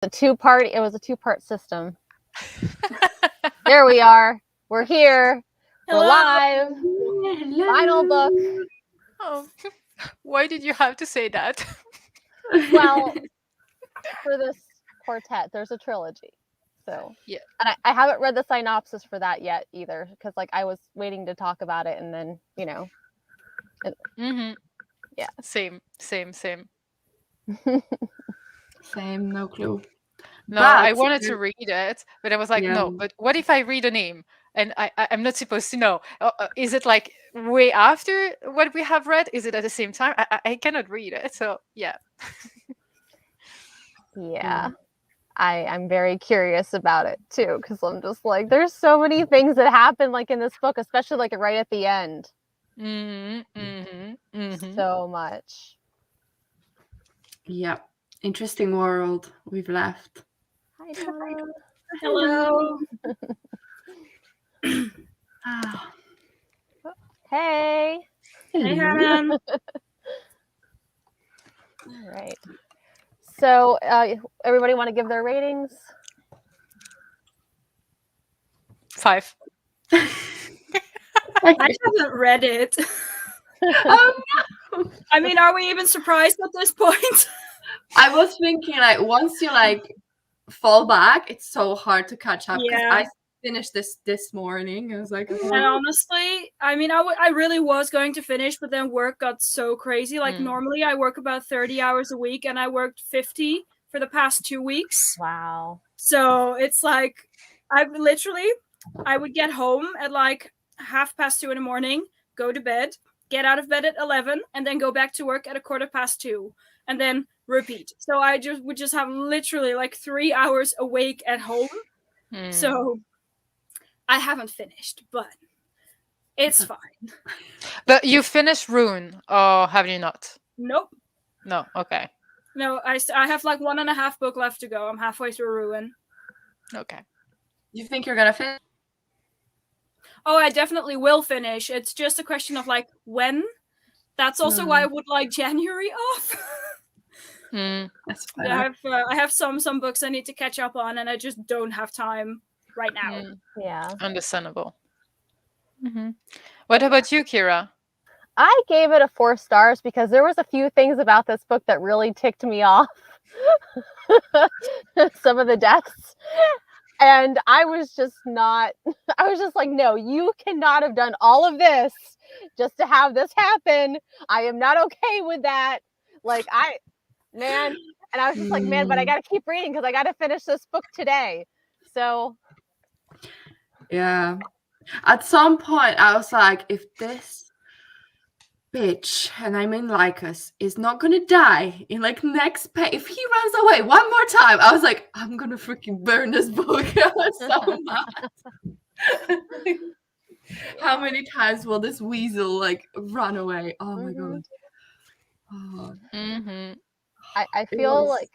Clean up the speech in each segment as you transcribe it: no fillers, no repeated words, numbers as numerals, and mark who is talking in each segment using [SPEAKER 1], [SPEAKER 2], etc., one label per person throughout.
[SPEAKER 1] It was a two-part system. There we are. We're here.
[SPEAKER 2] Hello.
[SPEAKER 1] We're live.
[SPEAKER 3] Hello.
[SPEAKER 1] Final book.
[SPEAKER 2] Oh, why did you have to say that?
[SPEAKER 1] Well, for this quartet, there's a trilogy. So
[SPEAKER 2] Yeah.
[SPEAKER 1] And I haven't read the synopsis for that yet either, because I was waiting to talk about it, and then
[SPEAKER 2] Mm-hmm.
[SPEAKER 1] Yeah.
[SPEAKER 2] Same.
[SPEAKER 3] Same, no clue.
[SPEAKER 2] No, I wanted to read it, but I was like,
[SPEAKER 3] Yeah.
[SPEAKER 2] no. But what if I read a name and I'm not supposed to know? Is it like way after what we have read? Is it at the same time? I cannot read it. So yeah.
[SPEAKER 1] Yeah. I'm very curious about it too, because I'm just like, there's so many things that happen like in this book, especially like right at the end. So much.
[SPEAKER 3] Yeah. Interesting world we've left.
[SPEAKER 1] Hi, Donna.
[SPEAKER 2] Hello.
[SPEAKER 1] Hey.
[SPEAKER 2] Hey, Hannah.
[SPEAKER 1] All right. So, everybody want to give their ratings?
[SPEAKER 2] 5.
[SPEAKER 4] I haven't read it.
[SPEAKER 3] Oh no!
[SPEAKER 4] I mean, are we even surprised at this point?
[SPEAKER 3] I was thinking, like, once you like fall back, it's so hard to catch up. Because
[SPEAKER 4] Yeah.
[SPEAKER 3] I finished this morning. I was like,
[SPEAKER 4] And honestly, I mean, I really was going to finish, but then work got so crazy. Like normally I work about 30 hours a week, and I worked 50 for the past 2 weeks.
[SPEAKER 1] Wow.
[SPEAKER 4] So it's like I would get home at like 2:30 in the morning, go to bed, get out of bed at 11, and then go back to work at 2:15, and then repeat. So I would just have literally like 3 hours awake at home. So I haven't finished, but it's fine.
[SPEAKER 2] But you finished Rune, or have you not?
[SPEAKER 4] Nope.
[SPEAKER 2] No. Okay.
[SPEAKER 4] No, I have like 1.5 book left to go. I'm halfway through Ruin.
[SPEAKER 2] Okay.
[SPEAKER 3] you think you're gonna finish?
[SPEAKER 4] Oh, I definitely will finish. It's just a question of like when. That's also why I would like January off.
[SPEAKER 3] That's fair.
[SPEAKER 4] I have some books I need to catch up on, and I just don't have time right now.
[SPEAKER 1] Yeah.
[SPEAKER 2] Understandable. What about you, Kira?
[SPEAKER 1] I gave it 4 stars because there was a few things about this book that really ticked me off. Some of the deaths. And I was just like, no, you cannot have done all of this just to have this happen. I am not okay with that. Like, and I was just like, man, but I got to keep reading because I got to finish this book today. So.
[SPEAKER 3] Yeah. At some point, I was like, if this bitch, and I mean Lycus, is not gonna die in like next page, if he runs away one more time, I was like, I'm gonna freaking burn this book. I was so mad. How many times will this weasel like run away? Oh my god. Oh.
[SPEAKER 1] I feel like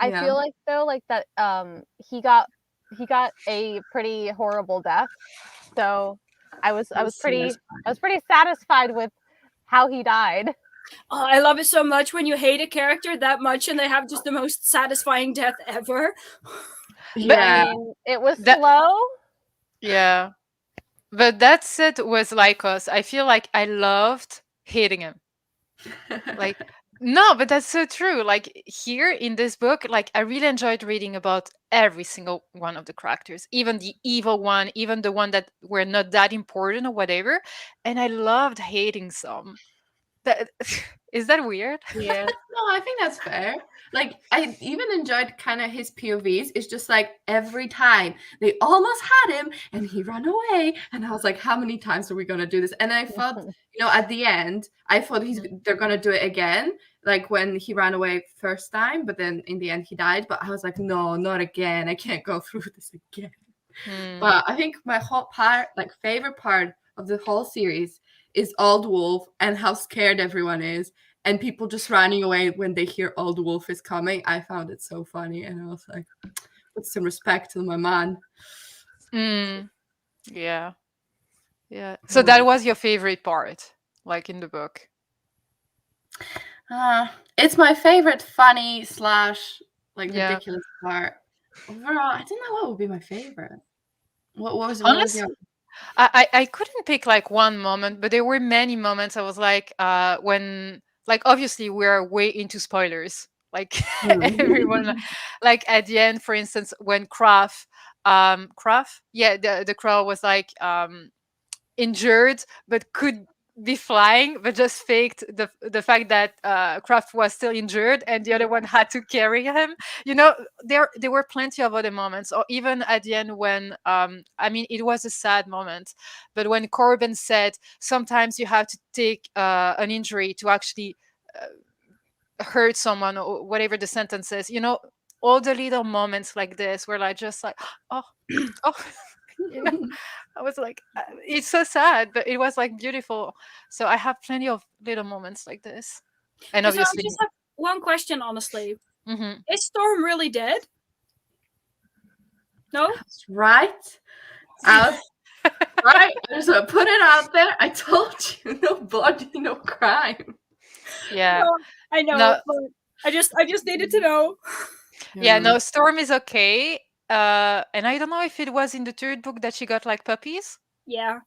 [SPEAKER 1] feel like though like that he got a pretty horrible death. So I was pretty satisfied with how he died.
[SPEAKER 4] Oh, I love it so much when you hate a character that much and they have just the most satisfying death ever.
[SPEAKER 3] Yeah.
[SPEAKER 1] I mean, it was slow.
[SPEAKER 2] Yeah. But that said was Lycos. I feel like I loved hating him. Like, no, but that's so true. Like here in this book, like I really enjoyed reading about every single one of the characters, even the evil one, even the one that were not that important or whatever. And I loved hating some. That is that weird?
[SPEAKER 3] Yeah. No, I think that's fair. Like I even enjoyed kind of his POVs. It's just like every time they almost had him and he ran away, and I was like, how many times are we gonna do this? And I thought, at the end, I thought they're gonna do it again, like when he ran away first time, but then in the end he died. But I was like, no, not again. I can't go through this again. But I think my favorite part of the whole series is Old Wolf and how scared everyone is, and people just running away when they hear Old Wolf is coming. I found it so funny, and I was like, put some respect to my man.
[SPEAKER 2] Yeah. So that was your favorite part, like in the book?
[SPEAKER 3] It's my favorite funny / like
[SPEAKER 2] Yeah.
[SPEAKER 3] ridiculous part. Overall, I don't know what would be my favorite. What was
[SPEAKER 2] Honestly,
[SPEAKER 3] your
[SPEAKER 2] I couldn't pick like one moment, but there were many moments I was like, when, like, obviously we're way into spoilers. Like everyone, like at the end, for instance, when Kraft, yeah, the crow was like injured but could be flying, but just faked the fact that Kraft was still injured and the other one had to carry him. You know, there were plenty of other moments, or even at the end when I mean, it was a sad moment, but when Corbin said sometimes you have to take an injury to actually hurt someone, or whatever the sentence is. You know, all the little moments like this were like just like, oh, oh. You know, I was like, it's so sad, but it was like beautiful. So I have plenty of little moments like this, and
[SPEAKER 4] So I
[SPEAKER 2] obviously,
[SPEAKER 4] just have one question, honestly.
[SPEAKER 2] Mhm.
[SPEAKER 4] Is Storm really dead? No?
[SPEAKER 3] right? I was right. I just want to put it out there. I told you, no blood, no crime.
[SPEAKER 2] Yeah,
[SPEAKER 4] No, I know,
[SPEAKER 2] no,
[SPEAKER 4] but I just needed to know.
[SPEAKER 2] yeah, no. Storm is okay. And I don't know if it was in the third book that she got like puppies.
[SPEAKER 4] Yeah.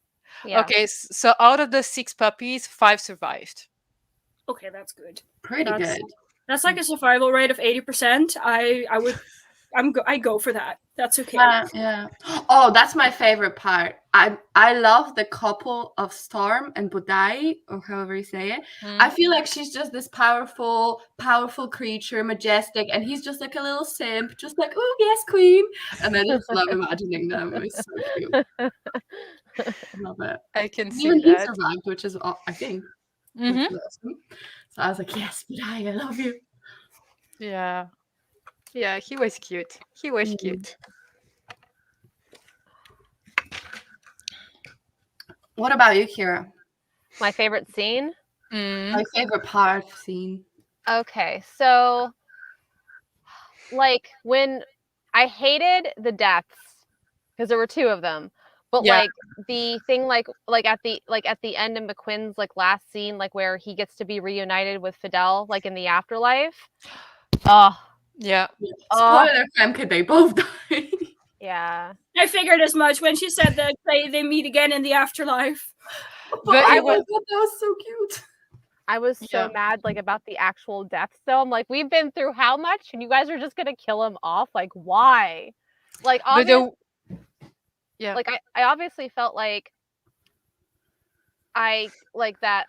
[SPEAKER 1] Yeah.
[SPEAKER 2] Okay, so out of the 6 puppies, 5 survived.
[SPEAKER 4] Okay, that's good.
[SPEAKER 3] Pretty
[SPEAKER 4] That's-
[SPEAKER 3] good.
[SPEAKER 4] That's like a survival rate of 80%. I go for that. That's okay.
[SPEAKER 3] Yeah. Oh, that's my favorite part. I love the couple of Storm and Budai, or however you say it. I feel like she's just this powerful creature, majestic, and he's just like a little simp, just like, oh yes, queen. And I just love imagining them. It's so cute. Love it.
[SPEAKER 2] I can see
[SPEAKER 3] Even he
[SPEAKER 2] that.
[SPEAKER 3] survived, which is I think which
[SPEAKER 2] Mhm.
[SPEAKER 3] is awesome. So I was like, yes, Budai, I love you.
[SPEAKER 2] Yeah, yeah, he was cute. He was
[SPEAKER 3] Mm.
[SPEAKER 2] cute.
[SPEAKER 3] What about you, Kira?
[SPEAKER 1] My favorite scene.
[SPEAKER 3] My favorite part of scene.
[SPEAKER 1] Okay, so like when I hated the deaths because there were 2 of them, but
[SPEAKER 2] Yeah.
[SPEAKER 1] like the thing like at the end of McQuinn's like last scene, like where he gets to be reunited with Fidel, like in the afterlife. Oh,
[SPEAKER 2] Yeah.
[SPEAKER 3] Spoiler, Femke, they both died.
[SPEAKER 1] yeah.
[SPEAKER 4] I figured as much when she said that they meet again in the afterlife.
[SPEAKER 2] But
[SPEAKER 3] I
[SPEAKER 2] it was,
[SPEAKER 3] thought that was so cute.
[SPEAKER 1] I was so
[SPEAKER 2] Yeah.
[SPEAKER 1] mad like about the actual deaths though. I'm like, we've been through how much and you guys are just gonna kill him off? Like why? Like
[SPEAKER 2] but
[SPEAKER 1] obviously,
[SPEAKER 2] yeah.
[SPEAKER 1] like I obviously felt like I like that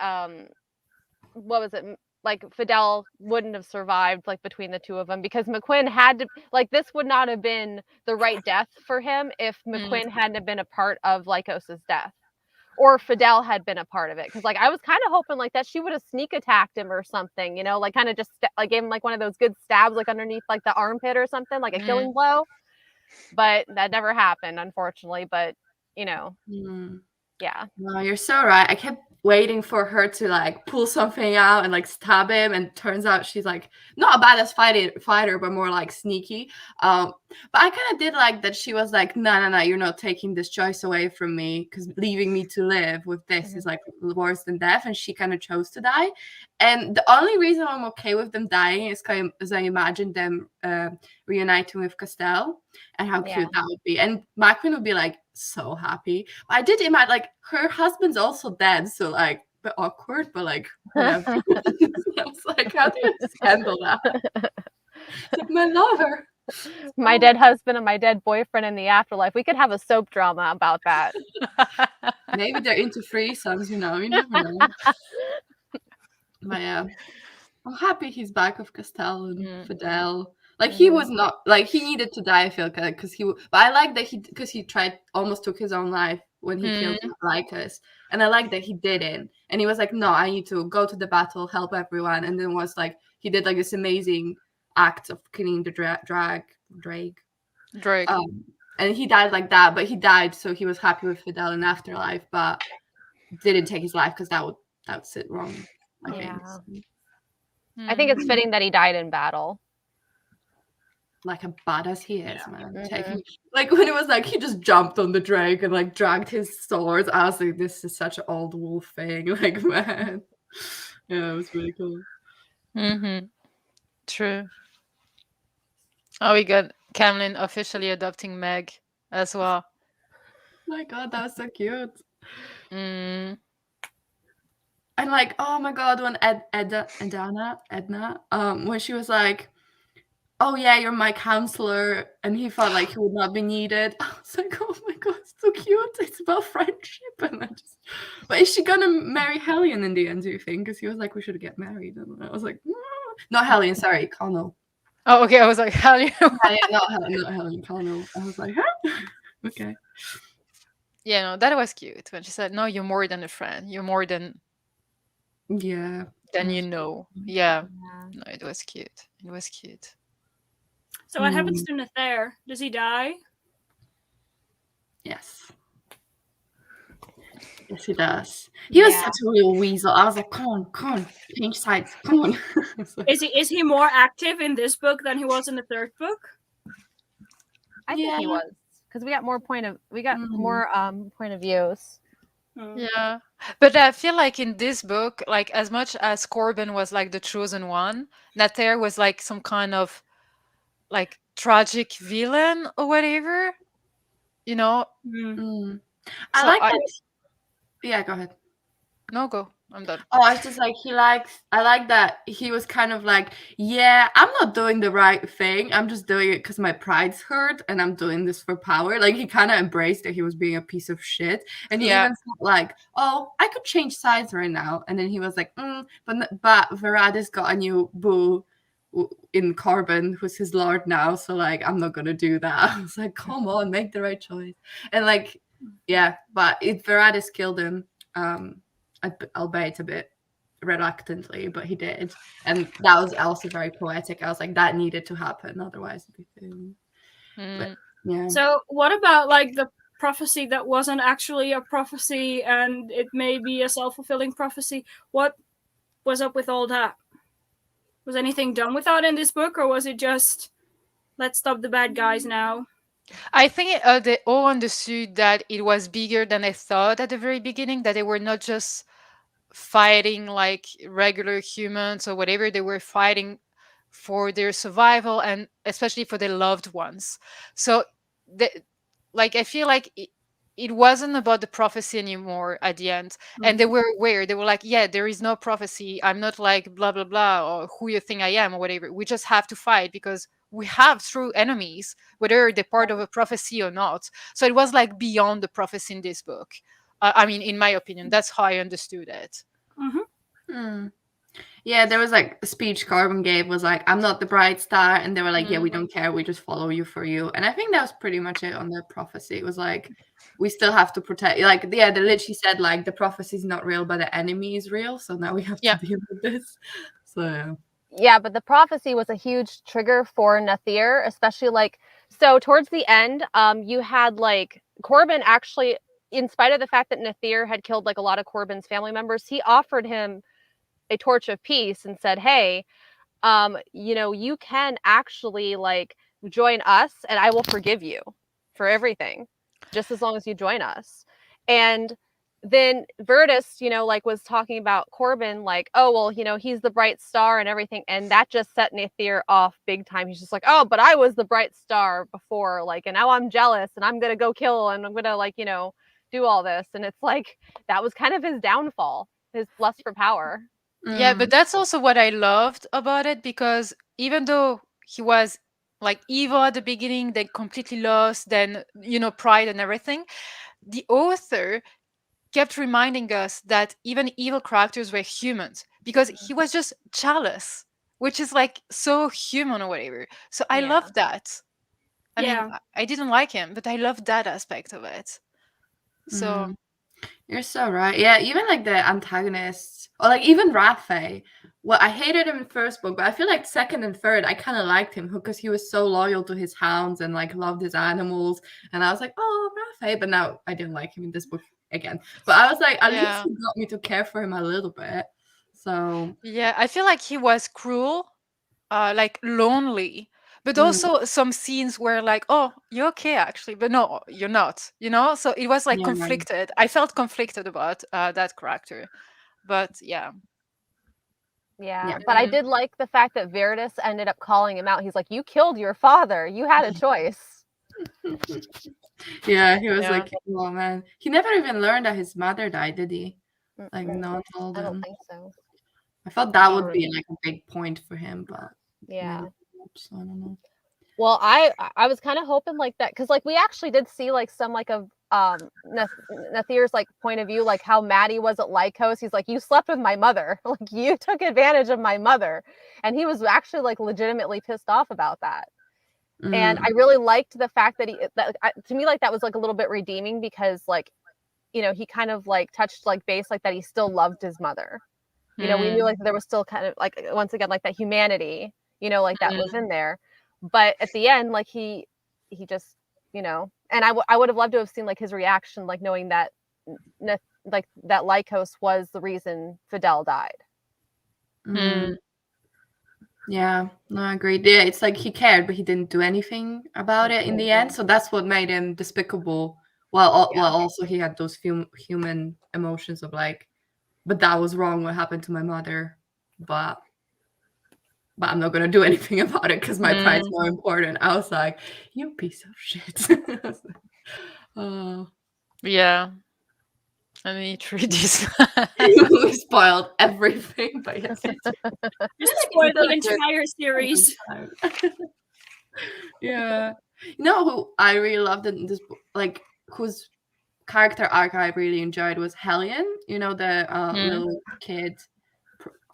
[SPEAKER 1] what was it? Like Fidel wouldn't have survived like between the 2 of them because McQuinn had to like this would not have been the right death for him if McQuinn hadn't have been a part of Lycos's death. Or Fidel had been a part of it, because like I was kind of hoping like that she would have sneak attacked him or something, you know, like kind of just like gave him like one of those good stabs like underneath like the armpit or something, like a killing blow. But that never happened, unfortunately. But you know, yeah.
[SPEAKER 3] No, you're so right. I kept waiting for her to like pull something out and like stab him, and turns out she's like not a badass fighter, but more like sneaky. But I kind of did like that she was like, no, you're not taking this choice away from me, because leaving me to live with this is like worse than death, and she kind of chose to die. And the only reason I'm okay with them dying is because I imagine them reuniting with Castell and how cute that would be. And Macklin would be like so happy. I did imagine like her husband's also dead, so like a bit awkward, but like whatever. I was like, how do you just handle that? It's like, my lover,
[SPEAKER 1] My dead husband and my dead boyfriend in the afterlife. We could have a soap drama about that.
[SPEAKER 3] maybe they're into threesomes, you never know. But yeah, I'm happy he's back with Castell and Fidel. Like he was not like he needed to die, I feel, because but I like that he tried, almost took his own life when he killed Lycus, and I like that he didn't, and he was like, no, I need to go to the battle, help everyone, and then was like he did like this amazing act of killing the Drake. And he died like that, but he died, so he was happy with Fidel in afterlife, but didn't take his life because that would sit wrong. I think.
[SPEAKER 1] I think it's fitting that he died in battle.
[SPEAKER 3] Like a badass he is, man. Like when it was like he just jumped on the Drake and like dragged his swords, I was like, this is such an old wolf thing. Like, man. Yeah, it was really cool.
[SPEAKER 2] True. Oh, we got Camlin officially adopting Meg as well.
[SPEAKER 3] My God, that was so cute.
[SPEAKER 2] Mm.
[SPEAKER 3] And like, oh my God, when Edna, when she was like, "Oh yeah, you're my counselor," and he felt like he would not be needed. I was like, "Oh my God, it's so cute. It's about friendship." And I just, but is she gonna marry Hellion in the end? Do you think? Because he was like, "We should get married," and I was like, "Not Hellion, sorry, Connell."
[SPEAKER 2] Oh, okay. I was like, how do you?
[SPEAKER 3] Yeah, not Hellion, Connell. I was like, huh? Okay.
[SPEAKER 2] Yeah, no, that was cute when she said, "No, you're more than a friend. You're more
[SPEAKER 3] Yeah.
[SPEAKER 2] than
[SPEAKER 3] that
[SPEAKER 2] you
[SPEAKER 3] was
[SPEAKER 2] know."
[SPEAKER 3] cute.
[SPEAKER 2] Yeah,
[SPEAKER 1] Yeah.
[SPEAKER 2] no, it was cute. It was cute.
[SPEAKER 4] So what happens to Nether? Does he die?
[SPEAKER 3] Yes. Yes, he does. He was
[SPEAKER 1] Yeah.
[SPEAKER 3] such a real weasel. I was like, come on, change sides, come on. So,
[SPEAKER 4] Is he more active in this book than he was in the third book?
[SPEAKER 1] I think he
[SPEAKER 3] Yeah.
[SPEAKER 1] was because we got more point of views.
[SPEAKER 4] Hmm.
[SPEAKER 2] Yeah, but I feel like in this book, like as much as Corbin was like the chosen one, Nathaire was like some kind of like tragic villain or whatever, you know.
[SPEAKER 3] I
[SPEAKER 2] So
[SPEAKER 3] like that. Yeah, go ahead.
[SPEAKER 2] no, go. I'm done.
[SPEAKER 3] Oh, I was just like, I like that he was kind of like, yeah, I'm not doing the right thing. I'm just doing it because my pride's hurt and I'm doing this for power. Like, he kind of embraced that he was being a piece of shit. And he
[SPEAKER 2] Yeah.
[SPEAKER 3] even said, like, oh, I could change sides right now. And then he was like, but Varadis got a new boo in Corbin, who's his lord now. So, like, I'm not going to do that. I was like, come on, make the right choice. And, like, yeah, but if Varadis killed him, albeit a bit reluctantly, but he did, and that was also very poetic. I was like, that needed to happen, otherwise it'd be doomed. But yeah.
[SPEAKER 4] So what about like the prophecy that wasn't actually a prophecy and it may be a self-fulfilling prophecy? What was up with all that? Was anything done with that in this book, or was it just let's stop the bad guys now?
[SPEAKER 2] I think they all understood that it was bigger than they thought at the very beginning, that they were not just fighting like regular humans or whatever. They were fighting for their survival and especially for their loved ones. So like I feel like it wasn't about the prophecy anymore at the end. And they were aware. They were like, yeah, there is no prophecy. I'm not like blah blah blah or who you think I am or whatever. We just have to fight because we have true enemies, whether they're part of a prophecy or not. So it was like beyond the prophecy in this book. I mean, in my opinion, that's how I understood it.
[SPEAKER 3] Yeah, there was like a speech Corbin gave was like, I'm not the bright star, and they were like, yeah, we don't care, we just follow you for you. And I think that was pretty much it on the prophecy. It was like, we still have to protect, like, yeah, they literally said like the prophecy is not real, but the enemy is real, so now we have to deal with this. So
[SPEAKER 1] yeah, but the prophecy was a huge trigger for Nathaire, especially like so towards the end, you had like Corbin actually, in spite of the fact that Nathaire had killed like a lot of Corbin's family members, he offered him a torch of peace and said, hey, you can actually like join us and I will forgive you for everything, just as long as you join us. And then Virtus, like was talking about Corbin, like, oh, well, he's the bright star and everything. And that just set Nathaire off big time. He's just like, oh, but I was the bright star before, like, and now I'm jealous and I'm going to go kill and I'm going to like, do all this. And it's like, that was kind of his downfall, his lust for power.
[SPEAKER 2] Yeah, but that's also what I loved about it, because even though he was like evil at the beginning, then completely lost, then, pride and everything, the author kept reminding us that even evil characters were humans, because he was just jealous, which is like so human or whatever. So I love that. I mean, I didn't like him, but I love that aspect of it. So
[SPEAKER 3] you're so right. Yeah, even like the antagonists, or like even Raphael. Well, I hated him in first book, but I feel like second and third, I kind of liked him because he was so loyal to his hounds and like loved his animals. And I was like, oh, Raphael. But now I didn't like him in this book again. But I was like, at least he got me to care for him a little bit. So
[SPEAKER 2] yeah, I feel like he was cruel, like lonely, but also some scenes where like, oh, you're okay actually, but no, you're not, so it was like conflicted. I felt conflicted about that character, but yeah.
[SPEAKER 1] Yeah, but I did like the fact that Veritas ended up calling him out. He's like, "You killed your father. You had a choice."
[SPEAKER 3] Yeah, he was
[SPEAKER 2] Yeah.
[SPEAKER 3] like, oh man. He never even learned that his mother died, did he? Like,
[SPEAKER 1] Mm-mm.
[SPEAKER 3] no one told
[SPEAKER 1] I don't
[SPEAKER 3] him.
[SPEAKER 1] think so.
[SPEAKER 3] I thought that
[SPEAKER 1] Oh,
[SPEAKER 3] would be
[SPEAKER 1] really?
[SPEAKER 3] like a big point for him, but
[SPEAKER 1] Yeah.
[SPEAKER 3] maybe not, so I don't know.
[SPEAKER 1] Well, I was kind of hoping like that because like we actually did see like some like of Nathir's like point of view, like how mad he was at Lycos. He's like, "You slept with my mother, like you took advantage of my mother," and he was actually like legitimately pissed off about that. And I really liked the fact that to me, like that was like a little bit redeeming because like, you know, he kind of like touched like base like that he still loved his mother. You know, we knew like there was still kind of like once again like that humanity, you know, like that was in there. But at the end, like he just, you know, and I would have loved to have seen like his reaction, like knowing that like that Lycos was the reason Fidel died.
[SPEAKER 3] Yeah, no, I agree. Yeah, it's like he cared, but he didn't do anything about it in the end. So that's what made him despicable. Well, well, also he had those human emotions of like, but that was wrong. What happened to my mother? But I'm not gonna do anything about it because my pride's more important. I was like, you piece of shit.
[SPEAKER 2] Yeah. I mean, treat this.
[SPEAKER 3] We spoiled everything, but yes,
[SPEAKER 4] Just spoiled the entire series.
[SPEAKER 3] Yeah, you know who I really loved in this book, like whose character arc I really enjoyed was Hellion. You know, the little kid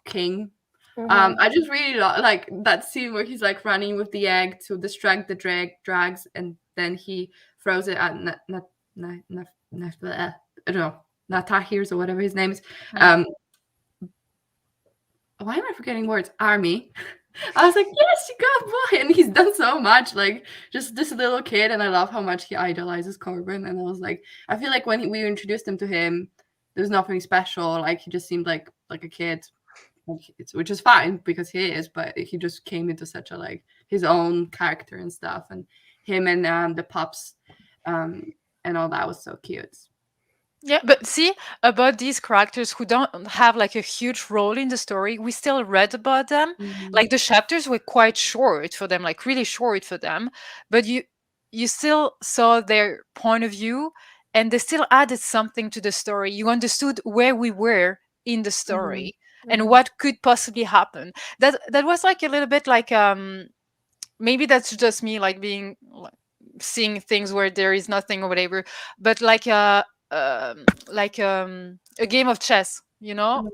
[SPEAKER 3] king. I just really like that scene where he's like running with the egg to distract the drags, and then he throws it at I don't know, Natahir's or whatever his name is. Why am I forgetting words? Army. I was like, yes, you got boy, and he's done so much. Like just this little kid, and I love how much he idolizes Corbin. And I was like, I feel like when we introduced him to him, there's nothing special. Like he just seemed like a kid, which is fine because he is. But he just came into such a like his own character and stuff, and him and the pups, and all that was so cute.
[SPEAKER 2] Yeah, but see, about these characters who don't have like a huge role in the story, we still read about them. Like the chapters were quite short for them, like really short for them, but you still saw their point of view and they still added something to the story. You understood where we were in the story and what could possibly happen. That was like a little bit like maybe that's just me like being like, seeing things where there is nothing or whatever, but like a game of chess, you know,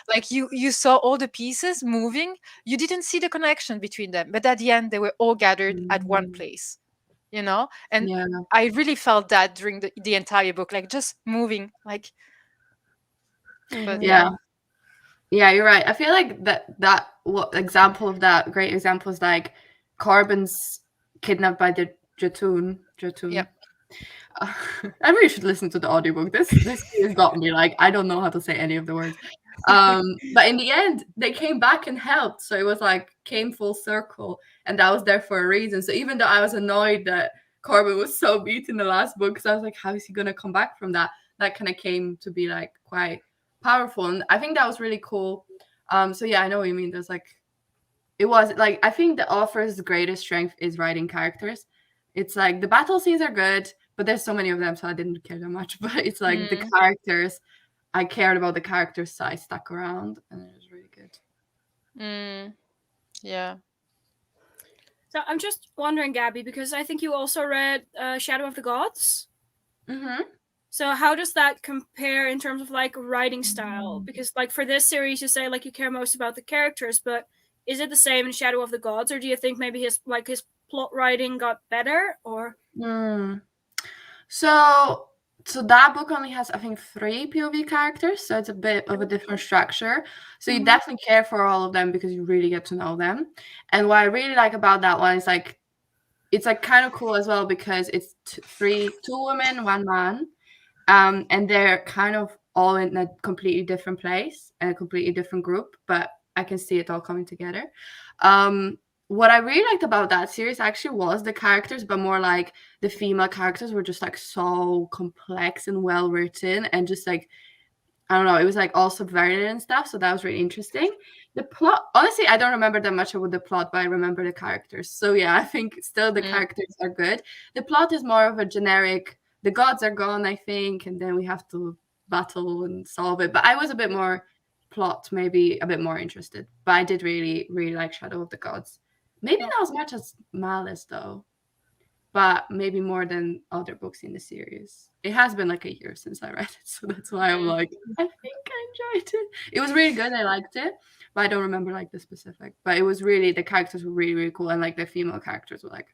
[SPEAKER 2] like you saw all the pieces moving, you didn't see the connection between them, but at the end they were all gathered at one place, you know. And I really felt that during the entire book, like just moving like but
[SPEAKER 3] yeah, you're right. I feel like that what example of that great example is like Corbin's kidnapped by the Jatoon.
[SPEAKER 2] Yep.
[SPEAKER 3] I really should listen to the audiobook. This has got me like I don't know how to say any of the words. But in the end, they came back and helped. So it was like came full circle, and that was there for a reason. So even though I was annoyed that Corbin was so beat in the last book, because I was like, how is he gonna come back from that? That kind of came to be like quite powerful, and I think that was really cool. So yeah, I know what you mean. There's like it was like I think the author's greatest strength is writing characters. It's like the battle scenes are good, but there's so many of them, so I didn't care that much. But it's like the characters, I cared about the characters, so I stuck around, and it was really good.
[SPEAKER 2] Yeah.
[SPEAKER 4] So I'm just wondering, Gabby, because I think you also read Shadow of the Gods. So how does that compare in terms of like writing style? Because like for this series, you say like you care most about the characters, but is it the same in Shadow of the Gods, or do you think maybe his plot writing got better? Or
[SPEAKER 3] so that book only has I think 3 POV characters, so it's a bit of a different structure. So you definitely care for all of them because you really get to know them. And what I really like about that one is like it's like kind of cool as well because it's 2 women, 1 man. And they're kind of all in a completely different place and a completely different group, but I can see it all coming together. What I really liked about that series actually was the characters, but more like the female characters were just like so complex and well written, and just like I don't know, it was like all subverted and stuff, so that was really interesting. The plot, honestly, I don't remember that much about the plot, but I remember the characters. So yeah, I think still the characters are good. The plot is more of a generic, the gods are gone, I think, and then we have to battle and solve it. But I was a bit more plot, maybe a bit more interested. But I did really, really like Shadow of the Gods. Maybe not as much as Malice, though, but maybe more than other books in the series. It has been like a year since I read it, so that's why I'm like, I think I enjoyed it. It was really good. I liked it, but I don't remember like the specific. But it was really, the characters were really, really cool, and like the female characters were like.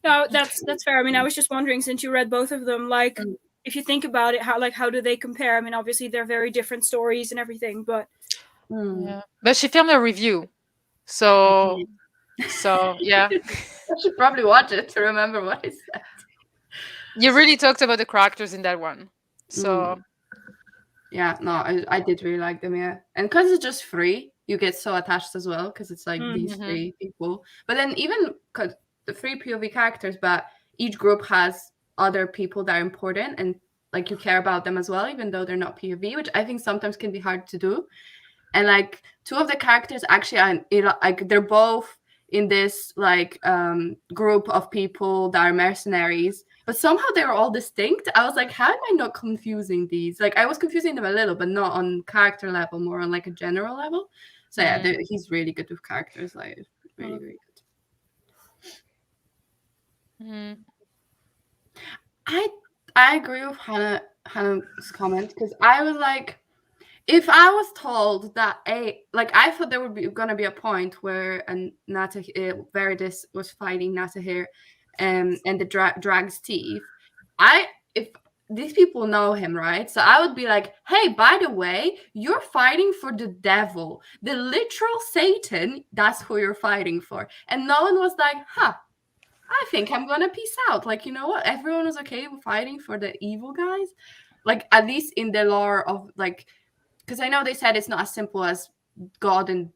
[SPEAKER 4] No, that's fair. I mean, I was just wondering, since you read both of them, like if you think about it, how do they compare? I mean, obviously they're very different stories and everything, but
[SPEAKER 2] yeah. But she filmed a review, so yeah.
[SPEAKER 3] I should probably watch it to remember what I said.
[SPEAKER 2] You really talked about the characters in that one, so
[SPEAKER 3] yeah, no, I did really like them, yeah, and because it's just free, you get so attached as well because it's like these three people. But then even because the 3 POV characters, but each group has other people that are important and like you care about them as well, even though they're not POV, which I think sometimes can be hard to do. And like 2 of the characters actually are like they're both in this like group of people that are mercenaries, but somehow they were all distinct. I was like, how am I not confusing these? Like I was confusing them a little, but not on character level, more on like a general level. So yeah, he's really good with characters, like really, really good. I agree with Hannah's comment, because I was like, if I was told that I thought there would be gonna be a point where Veridis was fighting Natahir and the drag's teeth. If these people know him, right? So I would be like, hey, by the way, you're fighting for the devil, the literal Satan. That's who you're fighting for. And no one was like, I think I'm gonna peace out. Like, you know what? Everyone was okay with fighting for the evil guys. Like, at least in the lore of like, because I know they said it's not as simple as God and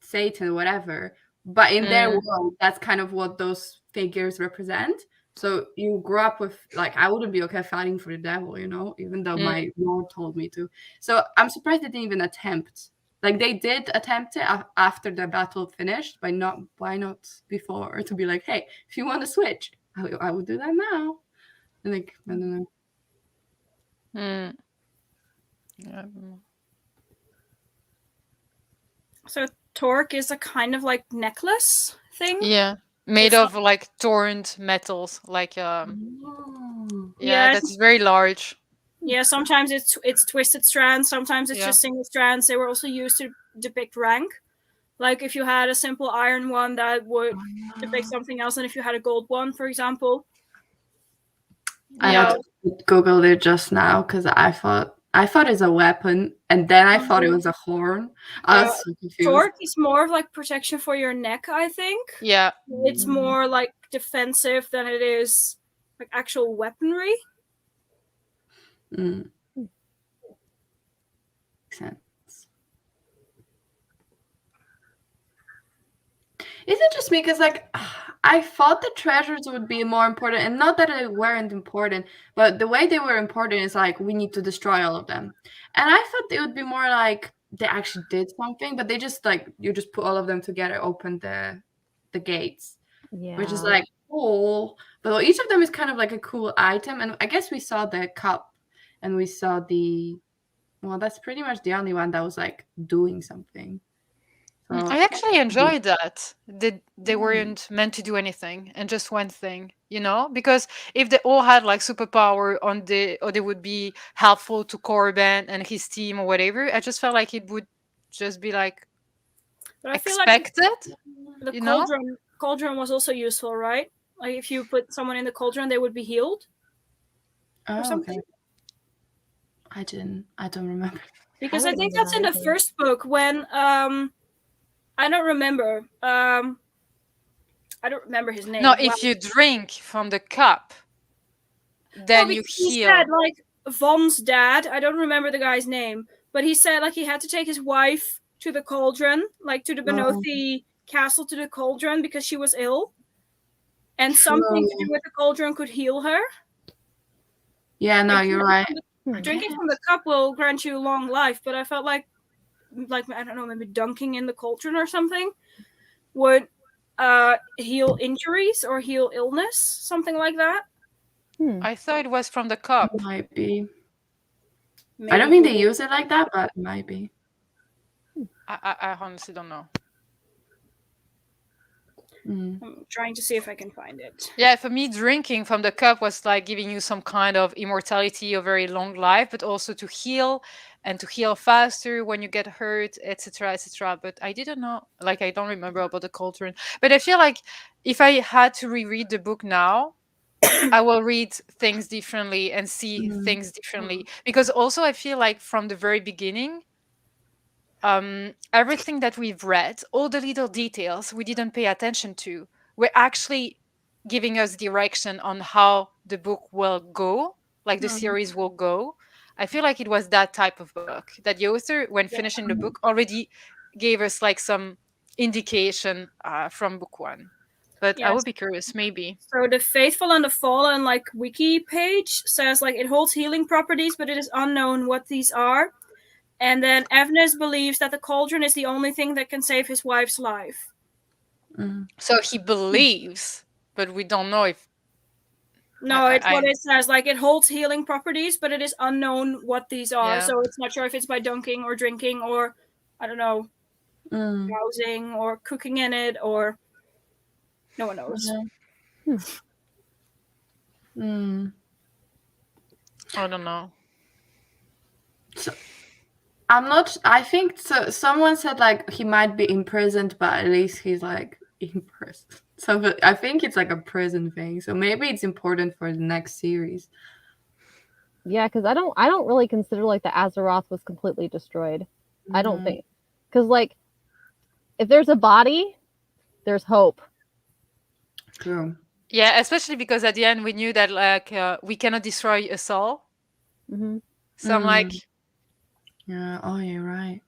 [SPEAKER 3] Satan or whatever, but in their world, that's kind of what those figures represent. So you grew up with, like, I wouldn't be okay fighting for the devil, you know, even though my Lord told me to. So I'm surprised they didn't even attempt. Like, they did attempt it after the battle finished, but why not before? To be like, hey, if you want to switch, I would do that now. And like, I don't know.
[SPEAKER 2] Yeah.
[SPEAKER 4] So torque is a kind of like necklace thing.
[SPEAKER 2] Yeah, made of like torrent metals, like
[SPEAKER 4] Yeah,
[SPEAKER 2] that's very large.
[SPEAKER 4] Yeah, sometimes it's twisted strands, sometimes it's just single strands. They were also used to depict rank. Like if you had a simple iron one, that would depict something else, and if you had a gold one, for example.
[SPEAKER 3] I had to Google it just now because I thought it's a weapon, and then I thought it was a horn. I was so confused.
[SPEAKER 4] Torque is more of like protection for your neck, I think.
[SPEAKER 2] Yeah.
[SPEAKER 4] It's more like defensive than it is like actual weaponry.
[SPEAKER 3] Makes sense. Is it just me? Because like I thought the treasures would be more important, and not that they weren't important, but the way they were important is like we need to destroy all of them. And I thought it would be more like they actually did something, but they just like you just put all of them together, open the gates, which is like cool. But each of them is kind of like a cool item, and I guess we saw the cup, and we saw that's pretty much the only one that was like doing something.
[SPEAKER 2] I actually enjoyed that. They weren't meant to do anything and just one thing, you know? Because if they all had like superpower or they would be helpful to Corbin and his team or whatever, I just felt like it would just be like expected.
[SPEAKER 4] Like the cauldron was also useful, right? Like if you put someone in the cauldron, they would be healed or something.
[SPEAKER 3] Okay. I don't remember.
[SPEAKER 4] Because I think that's in the first book when I don't remember. I don't remember his name.
[SPEAKER 2] No, if you drink from the cup, then you heal.
[SPEAKER 4] He said like Von's dad. I don't remember the guy's name, but he said like he had to take his wife to the cauldron, like to the Benothi castle, to the cauldron because she was ill, and something to do with the cauldron could heal her.
[SPEAKER 3] Yeah, no, you're right.
[SPEAKER 4] Drinking from the cup will grant you long life, but I felt like I don't know, maybe dunking in the cauldron or something would heal injuries or heal illness, something like that.
[SPEAKER 2] I thought it was from the cup.
[SPEAKER 3] Might be.
[SPEAKER 4] Maybe
[SPEAKER 3] I don't think they use it like that, but it might be.
[SPEAKER 2] I honestly don't know.
[SPEAKER 4] I'm trying to see if I can find it.
[SPEAKER 2] Yeah, for me, drinking from the cup was like giving you some kind of immortality, a very long life, but also to heal and to heal faster when you get hurt, etc., etc. But I didn't know, like, I don't remember about the cauldron. But I feel like if I had to reread the book now, I will read things differently and see things differently. Because also, I feel like from the very beginning, everything that we've read, all the little details we didn't pay attention to, were actually giving us direction on how the book will go, like the series will go. I feel like it was that type of book that the author, when finishing the book, already gave us like some indication from book one. But I
[SPEAKER 4] Yes.
[SPEAKER 2] would be curious, maybe.
[SPEAKER 4] So the Faithful and the Fallen wiki page says it holds healing properties, but it is unknown what these are. And then Evnes believes that the cauldron is the only thing that can save his wife's life.
[SPEAKER 2] So he believes, but we don't know if.
[SPEAKER 4] No, it's what it says. It holds healing properties, but it is unknown what these are.
[SPEAKER 2] Yeah.
[SPEAKER 4] So it's not sure if it's by dunking or drinking or, I don't know, browsing or cooking in it, or no one knows.
[SPEAKER 2] I don't know.
[SPEAKER 3] So, I'm not. I think so. Someone said he might be imprisoned, but at least he's imprisoned. So I think it's a prison thing. So maybe it's important for the next series.
[SPEAKER 1] Yeah, because I don't really consider the Azeroth was completely destroyed. I don't think, because if there's a body, there's hope.
[SPEAKER 3] True.
[SPEAKER 2] Yeah, especially because at the end we knew that we cannot destroy a soul. So I'm like,
[SPEAKER 3] yeah. Oh, you're right.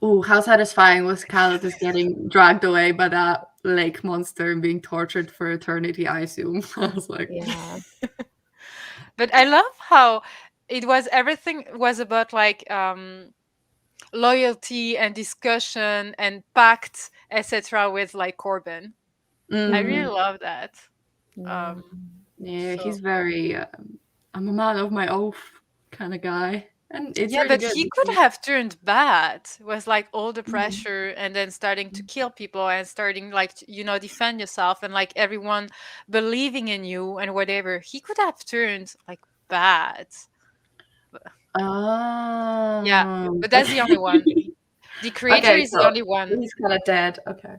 [SPEAKER 3] Oh, how satisfying was Calidus getting dragged away by that lake monster and being tortured for eternity, I assume. I was like,
[SPEAKER 1] yeah.
[SPEAKER 2] But I love how everything was about loyalty and discussion and pact, etc. with Corbin. I really love that.
[SPEAKER 3] Yeah, he's very I'm a man of my oath kind of guy. And it's really
[SPEAKER 2] but
[SPEAKER 3] good.
[SPEAKER 2] he could have turned bad with all the pressure and then starting to kill people and starting defend yourself and everyone believing in you and whatever. He could have turned bad.
[SPEAKER 3] Oh.
[SPEAKER 2] Yeah, but that's the only one. The creator is the only one.
[SPEAKER 3] He's kind of dead. Okay.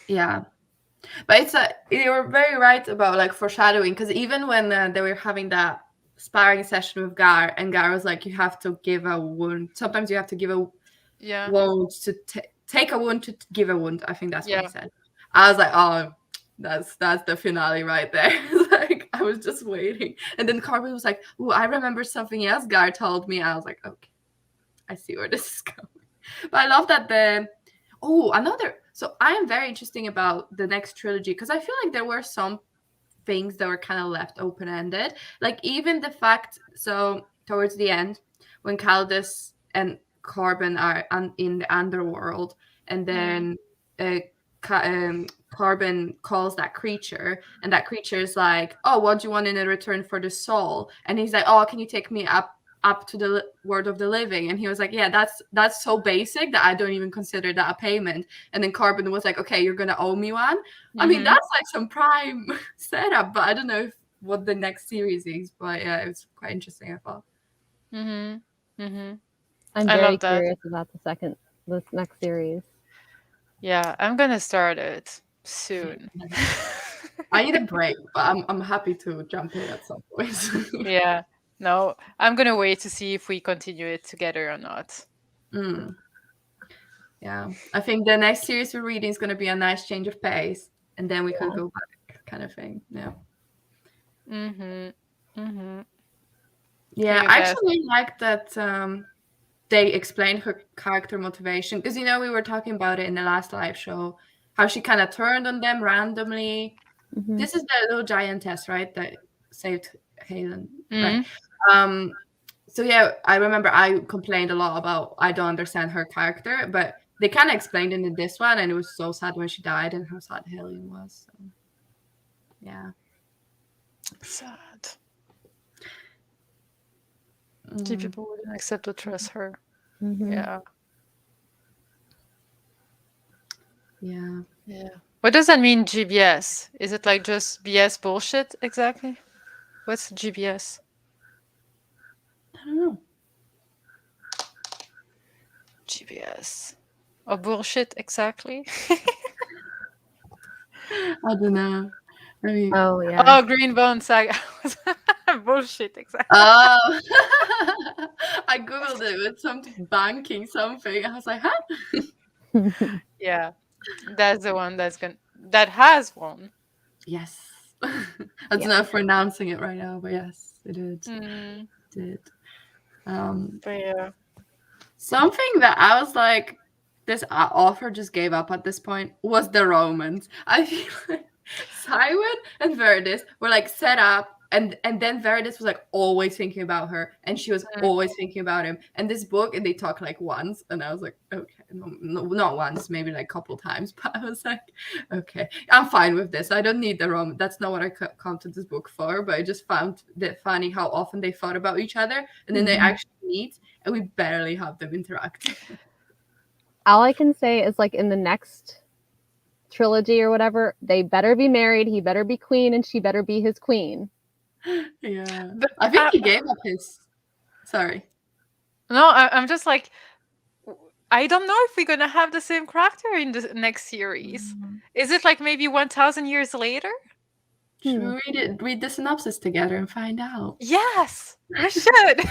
[SPEAKER 3] Yeah. But you were very right about foreshadowing, because even when they were having that sparring session with Gar, and Gar was like, you have to give a wound. Sometimes you have to give a wound to take a wound to give a wound. I think that's what he said. I was like, oh, that's the finale right there. I was just waiting. And then Corbin was like, oh, I remember something else Gar told me. I was like, okay, I see where this is going. But I love that so I am very interesting about the next trilogy, because I feel like there were some things that were kind of left open-ended. Even the fact, so towards the end, when Calidus and Corbin are in the underworld, and then Corbin calls that creature, and that creature is like, oh, what do you want in return for the soul? And he's like, oh, can you take me up to the world of the living? And he was like, yeah, that's so basic that I don't even consider that a payment. And then Corbin was like, okay, you're gonna owe me one. I mean, that's some prime setup, but I don't know what the next series is. But yeah, it was quite interesting, I thought.
[SPEAKER 1] I'm very curious about this next series.
[SPEAKER 2] Yeah, I'm gonna start it soon.
[SPEAKER 3] I need a break, but I'm happy to jump in at some point.
[SPEAKER 2] Yeah. No, I'm gonna wait to see if we continue it together or not.
[SPEAKER 3] Yeah, I think the next series we're reading is going to be a nice change of pace, and then we could go back, kind of thing. Yeah. Yeah, I actually like that they explained her character motivation, because we were talking about it in the last live show, how she kind of turned on them randomly. This is the little giantess, right, that saved Helen,
[SPEAKER 2] Mhm.
[SPEAKER 3] right? So yeah, I remember I complained a lot about I don't understand her character, but they kind of explained it in this one, and it was so sad when she died and how sad Helen was. So, yeah.
[SPEAKER 2] Sad.
[SPEAKER 3] Mm,
[SPEAKER 2] People wouldn't accept or trust her.
[SPEAKER 1] Mhm.
[SPEAKER 2] Yeah.
[SPEAKER 3] yeah.
[SPEAKER 2] Yeah. What does that mean, GBS? Is it like just BS bullshit exactly? What's GBS?
[SPEAKER 3] I don't know.
[SPEAKER 2] GBS. Or bullshit exactly?
[SPEAKER 3] I don't know. I mean,
[SPEAKER 1] Oh yeah.
[SPEAKER 2] Oh, Green Bone Saga. Bullshit exactly.
[SPEAKER 3] oh, I googled it with something banking something. I was like, huh?
[SPEAKER 2] Yeah. That's the one that has one.
[SPEAKER 3] Yes. I don't
[SPEAKER 1] Yeah.
[SPEAKER 3] know if we're announcing it right now, but yes, it did.
[SPEAKER 2] Mm,
[SPEAKER 3] Did.
[SPEAKER 2] but yeah.
[SPEAKER 3] Something that I was like, this author just gave up at this point was the romance. I feel like Simon and Verdis were like set up, and then Verdis was like always thinking about her, and she was always thinking about him. And this book, and they talk like once, and I was like, okay, no, not once, maybe like a couple times, but I was like, okay, I'm fine with this. I don't need the romance. That's not what I come to this book for. But I just found that funny how often they thought about each other, and then they
[SPEAKER 1] Mhm.
[SPEAKER 3] actually meet, and we barely have them interact.
[SPEAKER 1] All I can say is like in the next trilogy or whatever, they better be married, he better be queen, and she better be his queen.
[SPEAKER 3] Yeah.
[SPEAKER 2] But
[SPEAKER 3] I think he gave up his. Sorry.
[SPEAKER 2] no, I'm just like, I don't know if we're gonna have the same character in the next series. Is it like maybe 1,000 years later?
[SPEAKER 3] Should we read the synopsis together and find out?
[SPEAKER 2] Yes, we should.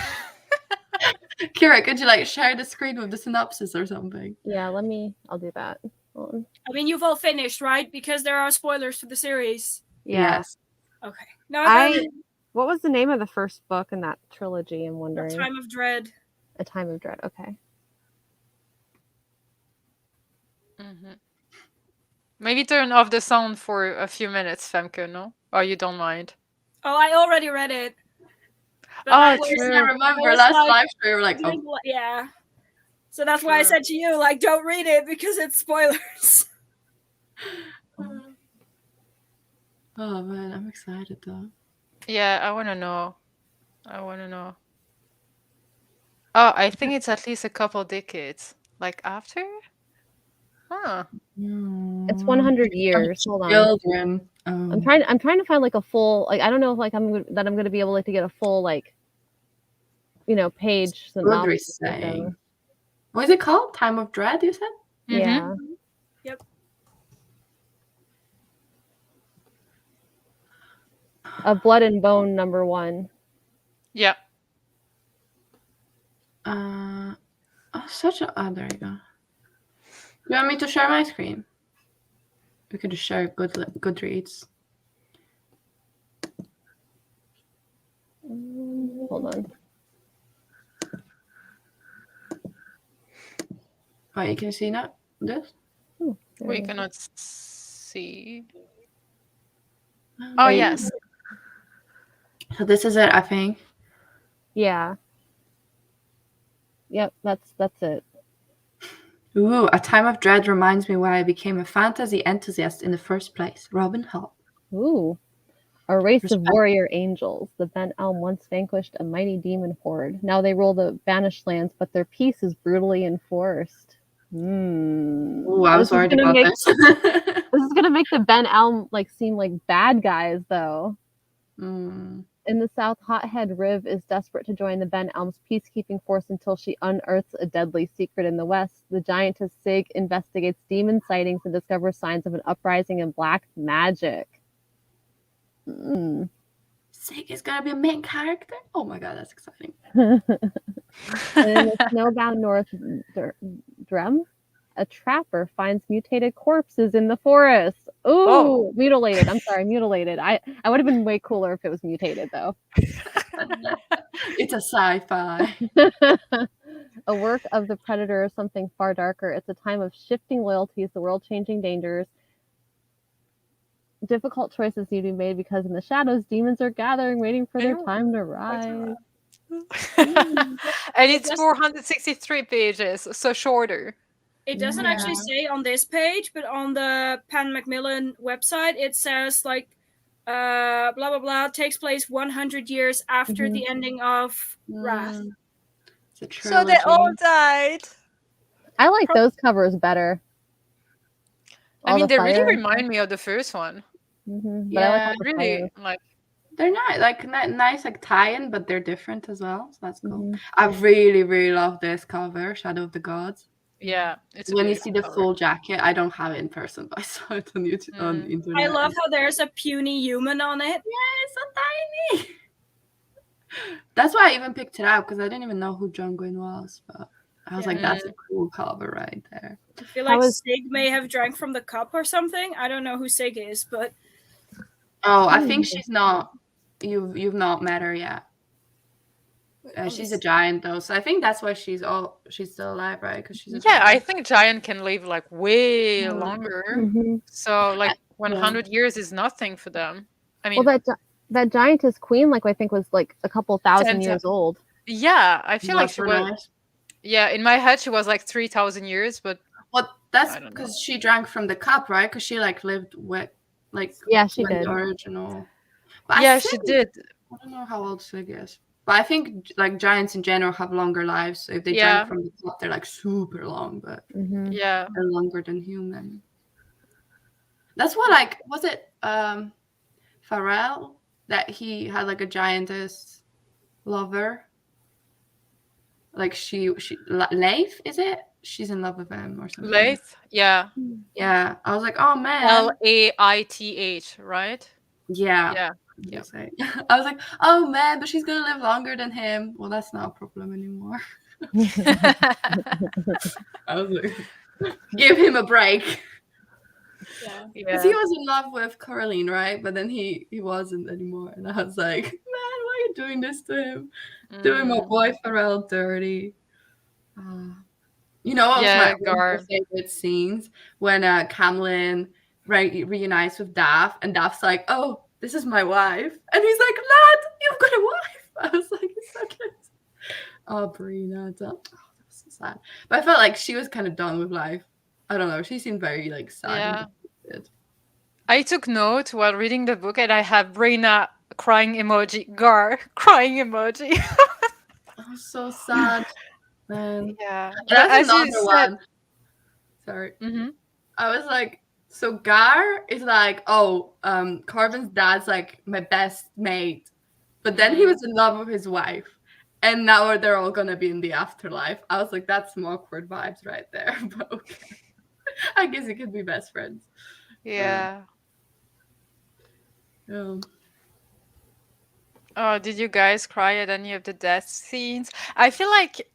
[SPEAKER 3] Kira, could you like share the screen with the synopsis or something?
[SPEAKER 1] Yeah, I'll do that. Hold on.
[SPEAKER 4] I mean, you've all finished, right? Because there are spoilers for the series.
[SPEAKER 1] Yeah.
[SPEAKER 3] Yes.
[SPEAKER 4] Okay. No,
[SPEAKER 1] What was the name of the first book in that trilogy? I'm
[SPEAKER 4] A
[SPEAKER 1] wondering.
[SPEAKER 4] Time of Dread.
[SPEAKER 1] A Time of Dread. Okay.
[SPEAKER 2] Maybe turn off the sound for a few minutes, Femke, no? Or you don't mind?
[SPEAKER 4] Oh, I already read it. But
[SPEAKER 2] Oh,
[SPEAKER 4] I was,
[SPEAKER 2] true.
[SPEAKER 3] I remember
[SPEAKER 4] I was
[SPEAKER 3] last
[SPEAKER 4] like,
[SPEAKER 3] live stream, we were like,
[SPEAKER 4] doing
[SPEAKER 3] oh,
[SPEAKER 4] yeah. So that's why I
[SPEAKER 2] True.
[SPEAKER 4] said to you, like, don't read it because it's spoilers.
[SPEAKER 3] oh man, I'm excited though.
[SPEAKER 2] Yeah, I want to know. Oh, I think it's at least a couple decades. Like after? Huh.
[SPEAKER 1] It's 100 years. Hold on.
[SPEAKER 3] Children.
[SPEAKER 1] I'm trying to find like a full, like, I don't know if like I'm going to be able like to get a full like, page synopsis.
[SPEAKER 3] saying. What is it called? Time of Dread, you said?
[SPEAKER 1] Yeah.
[SPEAKER 4] Yep.
[SPEAKER 1] A Blood and Bone #1.
[SPEAKER 2] Yeah.
[SPEAKER 3] Oh, there you go. You want me to share my screen? We could just share Goodreads.
[SPEAKER 1] Hold on.
[SPEAKER 3] Oh, you can see now this?
[SPEAKER 2] We cannot see.
[SPEAKER 3] Oh,
[SPEAKER 2] Oh, yes.
[SPEAKER 3] So this is it, I think.
[SPEAKER 1] Yeah. Yep, that's it.
[SPEAKER 3] Ooh, A Time of Dread reminds me why I became a fantasy enthusiast in the first place. Robin Hobb.
[SPEAKER 1] Ooh. A race of
[SPEAKER 3] Respect.
[SPEAKER 1] warrior angels. The Ben Elm once vanquished a mighty demon horde. Now they rule the banished lands, but their peace is brutally enforced.
[SPEAKER 3] Ooh, I was worried about this.
[SPEAKER 1] This is gonna make the Ben Elm like seem like bad guys, though. In the south, Hothead Riv is desperate to join the Ben Elm's peacekeeping force until she unearths a deadly secret in the west. The giantess Sig investigates demon sightings and discovers signs of an uprising in black magic.
[SPEAKER 3] Sig is gonna be a main character? Oh my god, that's exciting.
[SPEAKER 1] And in the snowbound north, Drem, a trapper finds mutated corpses in the forest. Ooh, mutilated. I'm sorry, mutilated. I would have been way cooler if it was mutated, though.
[SPEAKER 3] It's a sci-fi.
[SPEAKER 1] A work of the Predator is something far darker. It's a time of shifting loyalties, the world-changing dangers, difficult choices need to be made because in the shadows, demons are gathering, waiting for their time to rise.
[SPEAKER 2] And it's
[SPEAKER 4] It
[SPEAKER 2] 463 pages, so shorter.
[SPEAKER 4] It doesn't
[SPEAKER 3] Yeah.
[SPEAKER 4] actually say on this page, but on the Pan Macmillan website, it says like, blah blah blah, takes place 100 years after the ending of Wrath.
[SPEAKER 3] It's a
[SPEAKER 2] So they all
[SPEAKER 3] trilogy.
[SPEAKER 2] died.
[SPEAKER 1] I like those covers better.
[SPEAKER 2] I
[SPEAKER 1] All
[SPEAKER 2] mean,
[SPEAKER 1] the
[SPEAKER 2] they really
[SPEAKER 1] fire.
[SPEAKER 2] remind me of the first one.
[SPEAKER 1] But I like
[SPEAKER 3] Yeah,
[SPEAKER 1] all the
[SPEAKER 2] Really,
[SPEAKER 1] fire.
[SPEAKER 2] like,
[SPEAKER 3] they're not like nice like tie-in, but they're different as well. So that's cool.
[SPEAKER 1] Mhm.
[SPEAKER 3] I really, really love this cover, Shadow of the Gods.
[SPEAKER 2] yeah, it's a
[SPEAKER 3] When you
[SPEAKER 2] beautiful
[SPEAKER 3] see the
[SPEAKER 2] cover.
[SPEAKER 3] full jacket, I don't have it in person, but I saw it on YouTube on internet.
[SPEAKER 4] I love how there's a puny human on it.
[SPEAKER 3] Yeah, it's so tiny. That's why I even picked it out because I didn't even know who John Gwynne was. But I was like, that's a cool cover right there.
[SPEAKER 4] I feel
[SPEAKER 1] How
[SPEAKER 4] like
[SPEAKER 1] is-
[SPEAKER 4] Sig may have drank from the cup or something. I don't know who Sig is, but
[SPEAKER 3] Oh, I think she's not. You've not met her yet. She's a giant though, so I think that's why she's still alive, right? Because she's a
[SPEAKER 2] Yeah, I
[SPEAKER 3] giant.
[SPEAKER 2] think giant can live like way longer.
[SPEAKER 1] Mhm.
[SPEAKER 2] So like 100 years is nothing for them. I mean,
[SPEAKER 1] Well, that giantess queen, like I think, was like a couple thousand
[SPEAKER 2] 10
[SPEAKER 1] years old.
[SPEAKER 2] yeah, I feel like
[SPEAKER 3] That's
[SPEAKER 2] she
[SPEAKER 3] really
[SPEAKER 2] was.
[SPEAKER 3] nice.
[SPEAKER 2] Yeah, in my head she was like 3,000 years, but
[SPEAKER 3] Well, that's
[SPEAKER 2] I don't know.
[SPEAKER 3] because she drank from the cup, right? Because she like lived with like
[SPEAKER 1] Yeah, she
[SPEAKER 3] when
[SPEAKER 1] did.
[SPEAKER 3] the original. But
[SPEAKER 2] yeah,
[SPEAKER 3] Sig,
[SPEAKER 2] she did.
[SPEAKER 3] I don't know how old Sig is, but I think like giants in general have longer lives. So if they
[SPEAKER 2] Yeah.
[SPEAKER 3] drank from the cup, they're like super long, but
[SPEAKER 1] Mhm.
[SPEAKER 2] Yeah.
[SPEAKER 3] they're longer than human. That's what like was it Pharrell that he had like a giantess lover? Like she Leif, is it? She's in love with him or something.
[SPEAKER 2] Wraith? Yeah.
[SPEAKER 3] Yeah. I was like, oh man.
[SPEAKER 2] Laith, right?
[SPEAKER 3] Yeah.
[SPEAKER 2] Yeah.
[SPEAKER 3] Yeah. I was like, oh man, but she's gonna live longer than him. Well, that's not a problem anymore. I was like, give him a break.
[SPEAKER 4] yeah.
[SPEAKER 3] Because he was in love with Caroline, right? But then he wasn't anymore. And I was like, man, why are you doing this to him? Doing my boy Pharrell dirty. You know what was
[SPEAKER 2] Yeah,
[SPEAKER 3] one of my favorite scenes? When Camlin reunites with Daff, and Daff's like, oh, this is my wife. And he's like, lad, you've got a wife. I was like, it's so cute. Oh, Brina. Oh, that was so sad. But I felt like she was kind of done with life. I don't know. She seemed very like sad.
[SPEAKER 2] Yeah.
[SPEAKER 3] And
[SPEAKER 2] I took note while reading the book, and I have Brina crying emoji, Gar crying emoji.
[SPEAKER 3] I was so sad, man.
[SPEAKER 2] Yeah.
[SPEAKER 3] And
[SPEAKER 2] But
[SPEAKER 3] that's
[SPEAKER 2] as you
[SPEAKER 3] another
[SPEAKER 2] said,
[SPEAKER 3] one. Sorry.
[SPEAKER 2] Mhm.
[SPEAKER 3] I was like, so Gar is like, oh, Corbin's dad's like my best mate. But then he was in love with his wife. And now they're all gonna be in the afterlife. I was like, that's some awkward vibes right there. But okay. I guess you could be best friends.
[SPEAKER 2] Yeah.
[SPEAKER 3] Yeah.
[SPEAKER 2] Oh, did you guys cry at any of the death scenes? I feel like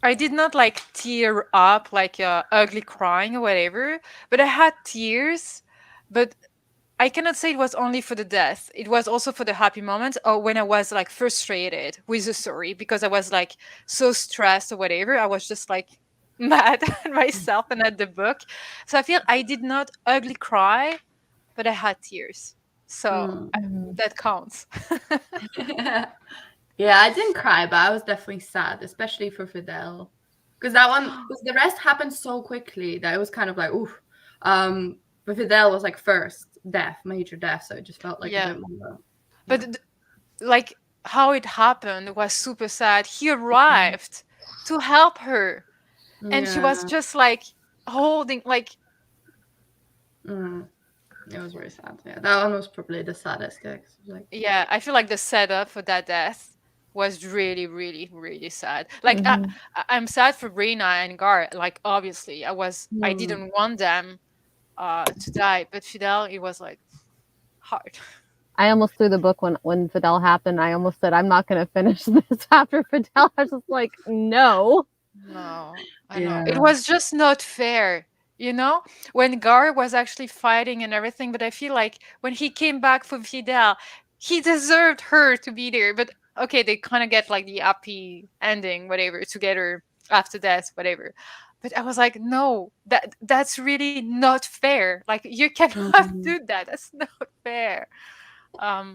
[SPEAKER 2] I did not like tear up like ugly crying or whatever, but I had tears. But I cannot say it was only for the death. It was also for the happy moments or when I was like frustrated with the story because I was like so stressed or whatever. I was just like mad at myself and at the book. So I feel I did not ugly cry, but I had tears. So that counts.
[SPEAKER 3] Yeah, I didn't cry, but I was definitely sad, especially for Fidel. Because the rest happened so quickly that it was kind of like, oof. But Fidel was like first death, major death, so it just felt like a bit more.
[SPEAKER 2] But like how it happened was super sad. He arrived to help her, and she was just like holding like.
[SPEAKER 3] It was very sad. Yeah, that one was probably the saddest. Like,
[SPEAKER 2] yeah, I feel like the setup for that death was really, really, really sad. Like I'm sad for Brina and Gar. Like obviously, I didn't want them to die, but Fidel, it was like hard.
[SPEAKER 1] I almost threw the book when Fidel happened. I almost said, I'm not going to finish this after Fidel. I was just like, no.
[SPEAKER 2] No, I know. It was just not fair. You know, when Gar was actually fighting and everything, but I feel like when he came back for Fidel, he deserved her to be there. But okay, they kind of get like the happy ending, whatever, together after death, whatever. But I was like, no, that's really not fair. Like you cannot
[SPEAKER 3] Mhm.
[SPEAKER 2] do that. That's not fair.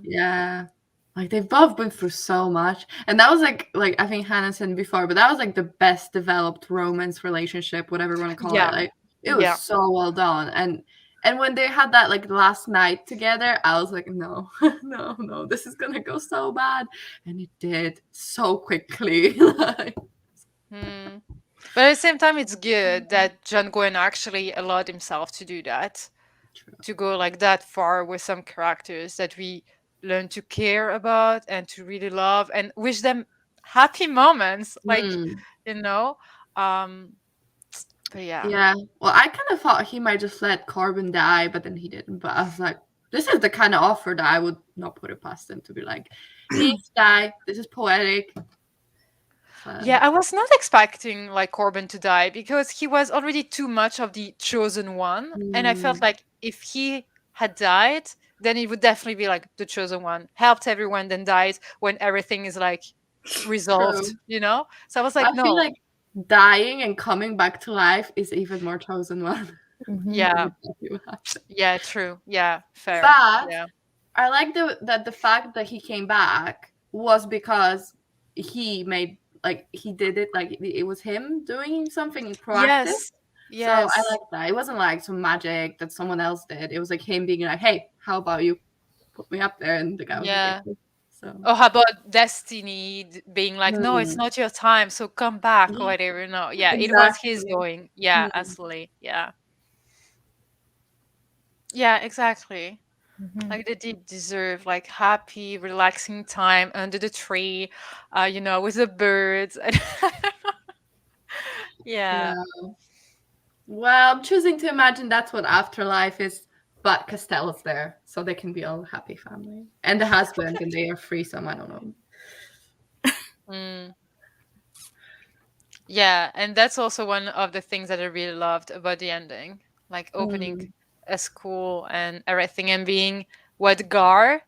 [SPEAKER 3] Yeah. Like they've both been through so much. And that was like I think Hannah said before, but that was like the best developed romance relationship, whatever you want to call it.
[SPEAKER 2] Yeah.
[SPEAKER 3] Like it was
[SPEAKER 2] Yeah.
[SPEAKER 3] so well done. And when they had that like last night together, I was like, no, no, this is gonna go so bad. And it did so quickly. Like,
[SPEAKER 2] Hmm. But at the same time, it's good that John Gwynne actually allowed himself to do that, to go like that far with some characters that we learn to care about and to really love and wish them happy moments. Like,
[SPEAKER 3] mm,
[SPEAKER 2] you know, um, but yeah.
[SPEAKER 3] yeah. Well, I kind of thought he might just let Corbin die, but then he didn't. But I was like, this is the kind of offer that I would not put it past him to be like, he needs to die. This is poetic.
[SPEAKER 2] Yeah, I was not expecting like Corbin to die because he was already too much of the chosen one. And I felt
[SPEAKER 3] Mm,
[SPEAKER 2] like if he had died, then it would definitely be like the chosen one, helped everyone, then died when everything is like resolved,
[SPEAKER 3] true.
[SPEAKER 2] you know? So I was
[SPEAKER 3] I
[SPEAKER 2] like,
[SPEAKER 3] feel
[SPEAKER 2] no.
[SPEAKER 3] like dying and coming back to life is even more chosen one.
[SPEAKER 1] Mhm.
[SPEAKER 2] Yeah,
[SPEAKER 3] You have to.
[SPEAKER 2] yeah, true. Yeah, fair.
[SPEAKER 3] But
[SPEAKER 2] Yeah.
[SPEAKER 3] I like the fact that he came back was because he made like he did it like it was him doing something proactive.
[SPEAKER 2] Yes.
[SPEAKER 3] So I
[SPEAKER 2] Yes.
[SPEAKER 3] like that. It wasn't like some magic that someone else did. It was like him being like, "Hey, how about you put me up there?" And the guy was like,
[SPEAKER 2] Yeah.
[SPEAKER 3] "Yeah." So
[SPEAKER 2] Or how about Destiny being like, no, it's
[SPEAKER 3] mm,
[SPEAKER 2] not your time, so come back or
[SPEAKER 3] yeah,
[SPEAKER 2] whatever. No, yeah, it was his
[SPEAKER 3] exactly.
[SPEAKER 2] going. Yeah,
[SPEAKER 3] Mm,
[SPEAKER 2] absolutely. Yeah. Yeah, exactly.
[SPEAKER 1] Mhm.
[SPEAKER 2] Like they did deserve like happy, relaxing time under the tree, with the birds. Yeah.
[SPEAKER 3] yeah. Well, I'm choosing to imagine that's what afterlife is, but Castella's there, so they can be all happy family. And the husband, and they are free, some I don't know.
[SPEAKER 2] Mm. Yeah, and that's also one of the things that I really loved about the ending. Like opening
[SPEAKER 3] Mm.
[SPEAKER 2] a school and everything and being what Gar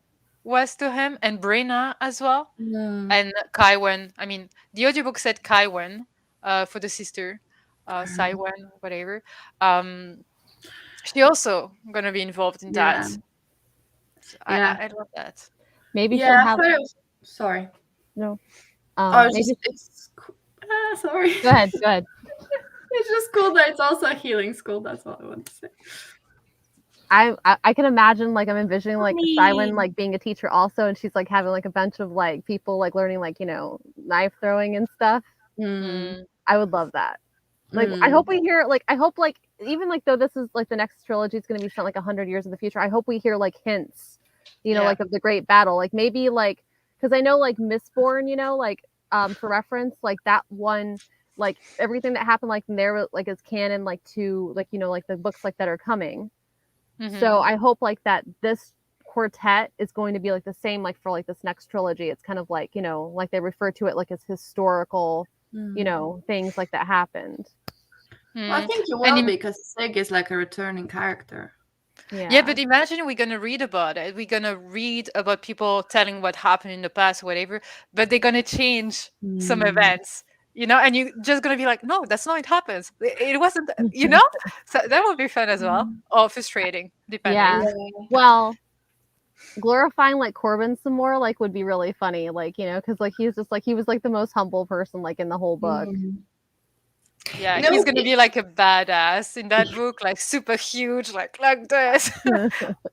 [SPEAKER 2] was to him and Brina as well.
[SPEAKER 3] Mm.
[SPEAKER 2] And Kaiwen. I mean, the audiobook said Kaiwen for the sister, Saiwen, whatever. Um, she also gonna be involved in
[SPEAKER 3] Yeah,
[SPEAKER 2] that. So
[SPEAKER 3] yeah,
[SPEAKER 2] I love that.
[SPEAKER 1] Maybe she'll
[SPEAKER 3] yeah. I
[SPEAKER 1] have
[SPEAKER 3] thought it was. Sorry.
[SPEAKER 1] no.
[SPEAKER 3] Oh, it's
[SPEAKER 1] Maybe
[SPEAKER 3] just sorry.
[SPEAKER 1] go ahead. Go ahead.
[SPEAKER 3] It's just cool that it's also a healing school. That's all I want to say.
[SPEAKER 1] I can imagine like I'm envisioning like Cywin
[SPEAKER 4] Mean.
[SPEAKER 1] like being a teacher also, and she's like having like a bunch of like people like learning like knife throwing and stuff.
[SPEAKER 3] Mm.
[SPEAKER 2] Mm,
[SPEAKER 1] I would love that. Like I hope we hear like I hope like even like though this is like the next trilogy is going to be set like 100 years in the future. I hope we hear like hints,
[SPEAKER 2] yeah.
[SPEAKER 1] like of the great battle. Like maybe like because I know like Mistborn, like for reference, like that one, like everything that happened like in there like is canon like to like like the books like that are coming.
[SPEAKER 2] Mhm.
[SPEAKER 1] So I hope like that this quartet is going to be like the same like for like this next trilogy. It's kind of like like they refer to it like as historical things like that happened.
[SPEAKER 3] Well, I
[SPEAKER 2] Mm.
[SPEAKER 3] think you
[SPEAKER 2] And
[SPEAKER 3] will because Sig is like a returning character.
[SPEAKER 2] yeah, but imagine we're gonna read about it. We're gonna read about people telling what happened in the past, or whatever, but they're gonna change some events, and you're just gonna be like, no, that's not it happens. It wasn't, So that would be fun as well, or frustrating, depending.
[SPEAKER 1] Yeah. Well, glorifying like Corbin some more like would be really funny, like because like he's just like he was like the most humble person like in the whole book.
[SPEAKER 3] Mm.
[SPEAKER 2] Yeah,
[SPEAKER 3] You know,
[SPEAKER 2] he's gonna be like a badass in that book, like super huge, like this,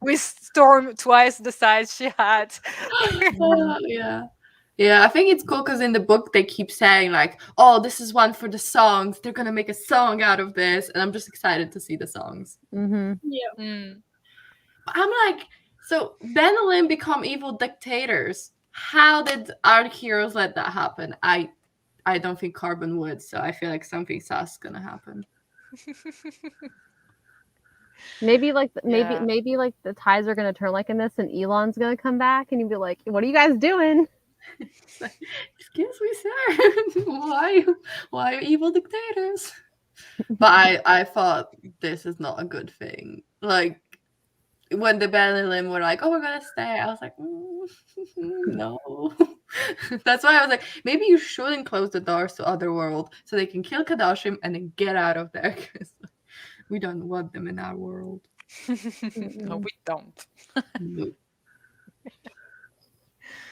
[SPEAKER 2] with Storm twice the size she had.
[SPEAKER 3] yeah. Yeah, I think it's cool because in the book they keep saying like, "Oh, this is one for the songs. They're gonna make a song out of this," and I'm just excited to see the songs.
[SPEAKER 1] Mm-hmm.
[SPEAKER 4] Yeah.
[SPEAKER 2] Mm.
[SPEAKER 3] I'm like, so Ben and Lynn become evil dictators. How did our heroes let that happen? I don't think Carbon would, so I feel like something sus gonna happen.
[SPEAKER 1] Maybe like
[SPEAKER 2] Yeah.
[SPEAKER 1] maybe like the tides are gonna turn like in this, and Elon's gonna come back, and you'd be like, "What are you guys doing?"
[SPEAKER 3] It's like, excuse me, sir. Why are you evil dictators? But I thought this is not a good thing. Like when the Ben and Lynn were like, "Oh, we're gonna stay," I was like, no. That's why I was like, maybe you shouldn't close the doors to Otherworld so they can kill Kadashim and then get out of there. 'Cause we don't want them in our world.
[SPEAKER 2] No, we don't.
[SPEAKER 3] No.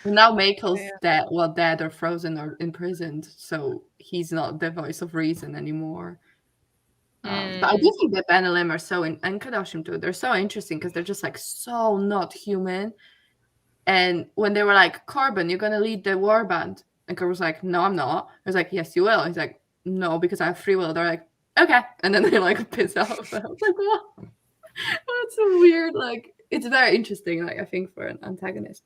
[SPEAKER 3] Now Makel's
[SPEAKER 2] Yeah.
[SPEAKER 3] dead or frozen or imprisoned, so he's not the voice of reason anymore. But I do think that Ben and Lim are and Kadashim too, they're so interesting because they're just like so not human. And when they were like, Corbin, you're gonna lead the warband, and Corbin was like, no, I'm not. I was like, yes, you will. He's like, no, because I have free will. They're like, okay, and then they like piss off. I was like, what? That's so weird. Like, it's very interesting. Like, I think for an antagonist,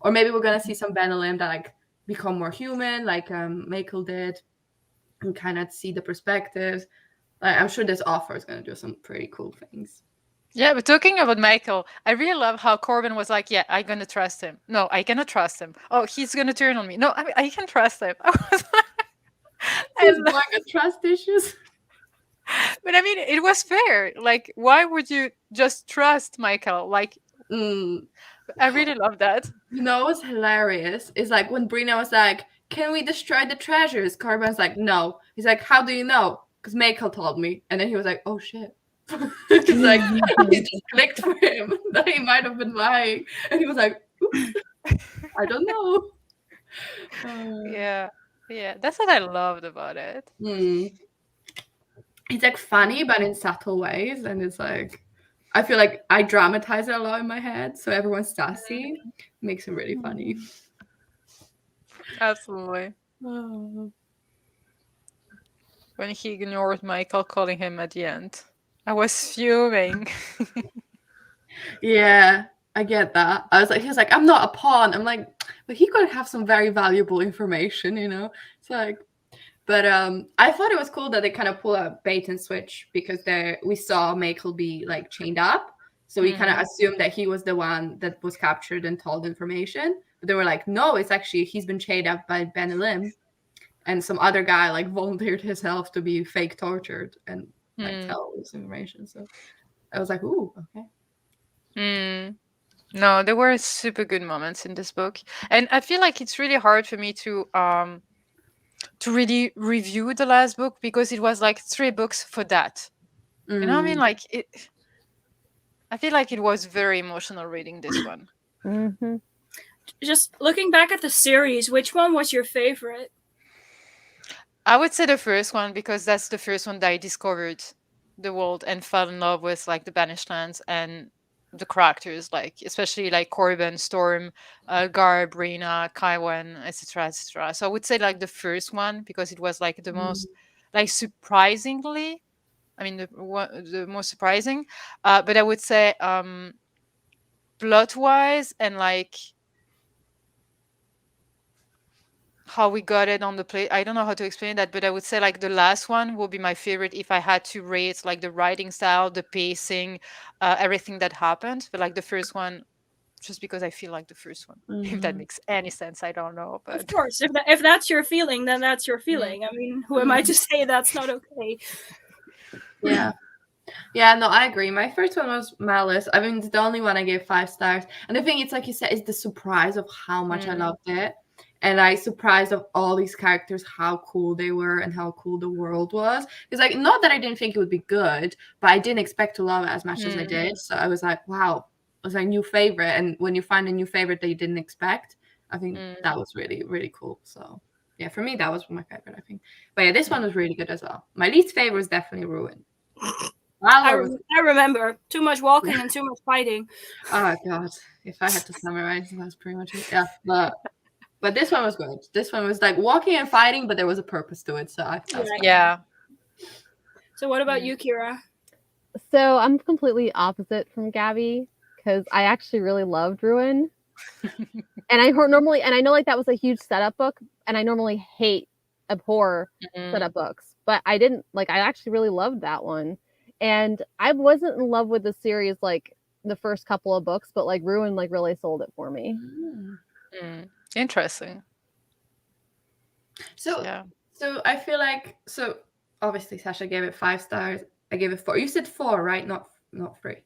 [SPEAKER 3] or maybe we're gonna see some Ben and Lim that like become more human, like Makel did, and kind of see the perspectives. Like, I'm sure this author is gonna do some pretty cool things.
[SPEAKER 2] Yeah, but talking about Michael, I really love how Corbin was like, yeah, I'm going to trust him. No, I cannot trust him. Oh, he's going to turn on me. No, I can trust him. I was
[SPEAKER 3] He's
[SPEAKER 2] and,
[SPEAKER 3] going to trust issues.
[SPEAKER 2] but I mean, it was fair. Like, why would you just trust Michael? Like, I really love that.
[SPEAKER 3] You know what's hilarious is like when Brina was like, can we destroy the treasures? Corbin's like, no. He's like, how do you know? Because Michael told me. And then he was like, oh shit. Because like it just clicked for him that he might have been lying. And he was like, oops, I don't know.
[SPEAKER 2] Yeah. That's what I loved about it.
[SPEAKER 3] It's like funny, but in subtle ways. And it's like, I feel like I dramatize it a lot in my head. So everyone's sassy. Makes it really funny.
[SPEAKER 2] Absolutely. When he ignored Michael calling him at the end, I was fuming.
[SPEAKER 3] Yeah, I get that. He was like, I'm not a pawn. I'm like, but he could have some very valuable information, you know? It's like, but I thought it was cool that they kind of pull a bait and switch because we saw Michael be like chained up. So we kind of assumed that he was the one that was captured and told information. But they were like, no, it's actually, he's been chained up by Ben and Lim. And some other guy like volunteered himself to be fake tortured and like tell this information. So I was like, ooh, okay.
[SPEAKER 2] No, there were super good moments in this book. And I feel like it's really hard for me to really review the last book because it was like 3 books for that. You know what I mean? Like I feel like it was very emotional reading this one.
[SPEAKER 4] Just looking back at the series, which one was your favorite?
[SPEAKER 2] I would say the first one because that's the first one that I discovered the world and fell in love with like the Banished Lands and the characters, like especially like Corbin, Storm, Garb, Rena, Kaiwan, etc., etc. So I would say like the first one because it was like the most like surprisingly, I mean the most surprising. But I would say plot wise and like how we got it on the plate. I don't know how to explain that, but I would say like the last one will be my favorite if I had to rate like the writing style, the pacing, everything that happened. But like the first one, just because I feel like the first one, if that makes any sense, I don't know. But
[SPEAKER 4] of course, if that's your feeling, then that's your feeling. I mean, who am I to say that's not okay?
[SPEAKER 3] Yeah, no, I agree. My first one was Malice. I mean, it's the only one I gave 5 stars. And the thing, it's like you said, is the surprise of how much I loved it. And I surprised of all these characters, how cool they were and how cool the world was. It's like, not that I didn't think it would be good, but I didn't expect to love it as much as I did. So I was like, wow, it was a new favorite. And when you find a new favorite that you didn't expect, I think that was really, really cool. So yeah, for me, that was my favorite, I think. But yeah, this one was really good as well. My least favorite was definitely Ruin.
[SPEAKER 4] I remember too much walking and too much fighting.
[SPEAKER 3] Oh god, if I had to summarize, that's pretty much it. Yeah, but this one was good. This one was like walking and fighting, but there was a purpose to it. So I
[SPEAKER 2] yeah.
[SPEAKER 4] So what about you, Kira?
[SPEAKER 1] So I'm completely opposite from Gabby because I actually really loved Ruin, and I know like that was a huge setup book, and I normally abhor setup books, but I didn't like. I actually really loved that one. And I wasn't in love with the series like the first couple of books, but like Ruin like really sold it for me.
[SPEAKER 2] Interesting.
[SPEAKER 3] So I feel like obviously Sasha gave it 5 stars. I gave it 4. You said 4, right? Not 3.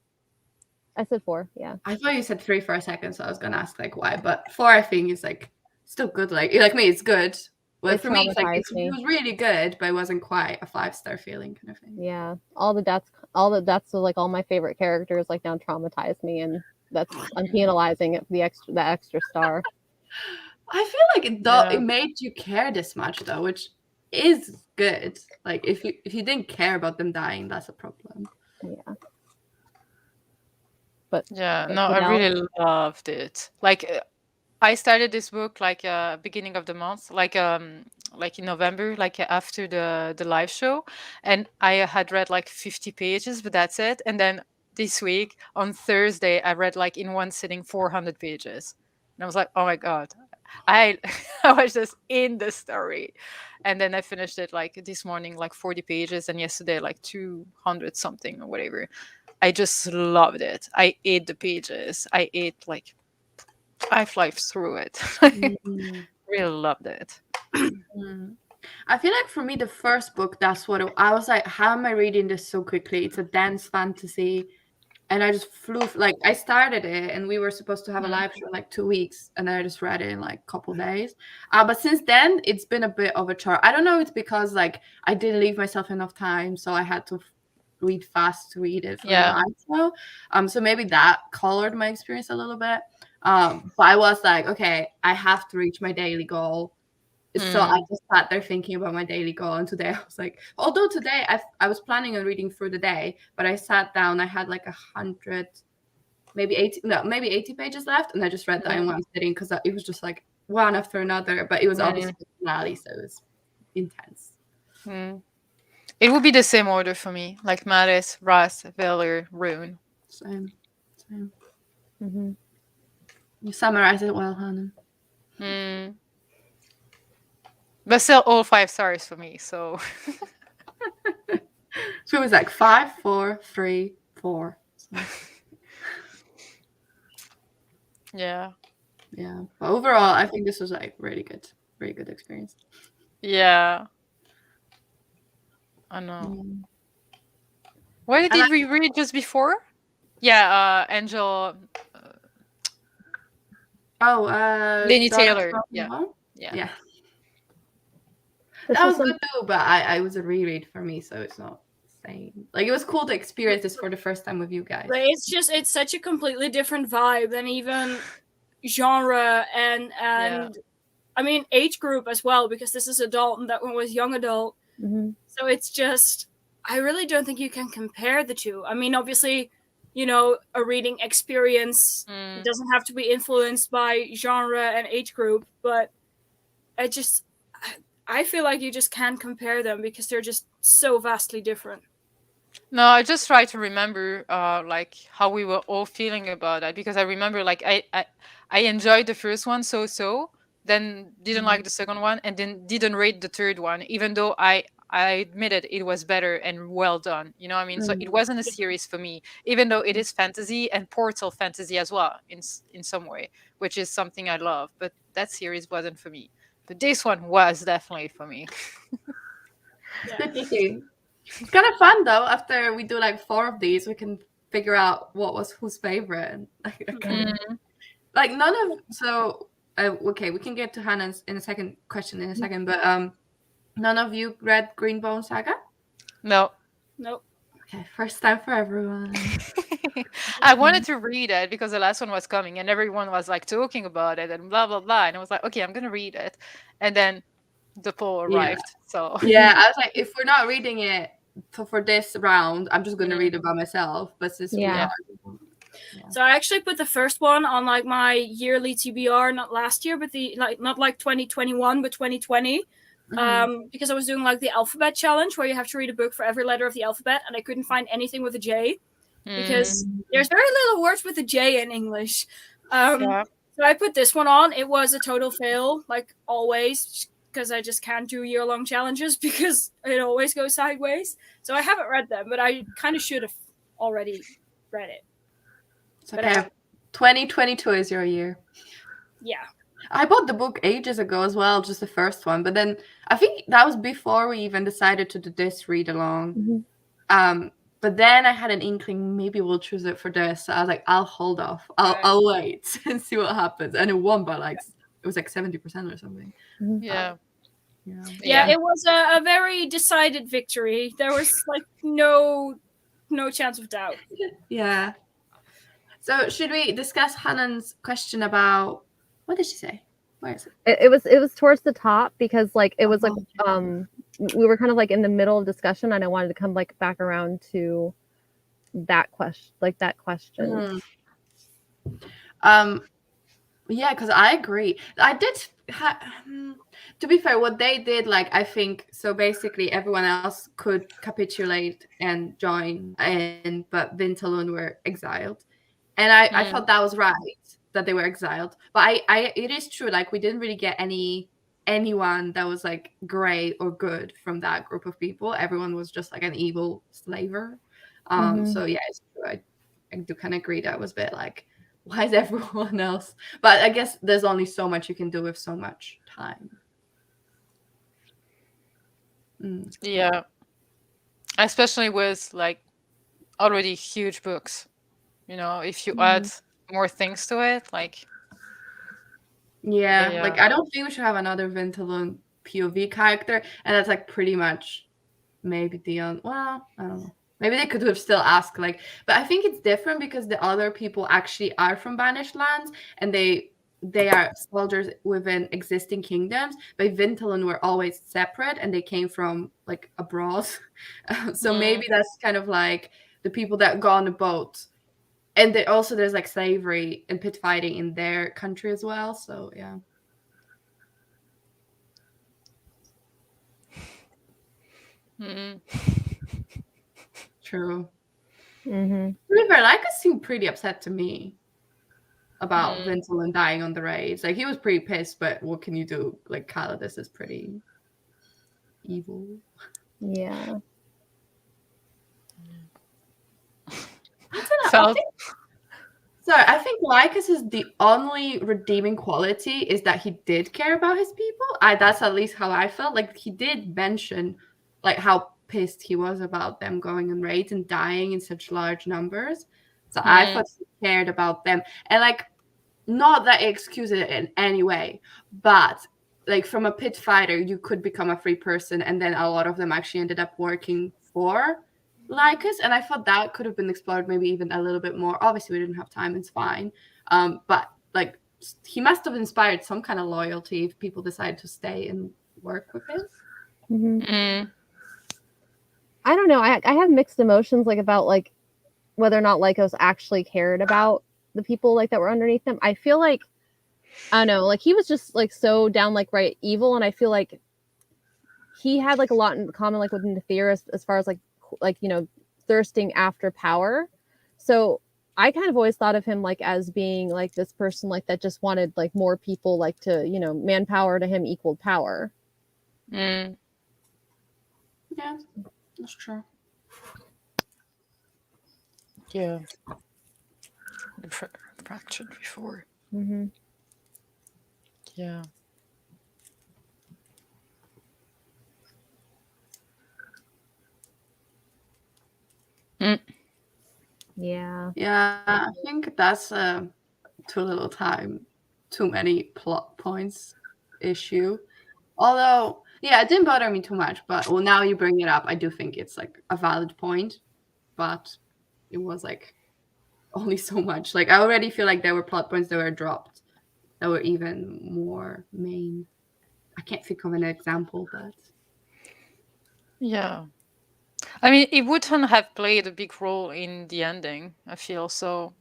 [SPEAKER 1] I said 4, yeah.
[SPEAKER 3] I thought you said 3 for a second, so I was gonna ask like why, but 4 I think is like still good. Like me, it's good. Well,
[SPEAKER 1] It
[SPEAKER 3] for me, it's like
[SPEAKER 1] traumatized me.
[SPEAKER 3] it was really good, but it wasn't quite a 5-star feeling kind of thing.
[SPEAKER 1] Yeah, all the deaths of like all my favorite characters like now traumatize me, and I'm penalizing it for the extra star.
[SPEAKER 3] I feel like it made you care this much though, which is good. Like if you didn't care about them dying, that's a problem.
[SPEAKER 1] Yeah. But
[SPEAKER 2] Yeah, no, I really loved it. Like I started this book like beginning of the month, like in November, like after the live show, and I had read like 50 pages, but that's it. And then this week on Thursday, I read like in one sitting 400 pages, and I was like, oh my god, I I was just in the story, and then I finished it like this morning, like 40 pages, and yesterday like 200 something or whatever. I just loved it. I ate the pages. I fly through it. Really loved it.
[SPEAKER 3] I feel like for me, the first book, that's what I was like, how am I reading this so quickly? It's a dense fantasy. And I just flew, like, I started it and we were supposed to have a live show in like 2 weeks. And then I just read it in like a couple days. But since then, it's been a bit of a chore. I don't know, it's because like I didn't leave myself enough time. So I had to read fast to read it for the live show. So maybe that colored my experience a little bit. But I was like, okay, I have to reach my daily goal. So I just sat there thinking about my daily goal. And today I was like, although today I was planning on reading through the day, but I sat down, I had like 100, maybe 80 pages left. And I just read that in one sitting because it was just like one after another, but it was obviously finale, so it was intense.
[SPEAKER 2] It would be the same order for me, like Maris, Wraith, Valor, Rune.
[SPEAKER 3] Same. You summarize it well, Hannah.
[SPEAKER 2] But still all 5 stars for me, so
[SPEAKER 3] So it was like 5, 4, 3, 4. So.
[SPEAKER 2] Yeah.
[SPEAKER 3] But overall, I think this was like really good experience.
[SPEAKER 2] Yeah. I know. What did we read just before? Yeah, Angel. Laini Taylor. Yeah.
[SPEAKER 3] That was good too, but I was a reread for me, so it's not the same. Like it was cool to experience this for the first time with you guys.
[SPEAKER 4] But it's such a completely different vibe than even genre and I mean age group as well, because this is adult and that one was young adult. So it's just, I really don't think you can compare the two. I mean, obviously, you know, a reading experience doesn't have to be influenced by genre and age group, but I feel like you just can't compare them because they're just so vastly different.
[SPEAKER 2] No, I just try to remember like how we were all feeling about that, because I remember like I enjoyed the first one so, then didn't like the second one, and then didn't rate the third one, even though I admitted it was better and well done. You know what I mean? So it wasn't a series for me, even though it is fantasy and portal fantasy as well in some way, which is something I love. But that series wasn't for me. But this one was definitely for me.
[SPEAKER 3] It's kind of fun though. After we do like 4 of these, we can figure out what was whose favorite. Like none of okay, we can get to Hannah's in a second question in a second, but none of you read Greenbone Saga?
[SPEAKER 2] No.
[SPEAKER 4] Nope.
[SPEAKER 3] Okay, first time for everyone.
[SPEAKER 2] I wanted to read it because the last one was coming and everyone was like talking about it and blah blah blah, and I was like, okay, I'm gonna read it, and then the poll arrived. So
[SPEAKER 3] yeah, I was like, if we're not reading it for this round, I'm just gonna read it by myself. But since we are,
[SPEAKER 4] so I actually put the first one on like my yearly TBR, not last year, but not like 2021, but 2020. Because I was doing like the alphabet challenge where you have to read a book for every letter of the alphabet, and I couldn't find anything with a J because there's very little words with a J in English. So I put this one on. It was a total fail, like always, because I just can't do year-long challenges because it always goes sideways. So I haven't read them, but I kind of should have already read it.
[SPEAKER 3] It's okay. 2022 is your year.
[SPEAKER 4] Yeah.
[SPEAKER 3] I bought the book ages ago as well, just the first one. But then I think that was before we even decided to do this read along. But then I had an inkling, maybe we'll choose it for this. So I was like, I'll hold off. I'll wait and see what happens. And it won by like it was like 70% or something.
[SPEAKER 2] Yeah.
[SPEAKER 4] Yeah, it was a very decided victory. There was like no chance of doubt.
[SPEAKER 3] Yeah. So should we discuss Hanan's question about, what did she say? Where is it?
[SPEAKER 1] It was towards the top because like it was like we were kind of like in the middle of discussion and I wanted to come like back around to that question, like that question.
[SPEAKER 3] Yeah, because I agree. I did. To be fair, what they did, like I think, so basically everyone else could capitulate and join, but Vintalun were exiled, and I thought that was right that they were exiled. But I it is true, like we didn't really get anyone that was like great or good from that group of people. Everyone was just like an evil slaver. So yeah, it's true. I do kind of agree that was a bit like, why is everyone else? But I guess there's only so much you can do with so much time.
[SPEAKER 2] Yeah. Especially with like already huge books. You know, if you add more things to it, like
[SPEAKER 3] yeah, like I don't think we should have another Vintalun POV character, and that's like pretty much maybe Dion. Well, I don't know. Maybe they could have still asked, like, but I think it's different because the other people actually are from banished lands, and they are soldiers within existing kingdoms. But Vintalun were always separate, and they came from like abroad. So maybe that's kind of like the people that go on the boat, and there's like slavery and pit fighting in their country as well. So yeah. True. River, Lycus seemed pretty upset to me about Vintalun dying on the raids. Like he was pretty pissed, but what can you do? Like Calidus is pretty evil.
[SPEAKER 1] Yeah.
[SPEAKER 3] I think Lycus is the only redeeming quality is that he did care about his people. That's at least how I felt. Like he did mention like how pissed he was about them going on raids and dying in such large numbers. So I thought he cared about them. And like, not that it excuses it in any way, but like from a pit fighter, you could become a free person, and then a lot of them actually ended up working for Lycus, and I thought that could have been explored maybe even a little bit more. Obviously, we didn't have time; it's fine. But like, he must have inspired some kind of loyalty if people decide to stay and work with him.
[SPEAKER 1] I don't know. I have mixed emotions like about like whether or not Lycos actually cared about the people like that were underneath him. I feel like I don't know, like he was just like so down like right evil, and I feel like he had like a lot in common like with Nathir as far as like you know, thirsting after power. So I kind of always thought of him like as being like this person like that just wanted like more people like to, you know, manpower to him equaled power.
[SPEAKER 3] Yeah, that's true.
[SPEAKER 2] Yeah. Fractured before. Yeah.
[SPEAKER 1] Yeah,
[SPEAKER 3] I think that's too little time, too many plot points issue. Although, yeah, it didn't bother me too much, but well, now you bring it up, I do think it's like a valid point, but it was like only so much. Like I already feel like there were plot points that were dropped that were even more main. I can't think of an example, but
[SPEAKER 2] yeah. I mean, it wouldn't have played a big role in the ending, I feel. So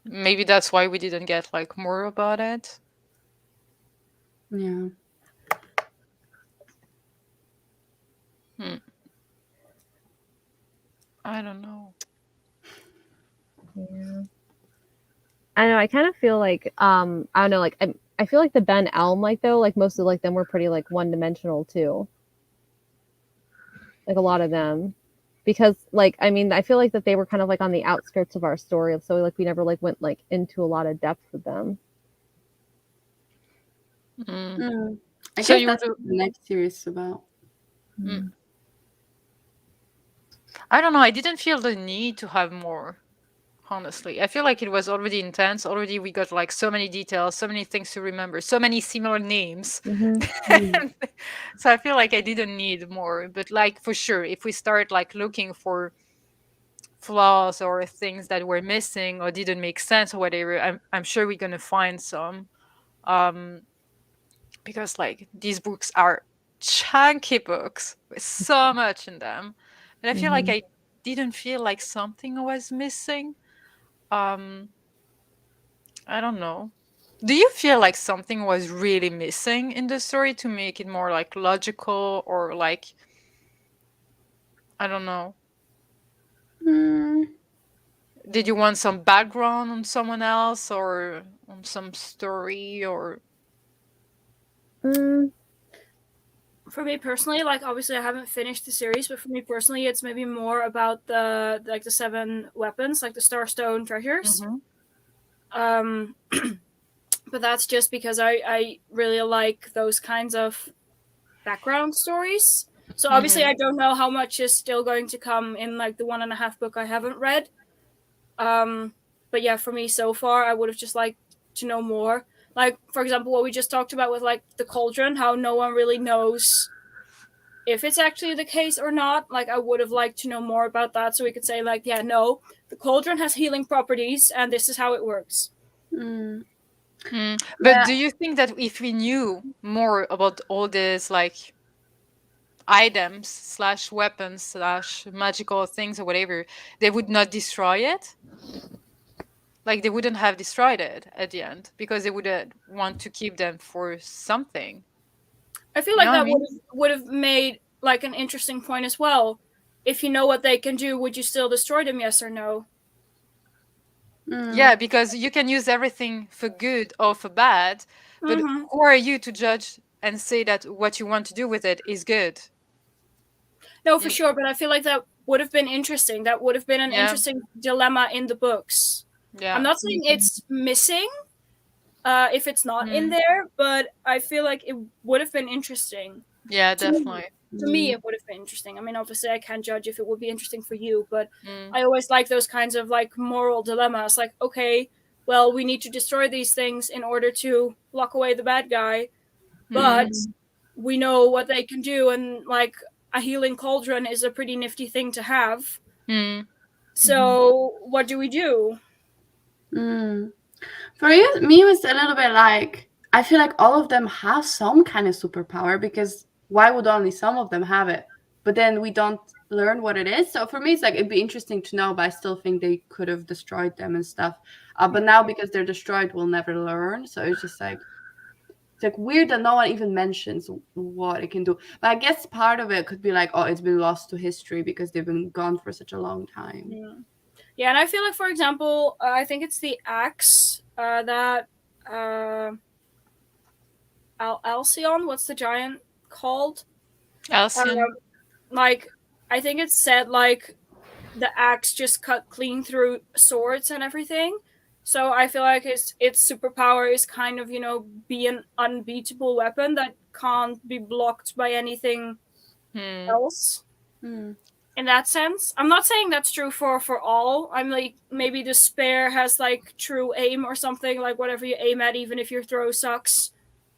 [SPEAKER 2] maybe that's why we didn't get like more about it.
[SPEAKER 3] Yeah.
[SPEAKER 2] I don't know.
[SPEAKER 1] Yeah. I don't know. I kind of feel like I don't know. Like I feel like the Ben Elm like though like most of like them were pretty like one dimensional too. Like a lot of them, because like I mean I feel like that they were kind of like on the outskirts of our story, so like we never like went like into a lot of depth with them.
[SPEAKER 3] I guess that's what the next series is about.
[SPEAKER 2] I don't know. I didn't feel the need to have more honestly. I feel like it was already intense. Already we got like so many details, so many things to remember, so many similar names. So I feel like I didn't need more. But like for sure, if we start like looking for flaws or things that were missing or didn't make sense or whatever, I'm sure we're gonna find some. Um because like these books are chunky books with so much in them. And I feel like I didn't feel like something was missing. Um I don't know. Do you feel like something was really missing in the story to make it more like logical or like I don't know. Did you want some background on someone else or on some story or
[SPEAKER 4] For me personally, like obviously I haven't finished the series, but for me personally, it's maybe more about the 7 weapons, like the Starstone treasures.
[SPEAKER 2] Mhm.
[SPEAKER 4] But that's just because I really like those kinds of background stories. So obviously I don't know how much is still going to come in like the 1.5 book I haven't read. But yeah, for me so far, I would have just liked to know more. Like for example, what we just talked about with like the cauldron, how no one really knows if it's actually the case or not. Like I would have liked to know more about that, so we could say like, yeah, no, the cauldron has healing properties, and this is how it works.
[SPEAKER 2] But do you think that if we knew more about all these like items slash weapons slash magical things or whatever, they would not destroy it? Like they wouldn't have destroyed it at the end because they would want to keep them for something.
[SPEAKER 4] I feel
[SPEAKER 2] You
[SPEAKER 4] like
[SPEAKER 2] know what I
[SPEAKER 4] that
[SPEAKER 2] mean?
[SPEAKER 4] would have made like an interesting point as well. If you know what they can do, would you still destroy them? Yes or no?
[SPEAKER 2] Yeah, because you can use everything for good or for bad, but who are you to judge and say that what you want to do with it is good?
[SPEAKER 4] No, for sure, but I feel like that would have been interesting. That would have been an
[SPEAKER 2] Yeah.
[SPEAKER 4] interesting dilemma in the books.
[SPEAKER 2] Yeah.
[SPEAKER 4] I'm not saying it's missing if it's not in there, but I feel like it would have been interesting.
[SPEAKER 2] Yeah,
[SPEAKER 4] To me,
[SPEAKER 2] definitely.
[SPEAKER 4] to me, it would have been interesting. I mean, obviously, I can't judge if it would be interesting for you, but
[SPEAKER 2] Mm.
[SPEAKER 4] I always like those kinds of like moral dilemmas. Like, okay, well, we need to destroy these things in order to lock away the bad guy, but we know what they can do, and like a healing cauldron is a pretty nifty thing to have. So, what do we do?
[SPEAKER 3] For you, me, it was a little bit like I feel like all of them have some kind of superpower because why would only some of them have it? But then we don't learn what it is. So for me, it's like it'd be interesting to know, but I still think they could have destroyed them and stuff. But now because they're destroyed, we'll never learn. So it's just like it's like weird that no one even mentions what it can do. But I guess part of it could be like, oh, it's been lost to history because they've been gone for such a long time.
[SPEAKER 4] Yeah, and I feel like, for example, I think it's the axe that Alcyon. What's the giant called?
[SPEAKER 2] Alcyon.
[SPEAKER 4] Like, I think it's said like the axe just cut clean through swords and everything. So I feel like its superpower is kind of, you know, be an unbeatable weapon that can't be blocked by anything else. In that sense, I'm not saying that's true for all. I'm like, maybe the spear has like true aim or something, like whatever you aim at, even if your throw sucks,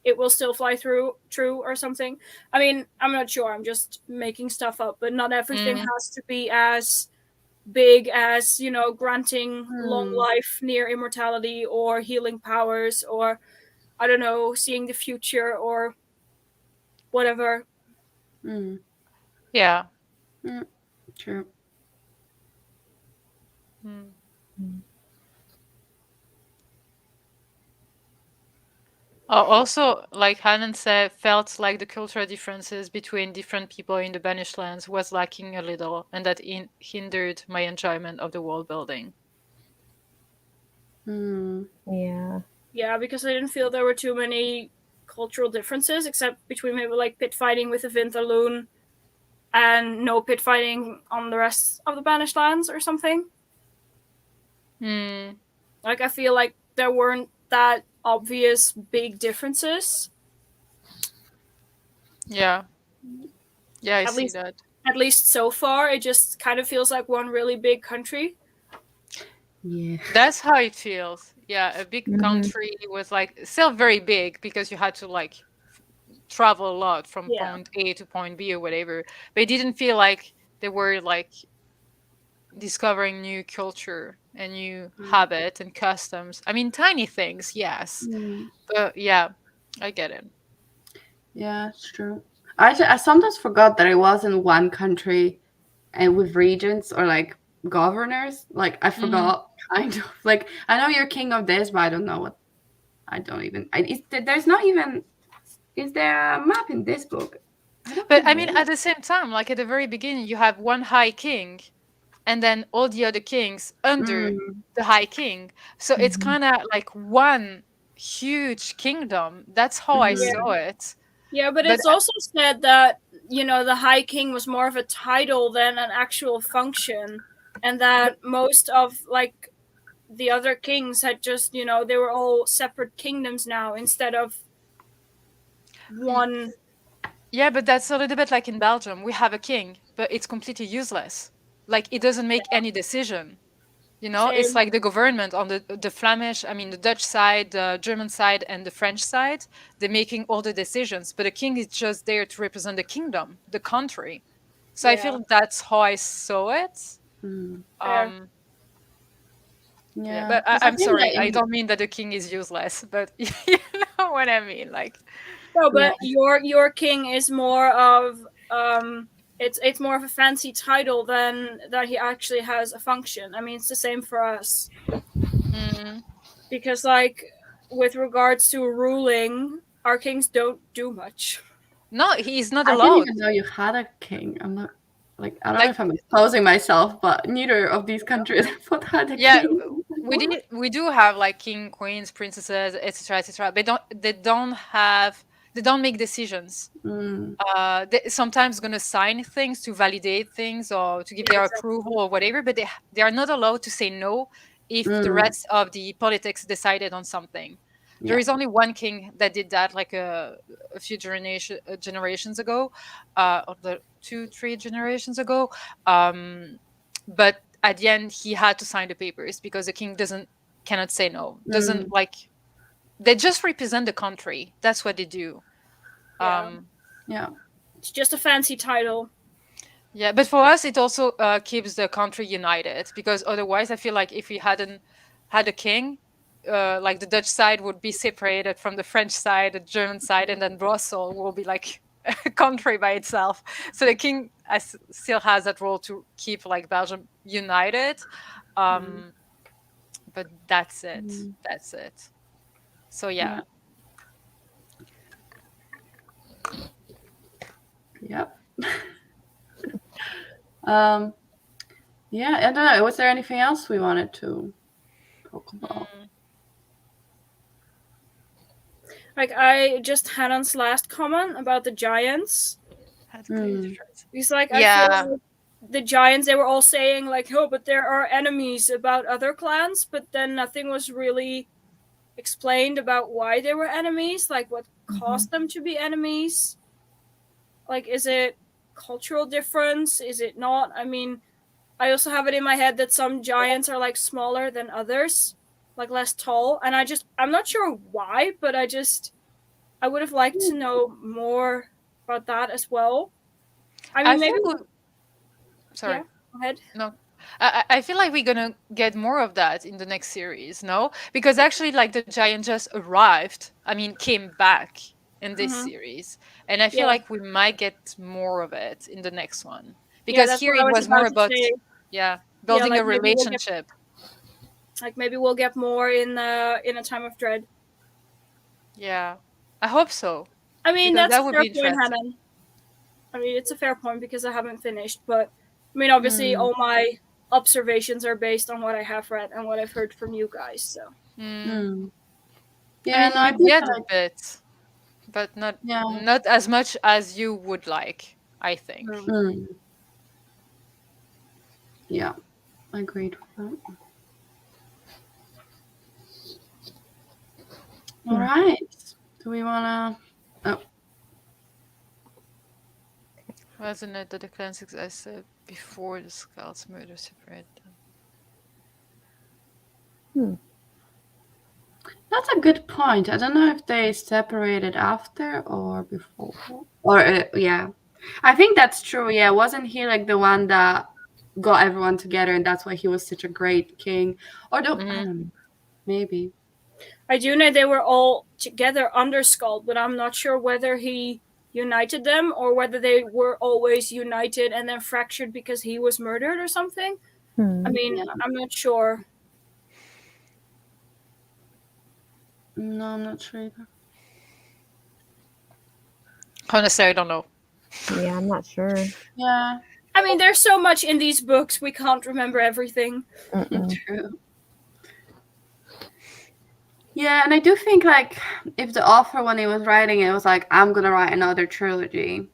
[SPEAKER 4] it will still fly through true or something. I mean, I'm not sure, I'm just making stuff up, but not everything has to be as big as, you know, granting long life, near immortality, or healing powers, or I don't know, seeing the future or whatever.
[SPEAKER 2] Yeah.
[SPEAKER 3] True.
[SPEAKER 2] Also, like Hanan said, felt like the cultural differences between different people in the Banished Lands was lacking a little, and that hindered my enjoyment of the world building.
[SPEAKER 1] Yeah.
[SPEAKER 4] Yeah, because I didn't feel there were too many cultural differences, except between maybe like pit fighting with the Vintherloon and no pit fighting on the rest of the Banished Lands or something. Like, I feel like there weren't that obvious big differences.
[SPEAKER 2] Yeah. Yeah, I
[SPEAKER 4] At
[SPEAKER 2] see
[SPEAKER 4] least,
[SPEAKER 2] that.
[SPEAKER 4] At least so far, it just kind of feels like one really big country.
[SPEAKER 3] Yeah.
[SPEAKER 2] That's how it feels. Yeah, a big
[SPEAKER 1] Mhm.
[SPEAKER 2] country was like still very big because you had to like travel a lot from
[SPEAKER 4] Yeah.
[SPEAKER 2] point A to point B or whatever. But it didn't feel like they were like discovering new culture and new habit and customs. I mean, tiny things, yes.
[SPEAKER 3] Mm.
[SPEAKER 2] But yeah, I get it.
[SPEAKER 3] Yeah, it's true. I sometimes forgot that it wasn't one country and with regions or like governors. Like I
[SPEAKER 2] Mhm.
[SPEAKER 3] forgot kind of like I know you're king of this, but I don't know what I don't even there's not even is there a map in this book? I don't
[SPEAKER 2] But
[SPEAKER 3] think
[SPEAKER 2] I
[SPEAKER 3] there
[SPEAKER 2] mean,
[SPEAKER 3] is.
[SPEAKER 2] at the same time, like at the very beginning, you have one high king and then all the other kings under
[SPEAKER 3] Mm,
[SPEAKER 2] the high king. So it's
[SPEAKER 1] Mhm.
[SPEAKER 2] kind of like one huge kingdom. That's how I
[SPEAKER 4] Yeah.
[SPEAKER 2] saw it.
[SPEAKER 4] Yeah, but
[SPEAKER 2] But
[SPEAKER 4] it's also said that, the High King was more of a title than an actual function, and that most of like the other kings had just, they were all separate kingdoms now instead of one.
[SPEAKER 2] yeah, but that's a little bit like in Belgium. We have a king, but it's completely useless. Like it doesn't make any decision. It's
[SPEAKER 4] Same.
[SPEAKER 2] like the government on the Flemish, I mean the Dutch side, the German side, and the French side. They're making all the decisions, but the king is just there to represent the kingdom, the country. So I
[SPEAKER 4] Yeah,
[SPEAKER 2] feel that's how I saw it.
[SPEAKER 3] mm.
[SPEAKER 4] fair.
[SPEAKER 2] Um, yeah,
[SPEAKER 3] Yeah,
[SPEAKER 2] but
[SPEAKER 3] because I
[SPEAKER 2] I'm
[SPEAKER 3] think that
[SPEAKER 2] sorry, I don't mean that the king is useless, but you know what I mean. Like,
[SPEAKER 4] No,
[SPEAKER 3] yeah,
[SPEAKER 4] but your king is more of it's more of a fancy title than that he actually has a function. I mean, it's the same for us
[SPEAKER 2] mm,
[SPEAKER 4] because like with regards to ruling, our kings don't do much.
[SPEAKER 2] no, he's not
[SPEAKER 3] I didn't
[SPEAKER 2] allowed.
[SPEAKER 3] even know you had a king. I'm not like I don't know
[SPEAKER 2] Like,
[SPEAKER 3] if I'm exposing myself, but neither of these countries have had a
[SPEAKER 2] yeah,
[SPEAKER 3] king.
[SPEAKER 2] we do have like king, queens, princesses, etc., etc. They don't make decisions.
[SPEAKER 3] Mm,
[SPEAKER 2] They sometimes gonna sign things to validate things or to give
[SPEAKER 4] Yeah,
[SPEAKER 2] their
[SPEAKER 4] exactly.
[SPEAKER 2] approval or whatever, but they are not allowed to say no if the
[SPEAKER 3] mm,
[SPEAKER 2] rest of the politics decided on something. There
[SPEAKER 3] yeah.
[SPEAKER 2] is only one king that did that, like a few generations ago, or the 2, 3 generations ago. But at the end, he had to sign the papers because the king doesn't cannot say no. Doesn't
[SPEAKER 3] Mm,
[SPEAKER 2] like they just represent the country. That's what they do.
[SPEAKER 4] Yeah,
[SPEAKER 2] Um,
[SPEAKER 3] yeah.
[SPEAKER 4] it's just a fancy title.
[SPEAKER 2] Yeah, but for us, it also keeps the country united because otherwise, I feel like if we hadn't had a king, like the Dutch side would be separated from the French side, the German side, and then Brussels will be like a country by itself. So the king still has that role to keep like Belgium united.
[SPEAKER 3] Mm,
[SPEAKER 2] Um, but that's it.
[SPEAKER 3] mm,
[SPEAKER 2] That's it. So yeah.
[SPEAKER 3] yeah. Yep. Um. Yeah. I don't know. Was there anything else we wanted to talk about?
[SPEAKER 2] Mm,
[SPEAKER 4] Like I just Hannon's last comment about the giants.
[SPEAKER 2] had crazy
[SPEAKER 3] Mm,
[SPEAKER 2] traits.
[SPEAKER 4] He's like, I feel
[SPEAKER 2] Yeah.
[SPEAKER 4] like the giants, they were all saying like, oh, but there are enemies about other clans, but then nothing was really explained about why they were enemies, like what caused them to be enemies. Like, is it cultural difference? Is it not? I mean, I also have it in my head that some giants are like smaller than others, like less tall, and I'm not sure why, but I would have liked to know more about that as well. I
[SPEAKER 2] I
[SPEAKER 4] mean,
[SPEAKER 2] feel
[SPEAKER 4] maybe
[SPEAKER 2] like
[SPEAKER 4] yeah.
[SPEAKER 2] sorry.
[SPEAKER 4] Go ahead.
[SPEAKER 2] No. I feel like we're gonna get more of that in the next series, no? Because actually, like the giant just arrived. I mean, came back in this
[SPEAKER 4] Mm-hmm.
[SPEAKER 2] series, and I feel
[SPEAKER 4] Yeah,
[SPEAKER 2] like we might get more of it in the next one.
[SPEAKER 4] yeah,
[SPEAKER 2] Because
[SPEAKER 4] that's
[SPEAKER 2] here
[SPEAKER 4] what I
[SPEAKER 2] it
[SPEAKER 4] was
[SPEAKER 2] was more
[SPEAKER 4] about to
[SPEAKER 2] about,
[SPEAKER 4] say.
[SPEAKER 2] yeah,
[SPEAKER 4] Yeah,
[SPEAKER 2] building a relationship.
[SPEAKER 4] maybe we'll get more in a time of dread.
[SPEAKER 2] Yeah, I hope so
[SPEAKER 4] I mean,
[SPEAKER 2] because
[SPEAKER 4] that's
[SPEAKER 2] that
[SPEAKER 4] a
[SPEAKER 2] would
[SPEAKER 4] fair
[SPEAKER 2] be
[SPEAKER 4] point,
[SPEAKER 2] interesting.
[SPEAKER 4] Hannah. I mean, it's a fair point because I haven't finished, but I mean, obviously,
[SPEAKER 3] mm,
[SPEAKER 4] all my observations are based on what I have read and what I've heard from you guys. So,
[SPEAKER 2] Mm.
[SPEAKER 3] mm.
[SPEAKER 2] I
[SPEAKER 3] Yeah.
[SPEAKER 2] mean,
[SPEAKER 3] No, I
[SPEAKER 2] we
[SPEAKER 3] think
[SPEAKER 2] get a
[SPEAKER 3] that.
[SPEAKER 2] bit, but
[SPEAKER 3] Yeah.
[SPEAKER 2] not as much as you would like. I think.
[SPEAKER 4] mm,
[SPEAKER 3] Mm, yeah. Agreed with that. All right. Do we wanna? Oh.
[SPEAKER 2] Wasn't it that the clans existed before the Scouts murder separated them?
[SPEAKER 3] That's a good point. I don't know if they separated after or before. Or, yeah. I think that's true. Yeah. Wasn't he like the one that got everyone together and that's why he was such a great king? Or I don't know. Maybe.
[SPEAKER 4] I do know they were all together under Skull, but I'm not sure whether he united them or whether they were always united and then fractured because he was murdered or something. I mean, I'm not sure.
[SPEAKER 3] No, I'm not sure either.
[SPEAKER 2] Honestly, I don't know.
[SPEAKER 1] Yeah, I'm not sure.
[SPEAKER 3] Yeah.
[SPEAKER 4] I mean, there's so much in these books, we can't remember everything.
[SPEAKER 3] True. Yeah, and I do think like if the author when he was writing it was like, I'm gonna write another trilogy,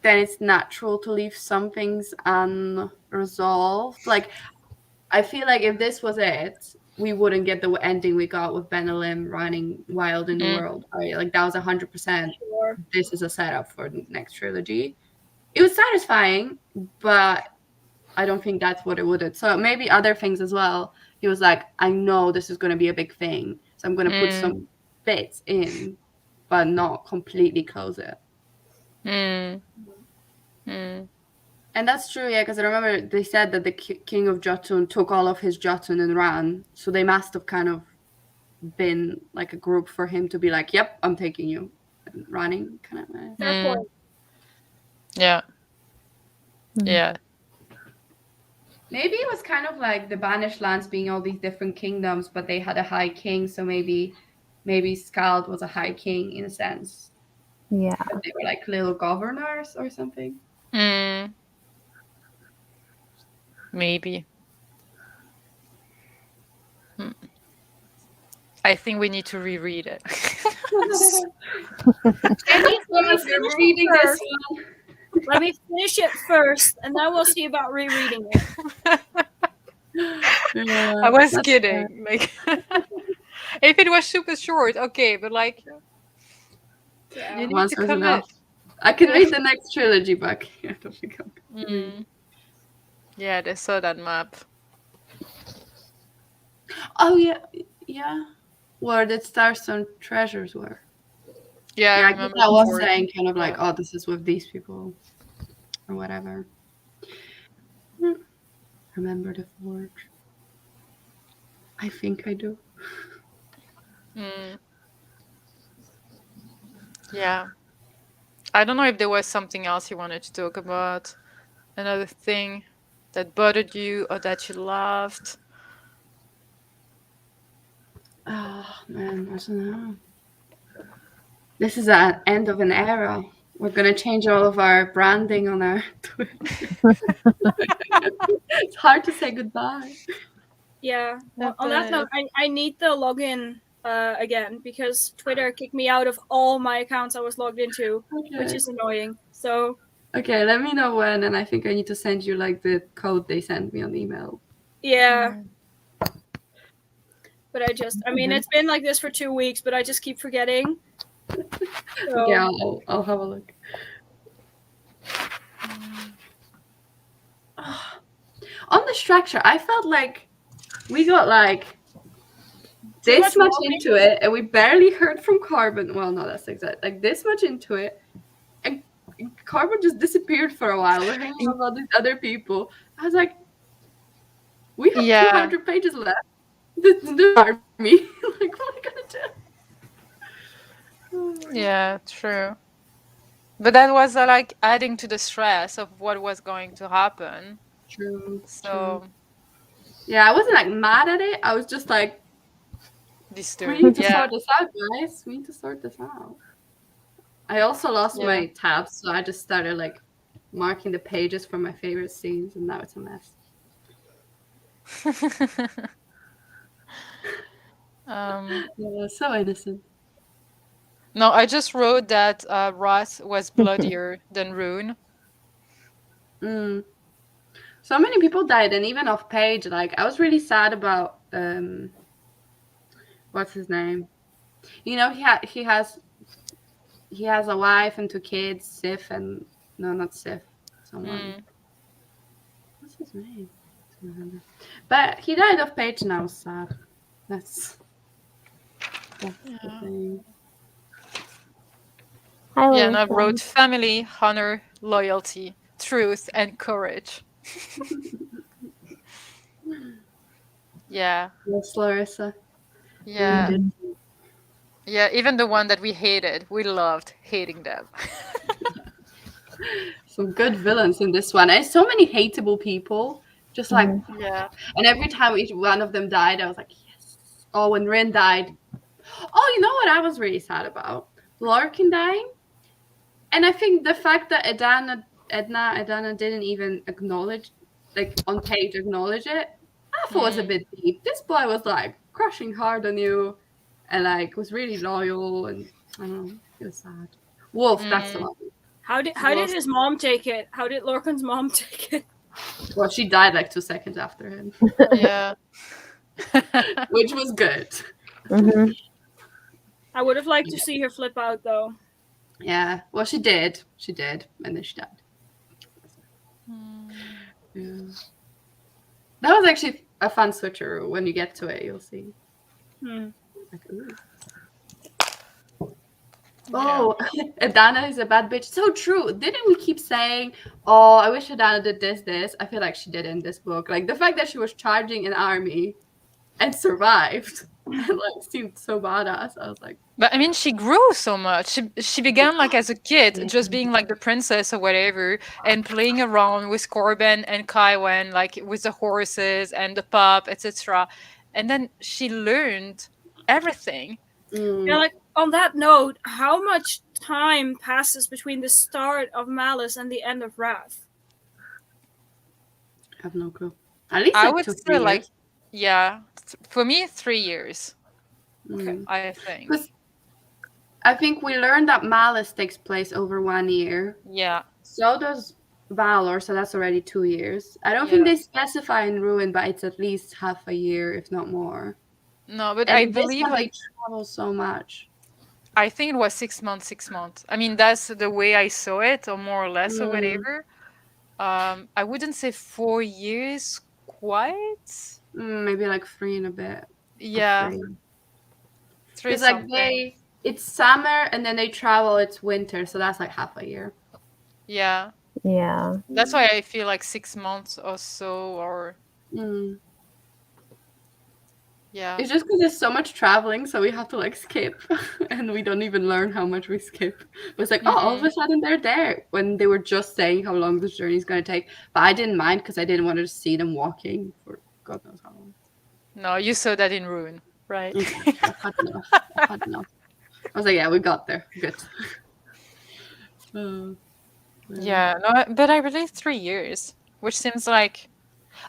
[SPEAKER 3] then it's natural to leave some things unresolved. Like I feel like if this was it, we wouldn't get the ending we got with Ben Lim running wild in the world. Right? Like that was 100%.
[SPEAKER 4] Sure.
[SPEAKER 3] This is a setup for the next trilogy. It was satisfying, but I don't think that's what it would have. So maybe other things as well. He was like, I know this is going to be a big thing, so I'm going to put some bits in, but not completely close it. And that's true, yeah, because I remember they said that the king of Jotun took all of his Jotun and ran, so they must have kind of been like a group for him to be like, yep, I'm taking you, and running kind of.
[SPEAKER 4] Fair point.
[SPEAKER 2] Yeah. Yeah.
[SPEAKER 3] Maybe it was kind of like the banished lands being all these different kingdoms, but they had a high king, so maybe Skald was a high king in a sense.
[SPEAKER 1] Yeah.
[SPEAKER 3] But they were like little governors or something.
[SPEAKER 2] Maybe. I think we need to reread it.
[SPEAKER 3] You're reading this one.
[SPEAKER 4] Let me finish it first, and then we'll see about rereading it.
[SPEAKER 2] I was kidding. Like, if it was super short, okay, but like, you need to commit.
[SPEAKER 3] I can read the next trilogy book. I don't think
[SPEAKER 2] Yeah, they saw that map.
[SPEAKER 3] Oh yeah. Where the Starstone treasures were.
[SPEAKER 2] Yeah,
[SPEAKER 3] I
[SPEAKER 2] remember.
[SPEAKER 3] I was saying kind of like, oh, this is with these people, or whatever. Remember the forge? I think I do.
[SPEAKER 2] Yeah. I don't know if there was something else you wanted to talk about. Another thing that bothered you or that you loved.
[SPEAKER 3] Oh man, I don't know. This is the end of an era. We're gonna change all of our branding on our Twitter. It's hard to say goodbye.
[SPEAKER 4] Yeah. On that note, I need the login again because Twitter kicked me out of all my accounts I was logged into, which is annoying. So.
[SPEAKER 3] Okay, let me know when, and I think I need to send you like the code they sent me on email.
[SPEAKER 4] Yeah. But I mean, it's been like this for 2 weeks, but I just keep forgetting. So.
[SPEAKER 3] Okay, I'll have a look. On the structure, I felt like we got like this much into it, and we barely heard from Carbon. Well, no, that's exact. Like this much into it, and Carbon just disappeared for a while. We're hanging out with all these other people. I was like, we have 200 pages left. The army. Like, what are we gonna do?
[SPEAKER 2] Yeah, true. But that was like adding to the stress of what was going to happen.
[SPEAKER 3] True.
[SPEAKER 2] So.
[SPEAKER 3] Yeah, I wasn't like mad at it. I was just like,
[SPEAKER 2] disturbed.
[SPEAKER 3] We need to sort this out, guys. We need to sort this out. I also lost my tabs, so I just started like marking the pages for my favorite scenes, and now it's a mess. So innocent.
[SPEAKER 2] No, I just wrote that Wraith was bloodier than Rune.
[SPEAKER 3] So many people died, and even off page, like I was really sad about what's his name? You know, he has a wife and 2 kids, Sif and no, not Sif, someone. What's his name? I don't remember. But he died off page, and I was sad. That's the
[SPEAKER 2] Yeah.
[SPEAKER 3] thing.
[SPEAKER 1] I
[SPEAKER 2] Yeah,
[SPEAKER 1] like
[SPEAKER 2] and I
[SPEAKER 1] them.
[SPEAKER 2] wrote family, honor, loyalty, truth, and courage. Yeah,
[SPEAKER 3] Yes, Larissa.
[SPEAKER 2] yeah,
[SPEAKER 3] Did
[SPEAKER 2] yeah. Even the one that we hated, we loved hating them.
[SPEAKER 3] some good villains in this one. And so many hateable people. Just like,
[SPEAKER 1] Mhm.
[SPEAKER 2] Yeah.
[SPEAKER 3] and every time each one of them died, I was like, yes. Oh, when Rin died. Oh, you know what I was really sad about? Larkin dying. And I think the fact that Edna didn't even acknowledge, like on page, acknowledge it, I thought was a bit deep. This boy was like crushing hard on you, and like was really loyal, and I don't know, it was sad. Wolf, that's the
[SPEAKER 2] Mm,
[SPEAKER 3] one.
[SPEAKER 4] How did
[SPEAKER 3] Wolf.
[SPEAKER 4] his mom take it? How did Lorcan's mom take it?
[SPEAKER 3] Well, she died like 2 seconds after him,
[SPEAKER 2] yeah.
[SPEAKER 3] which was good.
[SPEAKER 1] Mhm.
[SPEAKER 4] I would have liked to see her flip out though.
[SPEAKER 3] Yeah, well, she did, and then she died. Yeah. That was actually a fun switcheroo. When you get to it, you'll see.
[SPEAKER 4] Hmm.
[SPEAKER 3] Like, ooh.
[SPEAKER 2] Yeah.
[SPEAKER 3] Oh, Adana is a bad bitch. So true. Didn't we keep saying, oh, I wish Adana did this? I feel like she did in this book. Like the fact that she was charging an army and survived and like seemed so badass. I was like,
[SPEAKER 2] But I mean, she grew so much. She began like as a kid, just being like the princess or whatever, and playing around with Corbin and Kaiwen, like with the horses and the pup, etc. And then she learned everything.
[SPEAKER 4] Yeah, like on that note, how much time passes between the start of Malice and the end of Wrath?
[SPEAKER 3] I have no clue. At least
[SPEAKER 2] I
[SPEAKER 3] like
[SPEAKER 2] would
[SPEAKER 3] 2,
[SPEAKER 2] say
[SPEAKER 3] 3
[SPEAKER 2] like,
[SPEAKER 3] years.
[SPEAKER 2] yeah, for me, 3 years.
[SPEAKER 3] Mm.
[SPEAKER 2] I think.
[SPEAKER 3] Because I think we learned that Malice takes place over 1 year.
[SPEAKER 2] Yeah.
[SPEAKER 3] So does Valor, so that's already 2 years. I don't
[SPEAKER 2] Yeah.
[SPEAKER 3] think they specify in Ruin, but it's at least half a year, if not more.
[SPEAKER 2] No, but
[SPEAKER 3] And
[SPEAKER 2] I
[SPEAKER 3] in this
[SPEAKER 2] believe
[SPEAKER 3] one,
[SPEAKER 2] like
[SPEAKER 3] they travel so much.
[SPEAKER 2] I think it was 6 months, 6 months. I mean, that's the way I saw it, or more or less, or whatever. I wouldn't say 4 years quite.
[SPEAKER 3] Maybe like 3 and a bit.
[SPEAKER 2] Yeah,
[SPEAKER 3] 3.
[SPEAKER 2] three
[SPEAKER 3] Because like
[SPEAKER 2] something.
[SPEAKER 3] it's summer and then they travel, it's winter, so that's like half a year.
[SPEAKER 2] Yeah,
[SPEAKER 1] Yeah.
[SPEAKER 2] that's why I feel like 6 months or so, or
[SPEAKER 3] Mm.
[SPEAKER 2] yeah.
[SPEAKER 3] It's just because there's so much traveling, so we have to like skip, and we don't even learn how much we skip. But it's like, oh, all of a sudden they're there when they were just saying how long this journey is going to take. But I didn't mind because I didn't want to see them walking for God knows how long.
[SPEAKER 2] No, you saw that in Ruin, right?
[SPEAKER 3] Okay, I've had enough. I've had enough. I was like, yeah, we got there. Good.
[SPEAKER 2] Yeah, no, but I believe 3 years, which seems like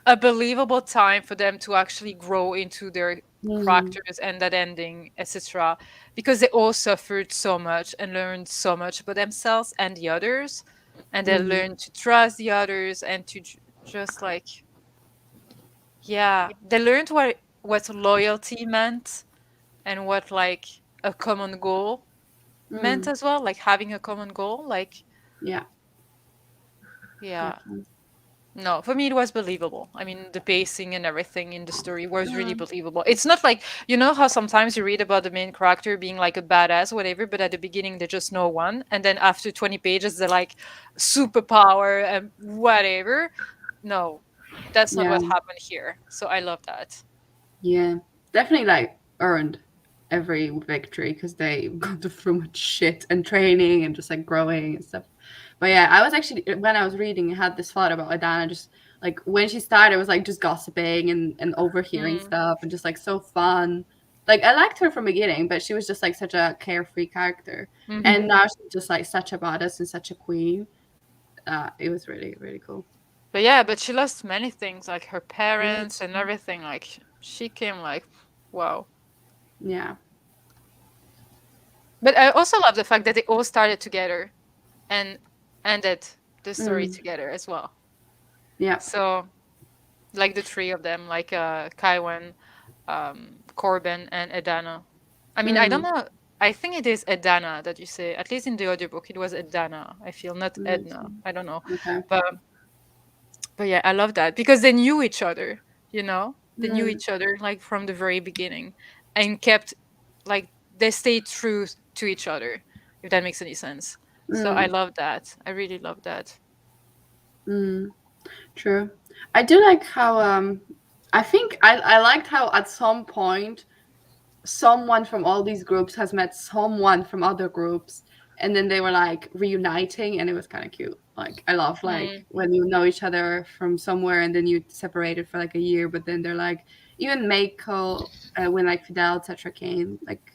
[SPEAKER 2] a believable time for them to actually grow into their characters and that ending, etc. Because they all suffered so much and learned so much about themselves and the others, and they learned to trust the others and to just like, yeah, they learned what loyalty meant and what like a common goal meant as well, like having a common goal, like
[SPEAKER 3] Yeah.
[SPEAKER 2] yeah. No, for me it was believable. I mean, the pacing and everything in the story was really believable. It's not like, you know how sometimes you read about the main character being like a badass, whatever, but at the beginning they're just no one, and then after 20 pages they're like superpower and whatever. No, that's not
[SPEAKER 3] Yeah.
[SPEAKER 2] what happened here. So I love that.
[SPEAKER 3] Yeah. Definitely like earned every victory because they got through much shit and training and just like growing and stuff. But yeah, I was actually when I was reading, I had this thought about Adana. Just like when she started, it was like just gossiping and overhearing stuff and just like so fun. Like I liked her from the beginning, but she was just like such a carefree character, and now she's just like such a badass and such a queen. It was really really cool.
[SPEAKER 2] But yeah, but she lost many things, like her parents and everything. Like she came like, wow.
[SPEAKER 3] Yeah.
[SPEAKER 2] But I also love the fact that they all started together and ended the story together as well.
[SPEAKER 3] Yeah.
[SPEAKER 2] So, like the three of them, like Kaiwan, Corbin, and Edana. I mean, I don't know. I think it is Edana that you say. At least in the audiobook, it was Edana. I feel not Edna. I don't know.
[SPEAKER 3] Okay.
[SPEAKER 2] But yeah, I love that because they knew each other. You know. They knew
[SPEAKER 3] Mm.
[SPEAKER 2] each other like from the very beginning, and kept like they stayed true to each other. If that makes any sense. So I love that. I really love that.
[SPEAKER 3] True. I do like how I think I liked how at some point someone from all these groups has met someone from other groups, and then they were like reuniting, and it was kind of cute. Like I love like when you know each other from somewhere and then you separated for like a year, but then they're like even Mako when like Fidel etc came, like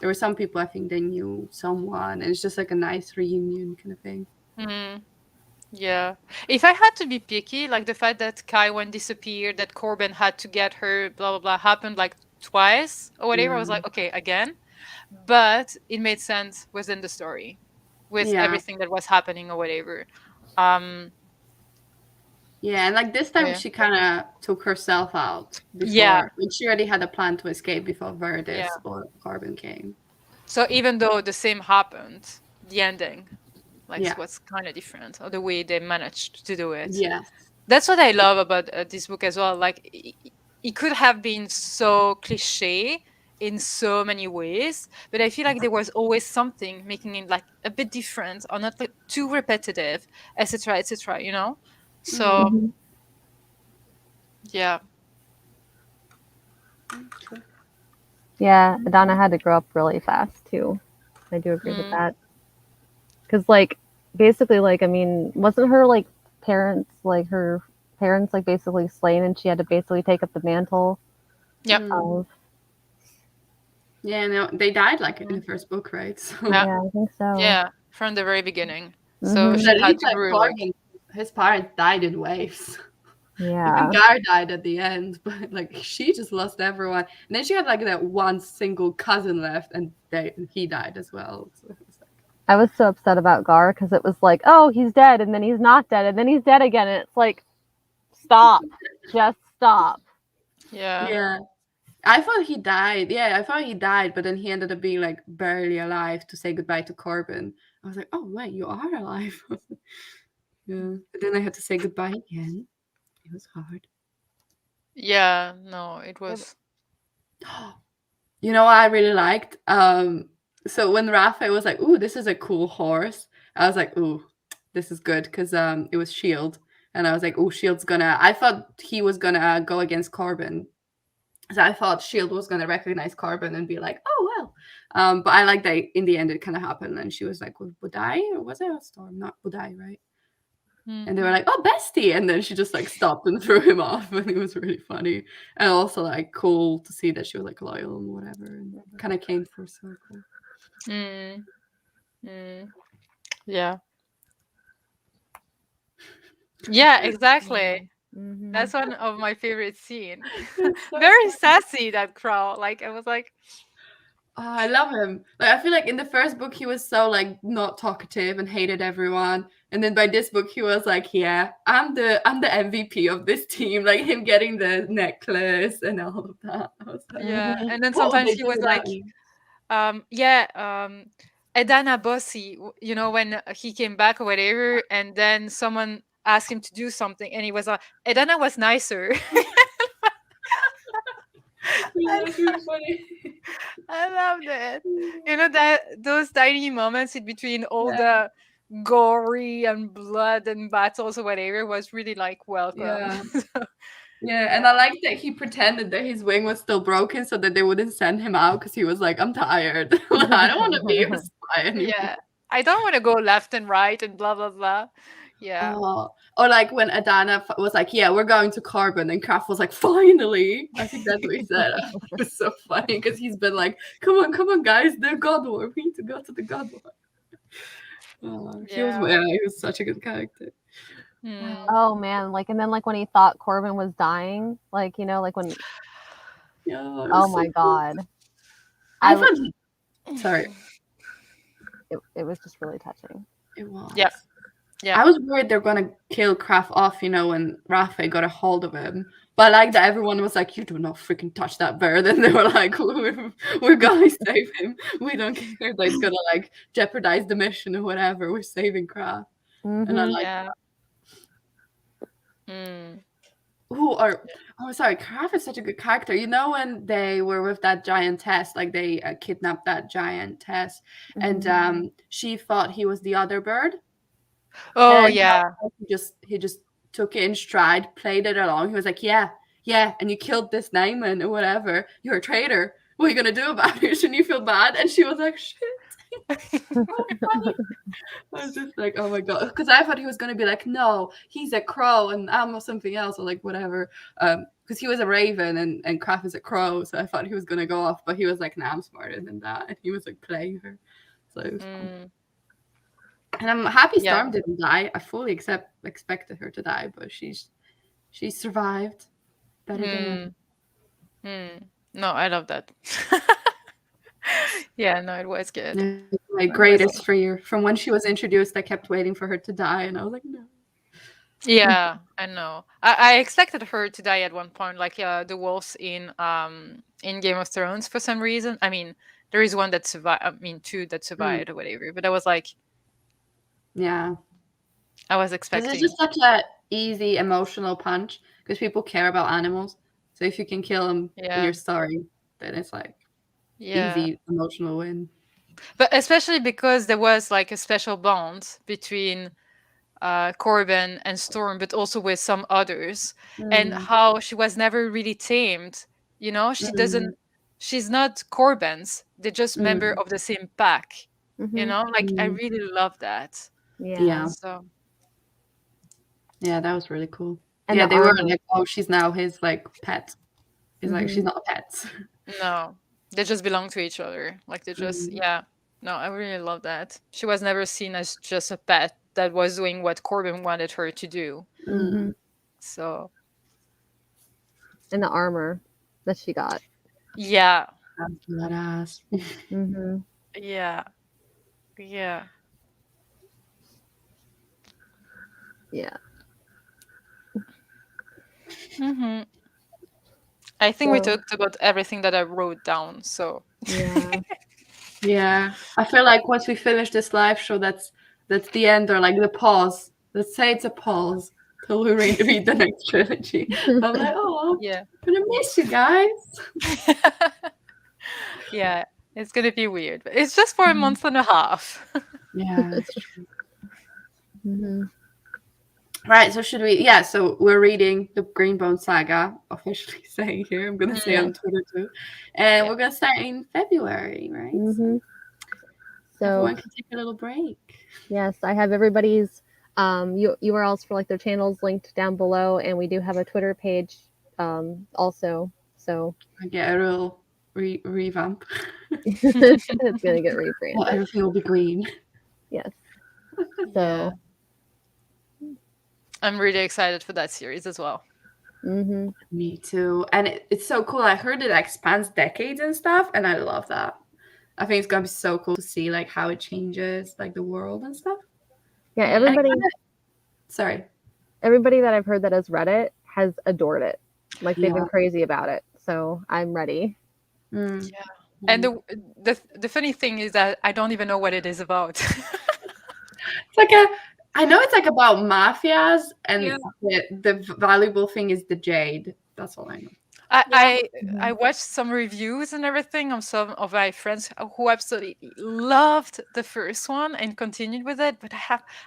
[SPEAKER 3] there were some people I think they knew someone, and it's just like a nice reunion kind of thing.
[SPEAKER 2] Mm. Yeah. If I had to be picky, like the fact that Kaiwan disappeared, that Corbin had to get her, blah blah blah, happened like twice or whatever. I was like, okay, again. But it made sense within the story, with
[SPEAKER 3] Yeah.
[SPEAKER 2] everything that was happening or whatever. Um,
[SPEAKER 3] Yeah, and like this time
[SPEAKER 2] yeah.
[SPEAKER 3] she kind of took herself out before.
[SPEAKER 2] Yeah.
[SPEAKER 3] Like she already had a plan to escape before Verdis
[SPEAKER 2] Yeah.
[SPEAKER 3] or Carbon came.
[SPEAKER 2] So even though the same happened, the ending, like,
[SPEAKER 3] Yeah.
[SPEAKER 2] was kind of different, or the way they managed to do it.
[SPEAKER 3] Yes.
[SPEAKER 2] That's what I love about this book as well. Like, it could have been so cliche in so many ways, but I feel like there was always something making it like a bit different or not like too repetitive, etc., etc. You know, so
[SPEAKER 1] Mhm.
[SPEAKER 2] yeah.
[SPEAKER 3] True.
[SPEAKER 1] Yeah, Adana had to grow up really fast too. I do agree with
[SPEAKER 2] Mm.
[SPEAKER 1] that. Because, like, basically, like, I mean, wasn't her like parents, like her parents, like basically slain, and she had to basically take up the mantle
[SPEAKER 2] Yep.
[SPEAKER 1] of.
[SPEAKER 3] Yeah, no, they died like in the first book, right? So
[SPEAKER 2] Yeah.
[SPEAKER 1] Yeah, I think so.
[SPEAKER 2] Yeah, from the very beginning. So
[SPEAKER 1] Mhm.
[SPEAKER 2] she
[SPEAKER 3] at
[SPEAKER 2] had
[SPEAKER 3] least
[SPEAKER 2] to
[SPEAKER 3] like
[SPEAKER 2] grow like
[SPEAKER 3] Carbon, his parents died in waves.
[SPEAKER 1] Yeah.
[SPEAKER 3] Even Gar died at the end, but like she just lost everyone. And then she had like that one single cousin left, and he died as well. So it was like,
[SPEAKER 1] I was so upset about Gar because it was like, oh, he's dead, and then he's not dead, and then he's dead again, and it's like, stop, just stop.
[SPEAKER 2] yeah.
[SPEAKER 3] yeah. I thought he died. Yeah, I thought he died, but then he ended up being like barely alive to say goodbye to Corbin. I was like, oh wait, you are alive. Yeah. But then I had to say goodbye again. It was hard.
[SPEAKER 2] Yeah, no, it was.
[SPEAKER 3] You know what I really liked? So when Raphael was like, ooh, this is a cool horse, I was like, ooh, this is good, because it was Shield. And I was like, oh, Shield's gonna I thought he was gonna go against Corbin. So I thought Shield was gonna recognize Corbin and be like, oh well. But I like that in the end it kind of happened, and she was like, with Budai, or was it a storm? Not Budai, right? And they were like, oh, bestie. And then she just like stopped and threw him off. And it was really funny. And also like cool to see that she was like loyal and whatever. And kind of came full circle.
[SPEAKER 2] Mm. Mm. Yeah. Yeah, exactly.
[SPEAKER 1] Mhm.
[SPEAKER 2] That's one of my favorite scene.
[SPEAKER 3] It's so
[SPEAKER 2] Very
[SPEAKER 3] funny.
[SPEAKER 2] sassy, that crow. Like, I was like,
[SPEAKER 3] Oh, I love him. Like I feel like in the first book he was so like not talkative and hated everyone. And then by this book he was like, yeah, I'm the MVP of this team. Like him getting the necklace and all of that. I was like,
[SPEAKER 2] yeah.
[SPEAKER 1] Mhm.
[SPEAKER 2] And then
[SPEAKER 3] what would
[SPEAKER 2] sometimes
[SPEAKER 3] they
[SPEAKER 2] he
[SPEAKER 3] do
[SPEAKER 2] was like,
[SPEAKER 3] without me?
[SPEAKER 2] Edana Bossy, you know, when he came back or whatever, and then someone asked him to do something, and he was like, Edana was nicer.
[SPEAKER 3] Yeah, that's really funny.
[SPEAKER 2] I loved it. You know, that those tiny moments in between all
[SPEAKER 3] Yeah.
[SPEAKER 2] the gory and blood and battles or whatever was really like welcome.
[SPEAKER 3] Yeah.
[SPEAKER 2] So,
[SPEAKER 3] Yeah, and I like that he pretended that his wing was still broken so that they wouldn't send him out, because he was like, I'm tired. I don't want to be your spy anymore.
[SPEAKER 2] yeah. I don't want to go left and right and blah blah blah. Yeah.
[SPEAKER 3] Oh, or like when Adana was like, yeah, we're going to Carbon, and Kraft was like, finally. I think that's what he said. It was so funny because he's been like, come on, guys, the God War. We need to go to the God War. Oh,
[SPEAKER 2] Yeah.
[SPEAKER 3] he was such a good character.
[SPEAKER 2] Hmm.
[SPEAKER 1] Oh man, like, and then like when he thought Corbin was dying, like, you know, like when,
[SPEAKER 3] Yeah, it was
[SPEAKER 1] oh
[SPEAKER 3] so
[SPEAKER 1] my
[SPEAKER 3] cool.
[SPEAKER 1] god,
[SPEAKER 3] I
[SPEAKER 1] I
[SPEAKER 3] thought sorry,
[SPEAKER 1] it was just really touching.
[SPEAKER 3] it was.
[SPEAKER 2] Yeah. Yeah.
[SPEAKER 3] I was worried they're gonna kill Kraft off, you know, when Rafe got a hold of him. But I like that everyone was like, "You do not freaking touch that bird," and they were like, "We're gonna save him. We don't care that it's gonna like jeopardize the mission or whatever. We're saving Kraft." And I
[SPEAKER 1] Mhm.
[SPEAKER 3] like
[SPEAKER 2] Yeah. Mm.
[SPEAKER 3] Kraft is such a good character. You know, when they were with that giantess, like they kidnapped that giantess, and she thought he was the other bird.
[SPEAKER 2] Oh
[SPEAKER 3] And
[SPEAKER 2] yeah.
[SPEAKER 3] he just took it in stride, played it along. He was like, yeah, and you killed this Naiman or whatever. You're a traitor. What are you gonna do about it? Shouldn't you feel bad? And she was like, shit. I was just like, oh my god, because I thought he was gonna be like, no, he's a crow and I'm something else, or like whatever. Because he was a raven and Kraft is a crow, so I thought he was gonna go off, but he was like, nah, I'm smarter than that, and he was like playing her. So it was fun. And I'm happy Storm didn't die. I fully expected her to die, but she survived. Better than
[SPEAKER 2] No, I love that. Yeah, no, it was good.
[SPEAKER 3] My greatest fear from when she was introduced. I kept waiting for her to die, and I was like, no.
[SPEAKER 2] Yeah, I know. I expected her to die at one point, like the wolves in Game of Thrones for some reason. I mean, there is one that survived. I mean, two that survived or whatever. But I was like,
[SPEAKER 3] yeah,
[SPEAKER 2] I was expecting.
[SPEAKER 3] It's just such an easy emotional punch because people care about animals. So if you can kill them in your story, then it's like easy emotional win.
[SPEAKER 2] But especially because there was like a special bond between Corbin and Storm, but also with some others, and how she was never really tamed. You know, she doesn't. She's not Corbin's. They're just member of the same pack. You know, like I really love that.
[SPEAKER 1] Yeah.
[SPEAKER 2] So.
[SPEAKER 3] Yeah, that was really cool.
[SPEAKER 1] And
[SPEAKER 3] they were like, "Oh, she's now his like pet." It's like she's not a pet.
[SPEAKER 2] No, they just belong to each other. Like they just No, I really love that. She was never seen as just a pet that was doing what Corbin wanted her to do. So.
[SPEAKER 1] And the armor that she got.
[SPEAKER 2] Yeah.
[SPEAKER 3] Badass.
[SPEAKER 2] Yeah. Yeah.
[SPEAKER 1] Yeah.
[SPEAKER 2] I think we talked about everything that I wrote down. So.
[SPEAKER 3] Yeah. I feel like once we finish this live show, that's the end, or like the pause. Let's say it's a pause till we read the next trilogy. I'm like, oh, I'm gonna miss you guys.
[SPEAKER 2] Yeah, it's gonna be weird, but it's just for a month and a half.
[SPEAKER 3] Yeah, it's true. Right, so should we? Yeah, so we're reading the Greenbone Saga, officially saying here. I'm gonna say on Twitter too, and we're gonna start in February, right? So everyone can take a little break.
[SPEAKER 1] Yes, I have everybody's URLs for like their channels linked down below, and we do have a Twitter page also. So
[SPEAKER 3] I get a real revamp.
[SPEAKER 1] It's gonna get rebranded.
[SPEAKER 3] Well, everything will be green.
[SPEAKER 1] Yes. So.
[SPEAKER 2] I'm really excited for that series as well.
[SPEAKER 3] Me too. And it's so cool. I heard it expands decades and stuff, and I love that. I think it's gonna be so cool to see like how it changes like the world and stuff.
[SPEAKER 1] Yeah, everybody that I've heard that has read it has adored it. Like they've been crazy about it. So I'm ready.
[SPEAKER 2] Yeah. And the funny thing is that I don't even know what it is about.
[SPEAKER 3] It's like I know it's like about mafias, and the valuable thing is the jade. That's all I know.
[SPEAKER 2] I watched some reviews and everything of some of my friends who absolutely loved the first one and continued with it, but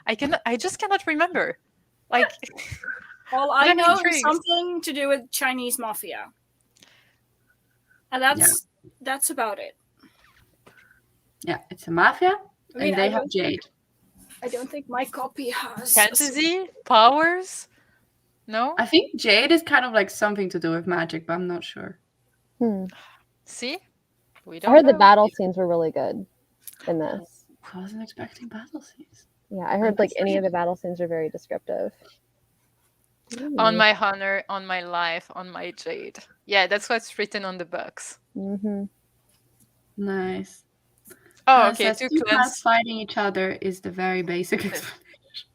[SPEAKER 2] I just cannot remember. Like,
[SPEAKER 4] all I know is something to do with Chinese mafia, and that's about it.
[SPEAKER 3] Yeah, it's a mafia, and they have jade.
[SPEAKER 4] I don't think my copy has
[SPEAKER 2] fantasy powers. No,
[SPEAKER 3] I think jade is kind of like something to do with magic, but I'm not sure.
[SPEAKER 2] See,
[SPEAKER 1] I heard the battle scenes were really good in this.
[SPEAKER 3] I wasn't expecting battle scenes.
[SPEAKER 1] Yeah, I heard like any of the battle scenes are very descriptive.
[SPEAKER 2] On my honor, on my life, on my jade. Yeah, that's what's written on the books.
[SPEAKER 3] Nice.
[SPEAKER 2] Oh, okay.
[SPEAKER 3] Two clans fighting each other is the very basic explanation.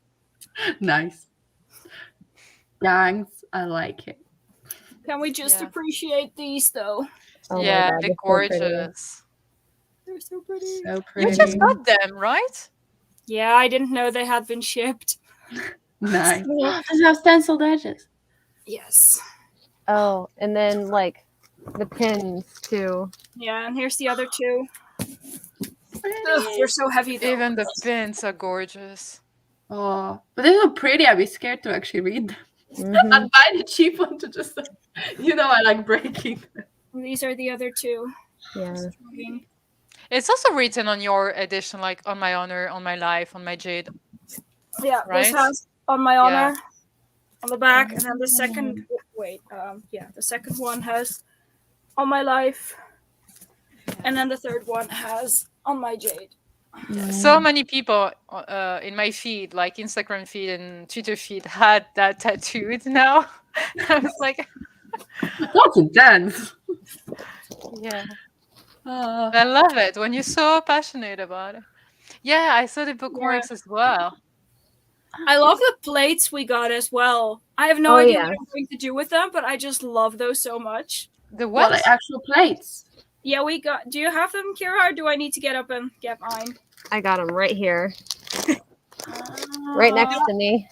[SPEAKER 3] Nice. Thanks. I like it.
[SPEAKER 4] Can we just appreciate these though?
[SPEAKER 1] Oh
[SPEAKER 2] yeah,
[SPEAKER 1] God,
[SPEAKER 2] they're gorgeous.
[SPEAKER 4] They're so pretty.
[SPEAKER 3] So pretty.
[SPEAKER 2] You just got them, right?
[SPEAKER 4] Yeah, I didn't know they had been shipped.
[SPEAKER 3] Nice. Does it have stenciled edges?
[SPEAKER 4] Yes.
[SPEAKER 1] Oh, and then like the pins too.
[SPEAKER 4] Yeah, and here's the other two. Ugh, they're so heavy though.
[SPEAKER 2] Even the pins are gorgeous.
[SPEAKER 3] Oh, but they're so pretty. I'd be scared to actually read them.
[SPEAKER 1] Mhm.
[SPEAKER 3] I'd buy the cheap one to just, I like breaking them.
[SPEAKER 4] These are the other two.
[SPEAKER 1] Yeah.
[SPEAKER 2] It's also written on your edition, like on my honor, on my life, on my jade.
[SPEAKER 4] Yeah,
[SPEAKER 2] Right?
[SPEAKER 4] this has on my honor on the back, and then the
[SPEAKER 2] Mm.
[SPEAKER 4] second. Wait, the second one has on my life, and then the third one has on my jade.
[SPEAKER 2] So many people in my feed, like Instagram feed and Twitter feed, had that tattooed now. I was like,
[SPEAKER 3] That's intense.
[SPEAKER 2] yeah. I love it when you're so passionate about it. Yeah, I saw the bookmarks as well.
[SPEAKER 4] I love the plates we got as well. I have no
[SPEAKER 1] Oh,
[SPEAKER 4] idea
[SPEAKER 1] yeah.
[SPEAKER 4] what I'm going to do with them, but I just love those so much.
[SPEAKER 2] The
[SPEAKER 3] What,
[SPEAKER 2] what?
[SPEAKER 3] like actual plates?
[SPEAKER 4] Yeah, we got. Do you have them, Kira, or do I need to get up and get mine?
[SPEAKER 1] I got them right here, right next to me.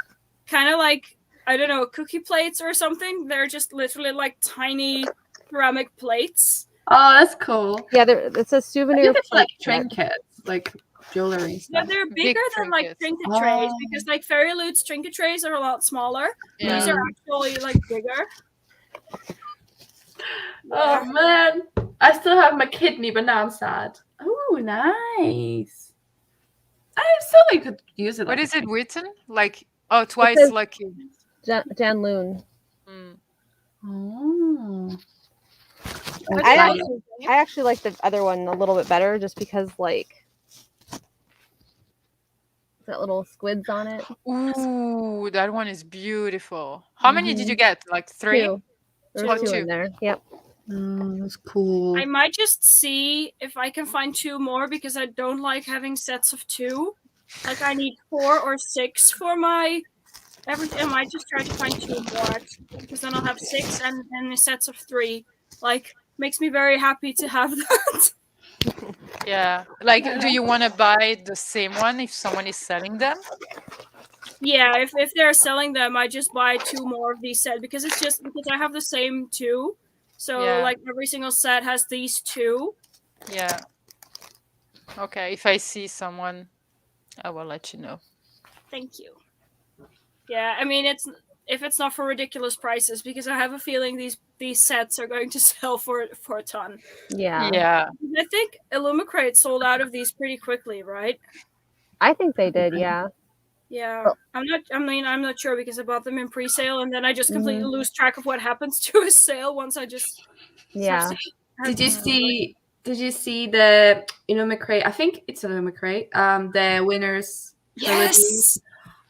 [SPEAKER 4] Kind of like, I don't know, cookie plates or something. They're just literally like tiny ceramic plates.
[SPEAKER 3] Oh, that's cool.
[SPEAKER 1] Yeah, it's a
[SPEAKER 3] I
[SPEAKER 1] souvenir.
[SPEAKER 3] think it's like
[SPEAKER 1] plate set.
[SPEAKER 3] trinkets, like jewelry
[SPEAKER 4] Yeah,
[SPEAKER 3] stuff.
[SPEAKER 4] they're
[SPEAKER 2] Big
[SPEAKER 4] bigger than like
[SPEAKER 2] trinkets.
[SPEAKER 4] trinket trays
[SPEAKER 3] Oh.
[SPEAKER 4] because like Fairy Loot's trinket trays are a lot smaller. These
[SPEAKER 2] Yeah.
[SPEAKER 4] are actually like bigger.
[SPEAKER 3] Oh man, I still have my kidney, but now I'm sad. Oh, nice. I still like could use it.
[SPEAKER 2] What
[SPEAKER 3] like
[SPEAKER 2] is it written? Like, oh, twice
[SPEAKER 1] says-
[SPEAKER 2] lucky.
[SPEAKER 1] Jan Loon.
[SPEAKER 2] Mm.
[SPEAKER 3] Oh.
[SPEAKER 1] I actually like the other one a little bit better, just because like got little squids on it.
[SPEAKER 2] Ooh, that one is beautiful. How many did you get? Like 3?
[SPEAKER 1] Two. There's
[SPEAKER 2] Oh,
[SPEAKER 1] two
[SPEAKER 2] two.
[SPEAKER 1] in there. Yep.
[SPEAKER 3] That's cool.
[SPEAKER 4] I might just see if I can find 2 more because I don't like having sets of 2. Like I need 4 or 6 for my everything. I might just try to find 2 more actually, because then I'll have 6 and sets of 3. Like makes me very happy to have that.
[SPEAKER 2] Yeah. Like, do you want to buy the same one if someone is selling them?
[SPEAKER 4] Yeah, if they're selling them, I just buy 2 more of these sets because it's just because I have the same 2. So
[SPEAKER 2] Yeah.
[SPEAKER 4] like every single set has these 2.
[SPEAKER 2] Yeah. Okay. If I see someone, I will let you know.
[SPEAKER 4] Thank you. Yeah, I mean if it's not for ridiculous prices because I have a feeling these sets are going to sell for a ton.
[SPEAKER 1] Yeah.
[SPEAKER 2] Yeah.
[SPEAKER 4] I think Illumicrate sold out of these pretty quickly, right?
[SPEAKER 1] I think they did. Yeah.
[SPEAKER 4] Yeah.
[SPEAKER 1] Oh.
[SPEAKER 4] I'm not sure because I bought them in pre-sale and then I just completely lose track of what happens to a sale once I just
[SPEAKER 1] Yeah.
[SPEAKER 3] Did you see the Illumicrate? I think it's Illumicrate. The winners.
[SPEAKER 4] Yes.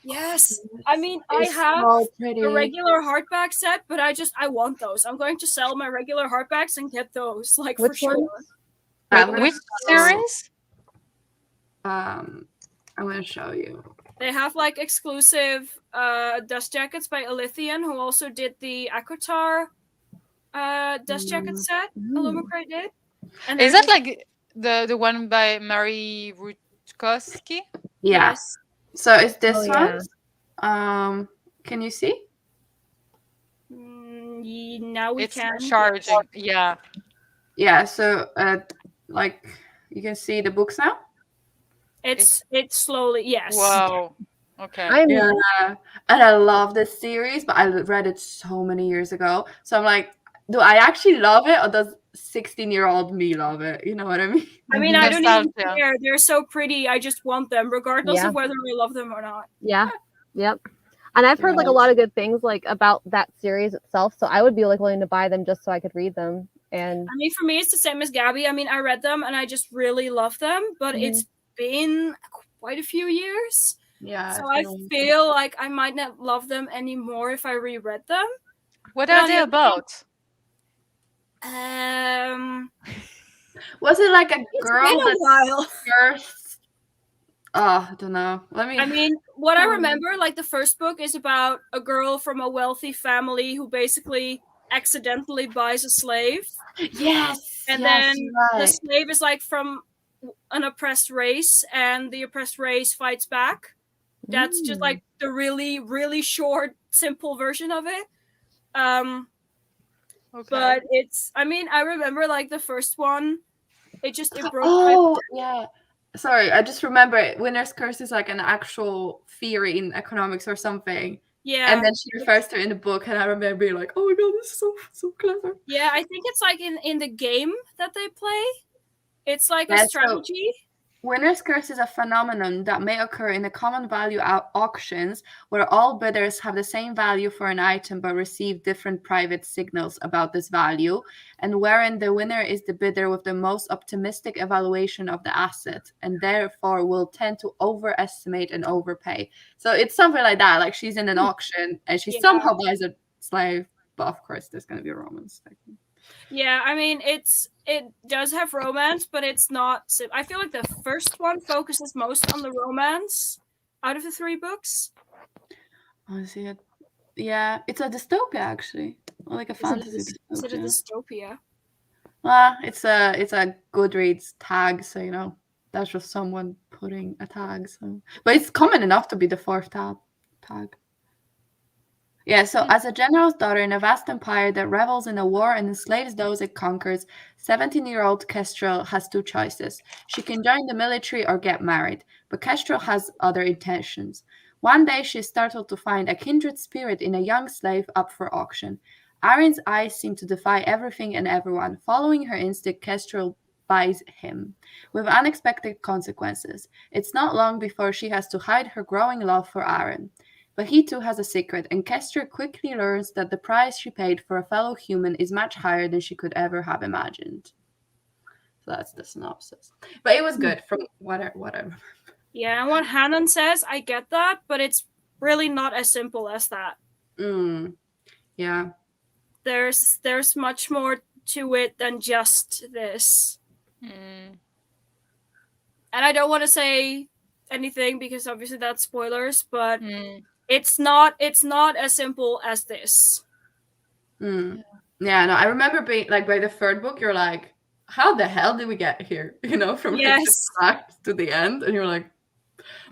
[SPEAKER 4] Yes. I mean, I
[SPEAKER 3] It's
[SPEAKER 4] have
[SPEAKER 3] so pretty.
[SPEAKER 4] a regular hardback set, but I want those. I'm going to sell my regular hardbacks and get those, like
[SPEAKER 1] Which
[SPEAKER 4] for
[SPEAKER 1] one?
[SPEAKER 4] sure.
[SPEAKER 3] I'm gonna
[SPEAKER 2] Which
[SPEAKER 3] show-
[SPEAKER 2] series?
[SPEAKER 3] I'm gonna show you.
[SPEAKER 4] They have like exclusive dust jackets by Alithian, who also did the Akotar dust jacket set. Illumicrate did. And
[SPEAKER 2] Is
[SPEAKER 4] they're
[SPEAKER 2] that like the one by Mary Rutkowski?
[SPEAKER 3] Yeah.
[SPEAKER 4] Yes.
[SPEAKER 3] So it's this
[SPEAKER 1] Oh, yeah.
[SPEAKER 3] one. Can you see?
[SPEAKER 4] Now we
[SPEAKER 2] It's
[SPEAKER 4] can.
[SPEAKER 2] charging. Yeah.
[SPEAKER 3] Yeah. So like you can see the books now.
[SPEAKER 4] It's slowly, yes.
[SPEAKER 2] Wow. Okay.
[SPEAKER 1] I'm
[SPEAKER 3] Yeah. And I love this series, but I read it so many years ago. So I'm like, do I actually love it, or does 16-year-old me love it? You know what I mean?
[SPEAKER 4] I mean, I don't even
[SPEAKER 2] Nostalgia.
[SPEAKER 4] care. They're so pretty. I just want them, regardless
[SPEAKER 1] Yeah.
[SPEAKER 4] of whether I love them or not.
[SPEAKER 1] yeah. Yep. And I've heard like a lot of good things like about that series itself, so I would be like willing to buy them just so I could read them. And
[SPEAKER 4] I mean, for me, it's the same as Gabby. I mean, I read them and I just really love them, but it's been quite a few years.
[SPEAKER 3] Yeah.
[SPEAKER 4] So I feel like I might not love them anymore if I reread them.
[SPEAKER 2] What
[SPEAKER 4] But
[SPEAKER 2] are
[SPEAKER 4] on
[SPEAKER 2] they
[SPEAKER 4] the-
[SPEAKER 2] about?
[SPEAKER 3] Was it like a
[SPEAKER 4] It's
[SPEAKER 3] girl
[SPEAKER 4] been a
[SPEAKER 3] that
[SPEAKER 4] while.
[SPEAKER 3] first? Oh, I don't know. Let me.
[SPEAKER 4] I mean, what I remember, like the first book is about a girl from a wealthy family who basically accidentally buys a slave.
[SPEAKER 3] Yes.
[SPEAKER 4] And
[SPEAKER 3] yes,
[SPEAKER 4] then
[SPEAKER 3] you're
[SPEAKER 4] the
[SPEAKER 3] right.
[SPEAKER 4] slave is like from an oppressed race and the oppressed race fights back. That's just like the really, really short, simple version of it.
[SPEAKER 2] Okay.
[SPEAKER 4] But it's, I mean, I remember like the first one, it broke
[SPEAKER 3] Oh, yeah. Sorry, I just remember it. Winner's Curse is like an actual theory in economics or something.
[SPEAKER 4] Yeah.
[SPEAKER 3] And then she refers to it in the book, and I remember being like, oh my god, this is so clever.
[SPEAKER 4] Yeah, I think it's like in the game that they play. It's like
[SPEAKER 3] Yeah,
[SPEAKER 4] a
[SPEAKER 3] so-
[SPEAKER 4] strategy.
[SPEAKER 3] Winner's Curse is a phenomenon that may occur in the common value auctions where all bidders have the same value for an item but receive different private signals about this value, and wherein the winner is the bidder with the most optimistic evaluation of the asset and therefore will tend to overestimate and overpay. So it's something like that. Like she's in an auction and she somehow buys a slave, but of course there's going to be a romance.
[SPEAKER 4] Yeah, I mean, it does have romance, but it's not. I feel like the first one focuses most on the romance out of the 3 books.
[SPEAKER 3] Oh, see it. Yeah, it's a dystopia actually, like a fantasy dystopia.
[SPEAKER 4] Is it a dystopia?
[SPEAKER 3] It's a Goodreads tag, so you know that's just someone putting a tag. So, but it's common enough to be the 4th tag. Yeah, so as a general's daughter in a vast empire that revels in a war and enslaves those it conquers, 17-year-old Kestrel has 2 choices. She can join the military or get married, but Kestrel has other intentions. One day she is startled to find a kindred spirit in a young slave up for auction. Arin's eyes seem to defy everything and everyone. Following her instinct, Kestrel buys him, with unexpected consequences. It's not long before she has to hide her growing love for Arin. But he too has a secret, and Kestrel quickly learns that the price she paid for a fellow human is much higher than she could ever have imagined. So that's the synopsis. But it was good from whatever.
[SPEAKER 4] Yeah, and what Hannon says, I get that, but it's really not as simple as that.
[SPEAKER 3] Yeah.
[SPEAKER 4] There's much more to it than just this. And I don't want to say anything because obviously that's spoilers, but it's not as simple as this.
[SPEAKER 3] Yeah, no, I remember being like by the 3rd book, you're like, how the hell did we get here? You know, from like the start to the end, and you're like,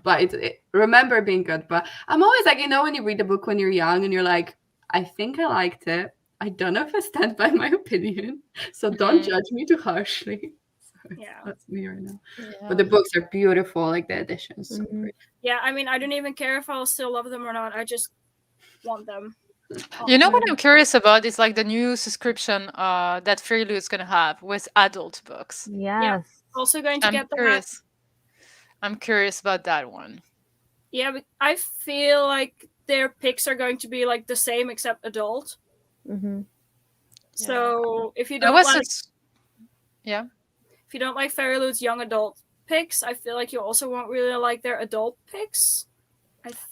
[SPEAKER 3] but remember being good. But I'm always like, you know, when you read the book when you're young and you're like, I think I liked it. I don't know if I stand by my opinion, so don't judge me too harshly. So that's me right now. Yeah. But the books are beautiful, like the editions. So pretty.
[SPEAKER 4] Yeah, I mean, I don't even care if I'll still love them or not. I just want them.
[SPEAKER 2] You know what I'm curious about is like the new subscription that Fairy is gonna have with adult books.
[SPEAKER 1] Yes.
[SPEAKER 4] Yeah, also going to get that.
[SPEAKER 2] I'm curious about that one.
[SPEAKER 4] Yeah, but I feel like their picks are going to be like the same except adult. So if you don't if you don't like Fairy Loot's young adult picks, I feel like you also won't really like their adult picks.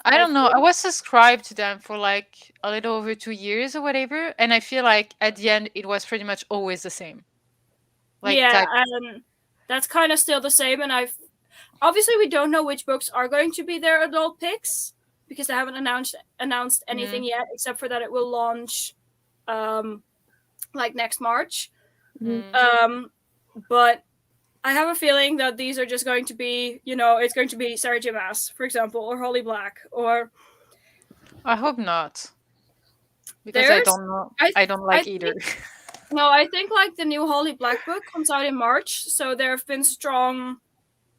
[SPEAKER 2] I don't know. I was subscribed to them for like a little over 2 years or whatever, and I feel like at the end it was pretty much always the same.
[SPEAKER 4] Like and that's kind of still the same. And obviously we don't know which books are going to be their adult picks because they haven't announced anything yet, except for that it will launch like next March. But I have a feeling that these are just going to be, you know, it's going to be Sarah J. Maas, for example, or Holly Black, or...
[SPEAKER 2] I hope not. Because I don't know. I don't like either.
[SPEAKER 4] No, I think like the new Holly Black book comes out in March, so there have been strong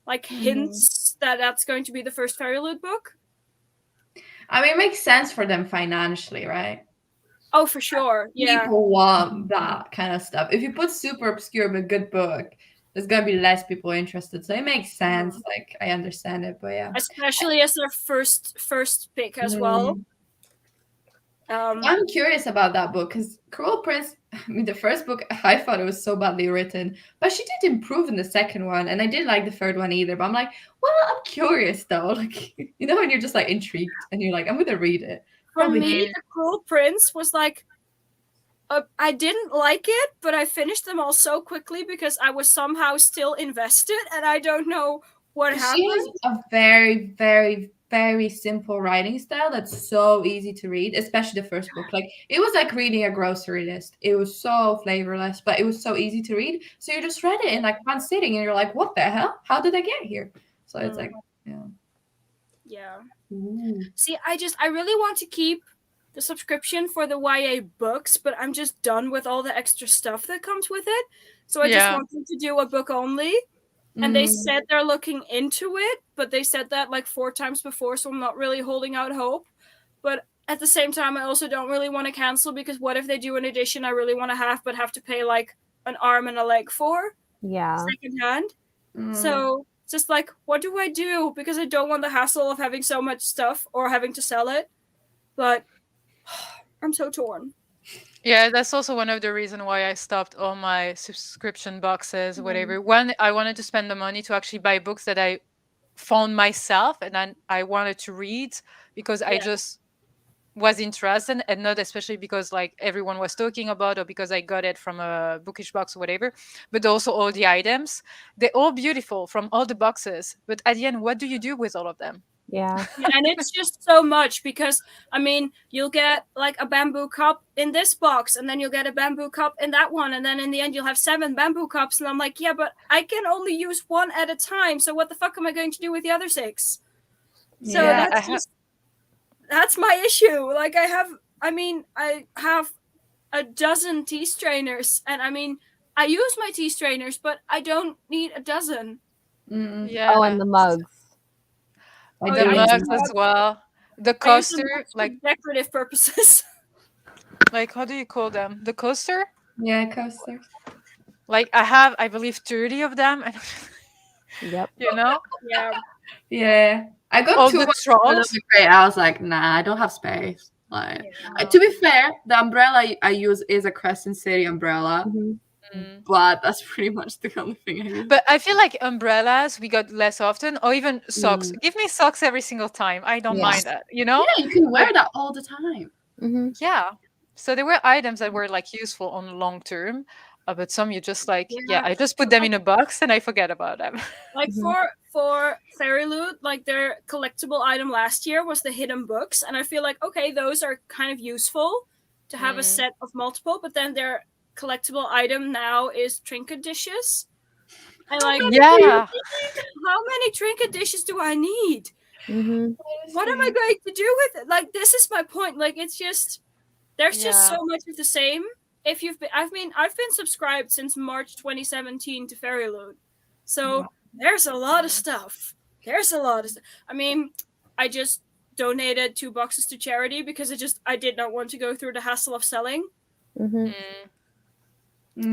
[SPEAKER 4] like hints that that's going to be the first Fairy Loot book.
[SPEAKER 3] I mean, it makes sense for them financially, right?
[SPEAKER 4] Oh, for sure. Yeah.
[SPEAKER 3] People want that kind of stuff. If you put super obscure but good book, there's gonna be less people interested. So it makes sense. Like I understand it, but yeah.
[SPEAKER 4] Especially as their first pick as well.
[SPEAKER 3] I'm curious about that book because Cruel Prince, I mean, the first book, I thought it was so badly written, but she did improve in the second one, and I didn't like the third one either. But I'm like, well, I'm curious though. Like, you know, when you're just like intrigued and you're like, I'm gonna read it.
[SPEAKER 4] For me, the Cruel Prince was like, I didn't like it, but I finished them all so quickly because I was somehow still invested, and I don't know what happened.
[SPEAKER 3] She has a very, very, very simple writing style that's so easy to read, especially the first book. Like it was like reading a grocery list. It was so flavorless, but it was so easy to read. So you just read it in like one sitting, and you're like, "What the hell? How did I get here?" So it's like, yeah.
[SPEAKER 4] Ooh. See, I really want to keep the subscription for the YA books, but I'm just done with all the extra stuff that comes with it. So I just
[SPEAKER 2] Yeah.
[SPEAKER 4] wanted to do a book only. And they said they're looking into it, but they said that like 4 times before, so I'm not really holding out hope. But at the same time, I also don't really want to cancel, because what if they do an edition I really want to have, but have to pay like an arm and a leg for
[SPEAKER 1] Yeah.
[SPEAKER 4] secondhand? So just like, what do I do? Because I don't want the hassle of having so much stuff or having to sell it. But I'm so torn.
[SPEAKER 2] Yeah, that's also one of the reasons why I stopped all my subscription boxes, whatever. One, I wanted to spend the money to actually buy books that I found myself and then I wanted to read, because I just was interested, and not especially because like everyone was talking about, or because I got it from a bookish box or whatever, but also all the items. They're all beautiful from all the boxes, but at the end, what do you do with all of them?
[SPEAKER 1] Yeah.
[SPEAKER 4] And it's just so much, because I mean, you'll get like a bamboo cup in this box, and then you'll get a bamboo cup in that one, and then in the end you'll have 7 bamboo cups, and I'm like, yeah, but I can only use 1 at a time, so what the fuck am I going to do with the other 6? So
[SPEAKER 2] Yeah,
[SPEAKER 4] that's my issue. Like I have a dozen tea strainers, and I mean, I use my tea strainers, but I don't need a dozen.
[SPEAKER 2] yeah.
[SPEAKER 1] Oh, and the mugs.
[SPEAKER 3] I
[SPEAKER 2] The
[SPEAKER 3] do
[SPEAKER 2] mugs
[SPEAKER 3] use
[SPEAKER 2] as well. The
[SPEAKER 4] I use them
[SPEAKER 2] coaster,
[SPEAKER 4] for
[SPEAKER 2] like
[SPEAKER 4] decorative purposes.
[SPEAKER 2] how do you call them? The coaster?
[SPEAKER 3] Yeah, coasters.
[SPEAKER 2] Like I have, I believe, 30 of them, and
[SPEAKER 1] Yep.
[SPEAKER 2] you know,
[SPEAKER 4] Yeah.
[SPEAKER 3] Yeah. I got
[SPEAKER 2] all
[SPEAKER 3] too
[SPEAKER 2] the
[SPEAKER 3] much for
[SPEAKER 2] trolls.
[SPEAKER 3] the crate. I was like, nah, I don't have space. Like, to be fair, the umbrella I use is a Crescent City umbrella, but that's pretty much the only thing I use.
[SPEAKER 2] But I feel like umbrellas we got less often, or even socks. Give me socks every single time. I don't mind that, you know?
[SPEAKER 3] Yeah, you can wear that all the time.
[SPEAKER 2] Yeah. So there were items that were like useful on long term, but some you just like, I just put them in a box and I forget about them.
[SPEAKER 4] Like for Fairy Loot, like their collectible item last year was the hidden books, and I feel like, okay, those are kind of useful to have a set of multiple, but then their collectible item now is trinket dishes. And like,
[SPEAKER 2] Yeah.
[SPEAKER 4] how many trinket dishes do I need? What am I going to do with it? Like, this is my point. Like, it's just, there's just so much of the same. If you've been, I've been subscribed since March 2017 to Fairy Loot, so there's a lot of stuff. There's a lot of stuff. I mean, I just donated 2 boxes to charity because I did not want to go through the hassle of selling.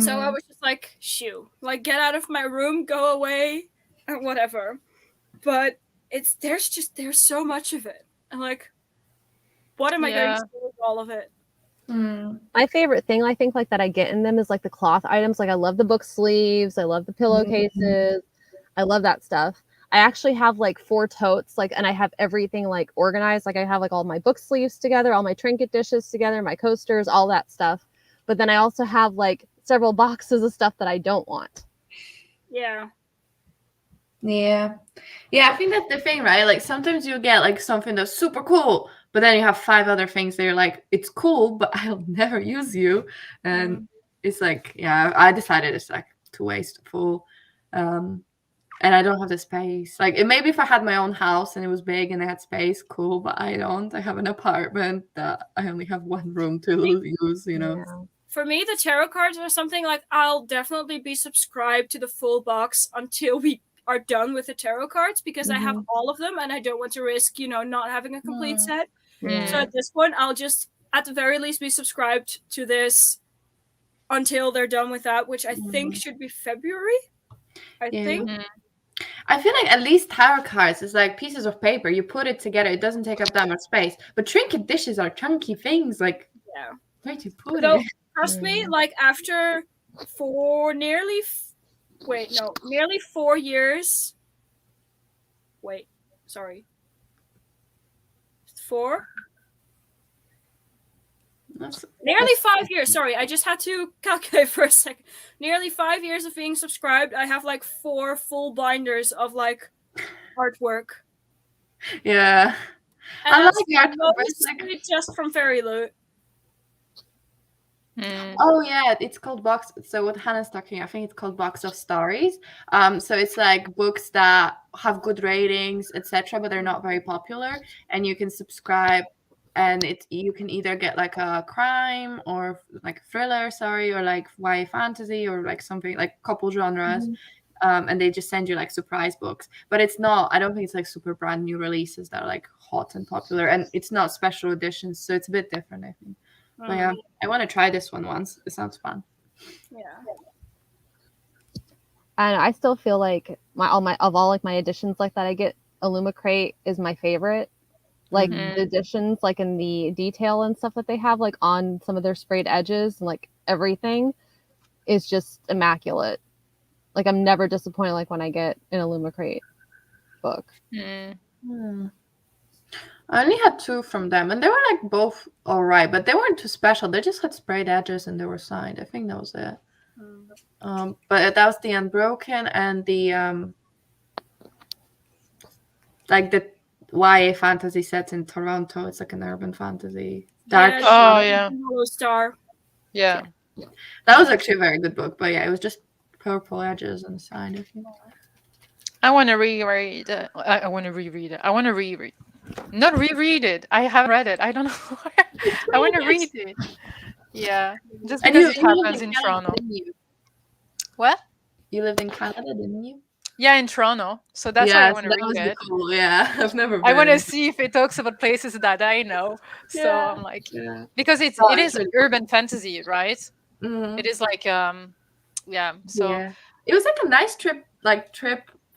[SPEAKER 4] So I was just like, shoo, like, get out of my room, go away, and whatever. But there's so much of it. And like, what am I going to do with all of it?
[SPEAKER 1] My favorite thing, I think, like that I get in them is like the cloth items. Like I love the book sleeves, I love the pillowcases, I love that stuff. I actually have like 4 totes, like, and I have everything like organized. Like I have like all my book sleeves together, all my trinket dishes together, my coasters, all that stuff. But then I also have like several boxes of stuff that I don't want.
[SPEAKER 4] Yeah.
[SPEAKER 3] Yeah, I think that's the thing, right? Like sometimes you get like something that's super cool, but then you have 5 other things that you're like, it's cool, but I'll never use you. And it's like, I decided it's like too wasteful. And I don't have the space. Like, maybe if I had my own house and it was big and I had space, cool, but I don't. I have an apartment that I only have 1 room to use, you know.
[SPEAKER 1] Yeah.
[SPEAKER 4] For me, the tarot cards are something like, I'll definitely be subscribed to the full box until we are done with the tarot cards, because I have all of them and I don't want to risk, not having a complete set. So at this point, I'll just at the very least be subscribed to this until they're done with that, which I think should be February. I think.
[SPEAKER 3] I feel like at least tarot cards is like pieces of paper. You put it together, it doesn't take up that much space. But trinket dishes are chunky things. Like, where do you put it?
[SPEAKER 4] Trust me, like after nearly 4 years. Wait, sorry. 4? Nearly 5 years. Sorry, I just had to calculate for a second. Nearly 5 years of being subscribed. I have like 4 full binders of like artwork.
[SPEAKER 3] Yeah.
[SPEAKER 4] And
[SPEAKER 3] I like
[SPEAKER 4] that's
[SPEAKER 3] artwork.
[SPEAKER 4] mostly just from Fairy Loot.
[SPEAKER 3] Oh yeah, it's called box. So what Hannah's talking, I think it's called Box of Stories. So it's like books that have good ratings, etc., but they're not very popular, and you can subscribe and you can either get like a crime or like a thriller, or like YA fantasy or like something like couple genres. And they just send you like surprise books, but it's not, I don't think it's like super brand new releases that are like hot and popular, and it's not special editions, so it's a bit different, I think. But yeah, I want to try this one once. It sounds fun.
[SPEAKER 4] Yeah.
[SPEAKER 1] And I still feel like all my editions like that I get, Illumicrate is my favorite. Like the editions, like in the detail and stuff that they have, like on some of their sprayed edges and like everything is just immaculate. Like I'm never disappointed like when I get an Illumicrate book.
[SPEAKER 3] I only had 2 from them, and they were like both all right, but they weren't too special. They just had sprayed edges and they were signed. I think that was it. But that was the Unbroken and the like the YA fantasy sets in Toronto. It's like an urban fantasy. Dark.
[SPEAKER 4] Hollow Star.
[SPEAKER 2] Yeah.
[SPEAKER 3] That was actually a very good book, but yeah, it was just purple edges and signed. I think.
[SPEAKER 2] I want to reread it. I want to reread it. I want to reread. Not reread it. I haven't read it. I don't know. I want to read it. Yeah. Just because it happens in Toronto. What?
[SPEAKER 3] You lived in Canada, didn't you?
[SPEAKER 2] Yeah, in Toronto. So that's why I want to read it.
[SPEAKER 3] Cool. Yeah, I've never been.
[SPEAKER 2] I want to see if it talks about places that I know. So I'm like, because it is urban fantasy, right? It is like, So
[SPEAKER 3] it was like a nice trip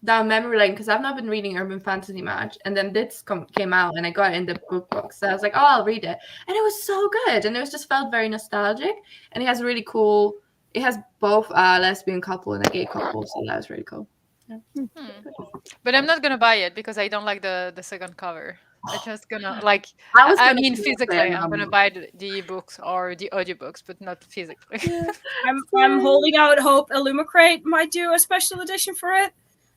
[SPEAKER 3] down memory lane, because I've not been reading urban fantasy much, and then this came out and I got it in the book box, so I was like, oh, I'll read it, and it was so good, and it was just felt very nostalgic, and it has really cool. It has both a lesbian couple and a gay couple, so that was really cool. Yeah.
[SPEAKER 2] But I'm not gonna buy it because I don't like the second cover. I'm just gonna like. Physically, I'm gonna buy the books or the audiobooks, but not physically.
[SPEAKER 4] I'm holding out hope Illumicrate might do a special edition for it.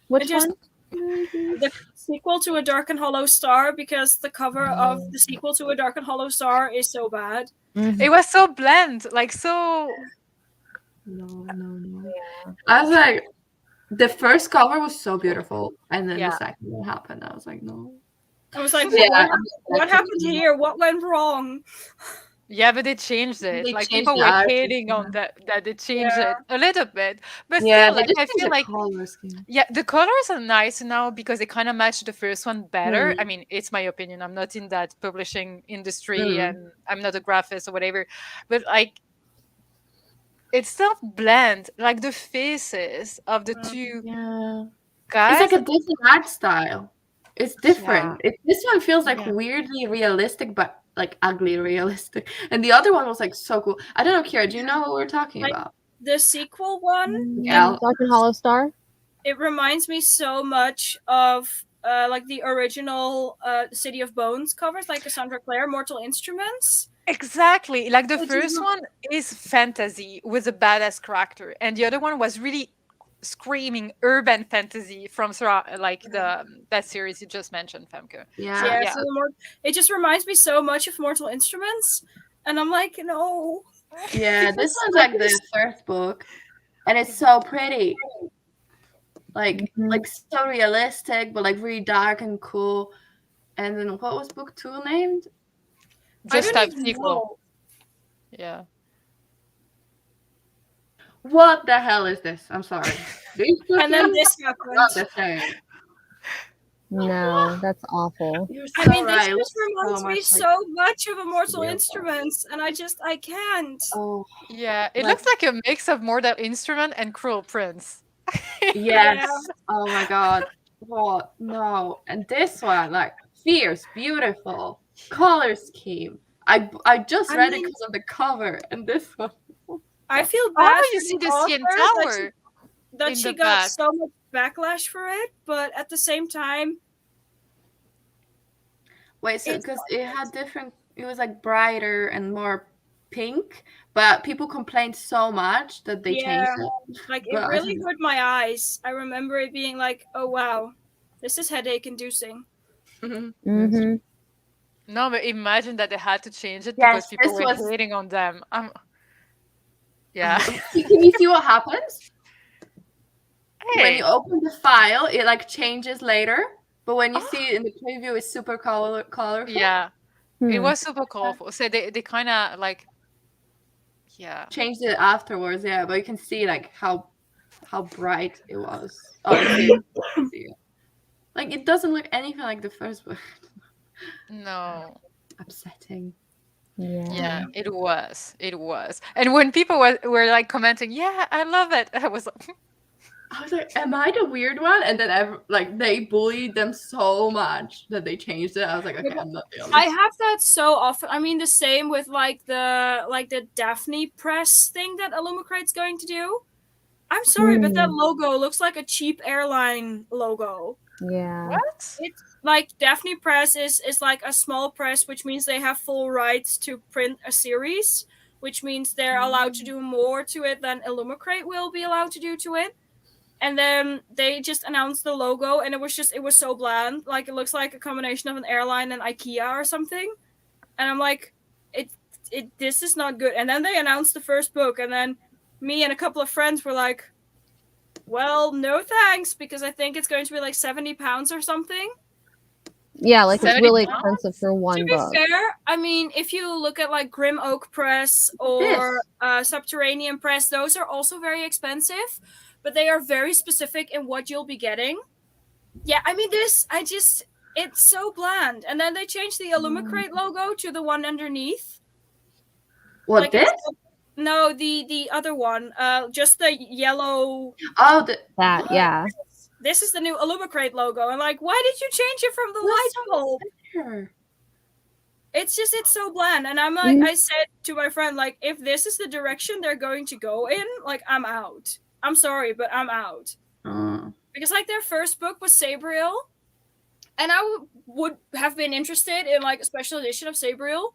[SPEAKER 1] Which one?
[SPEAKER 4] The sequel to A Dark and Hollow Star, because the cover of the sequel to A Dark and Hollow Star is so bad.
[SPEAKER 2] It was so bland, like so.
[SPEAKER 3] No. I was like, the first cover was so beautiful, and then the second one happened. I was like, no.
[SPEAKER 4] I was like, what happened here? What went wrong?
[SPEAKER 2] Yeah, but they changed it. Like people were hating on that they changed it a little bit. But still, like, I feel like the colors are nice now because they kind of match the first one better. I mean, it's my opinion. I'm not in that publishing industry and I'm not a graphist or whatever. But like, it's still bland. Like the faces of the two guys.
[SPEAKER 3] It's like a different art style. It's different. This one feels like weirdly realistic, but like ugly realistic, and the other one was like so cool. I don't know, Kira, do you know what we're talking about?
[SPEAKER 4] The sequel one,
[SPEAKER 1] Dark and Hollow Star.
[SPEAKER 4] It reminds me so much of like the original City of Bones covers, like Cassandra Clare, Mortal Instruments.
[SPEAKER 2] Exactly, like the first one is fantasy with a badass character, and the other one was really screaming urban fantasy from like that series you just mentioned, Femke.
[SPEAKER 4] So it just reminds me so much of Mortal Instruments, and I'm like, no.
[SPEAKER 3] Yeah, this one's like the first book, and it's so pretty, like so realistic, but like really dark and cool. And then what was book 2 named?
[SPEAKER 2] Just that sequel. Yeah.
[SPEAKER 3] What the hell is this? I'm sorry.
[SPEAKER 4] And then this happened.
[SPEAKER 3] Not the same.
[SPEAKER 1] No, that's awful.
[SPEAKER 3] This
[SPEAKER 4] just reminds me so much of Immortal Instruments, and I can't.
[SPEAKER 3] Oh,
[SPEAKER 2] yeah, it looks like a mix of Mortal Instrument and Cruel Prince.
[SPEAKER 3] Yes. Oh my god. What? No. And this one, like, fierce, beautiful, color scheme. I just read it because of the cover, and this one.
[SPEAKER 4] I feel bad.
[SPEAKER 2] You see the CN Tower
[SPEAKER 4] that she got so much backlash for it, but at the same time,
[SPEAKER 3] wait, so because it had different, it was like brighter and more pink, but people complained so much that they changed it.
[SPEAKER 4] Like it really hurt my eyes. I remember it being like, oh wow, this is headache inducing.
[SPEAKER 1] Mm-hmm.
[SPEAKER 2] No, but imagine that they had to change it because people were hating on them. Yeah.
[SPEAKER 3] Can you see what happens? When you open the file, it like changes later, but when you see it in the preview, it's super colorful.
[SPEAKER 2] Yeah. It was super colorful. So they kind of like, yeah.
[SPEAKER 3] Changed it afterwards, yeah, but you can see like how bright it was. Oh, the series. Like it doesn't look anything like the first book.
[SPEAKER 2] No.
[SPEAKER 3] Upsetting.
[SPEAKER 2] Yeah, it was. And when people were like commenting, yeah, I love it, I was like,
[SPEAKER 3] am I the weird one? And then like they bullied them so much that they changed it. I was like, okay, I'm not the only.
[SPEAKER 4] I have that so often. I mean, the same with like the Daphne Press thing that Illumicrate's going to do. I'm sorry, but that logo looks like a cheap airline logo.
[SPEAKER 1] Yeah.
[SPEAKER 2] what?
[SPEAKER 4] It's like Daphne Press is like a small press, which means they have full rights to print a series, which means they're allowed to do more to it than Illumicrate will be allowed to do to it. And then they just announced the logo, and it was so bland. Like it looks like a combination of an airline and IKEA or something. And I'm like, this is not good. And then they announced the first book, and then me and a couple of friends were like, well, no thanks, because I think it's going to be like £70 or something.
[SPEAKER 1] Yeah, like it's really
[SPEAKER 2] £70?
[SPEAKER 1] expensive for one
[SPEAKER 4] To be
[SPEAKER 1] book.
[SPEAKER 4] fair, I mean, if you look at like Grim Oak Press or Subterranean Press, those are also very expensive, but they are very specific in what you'll be getting. Yeah, I mean, it's so bland. And then they changed the Illumicrate logo to the one underneath.
[SPEAKER 3] What,
[SPEAKER 4] like
[SPEAKER 3] this?
[SPEAKER 4] No, the other one. Just the yellow.
[SPEAKER 3] Oh,
[SPEAKER 1] That, yeah.
[SPEAKER 4] This is the new Illumicrate logo. And like, why did you change it from the light bulb?
[SPEAKER 3] Sure.
[SPEAKER 4] It's so bland. And I'm like, I said to my friend, like, if this is the direction they're going to go in, like, I'm out. I'm sorry, but I'm out. Because like their first book was Sabriel, and I would have been interested in like a special edition of Sabriel,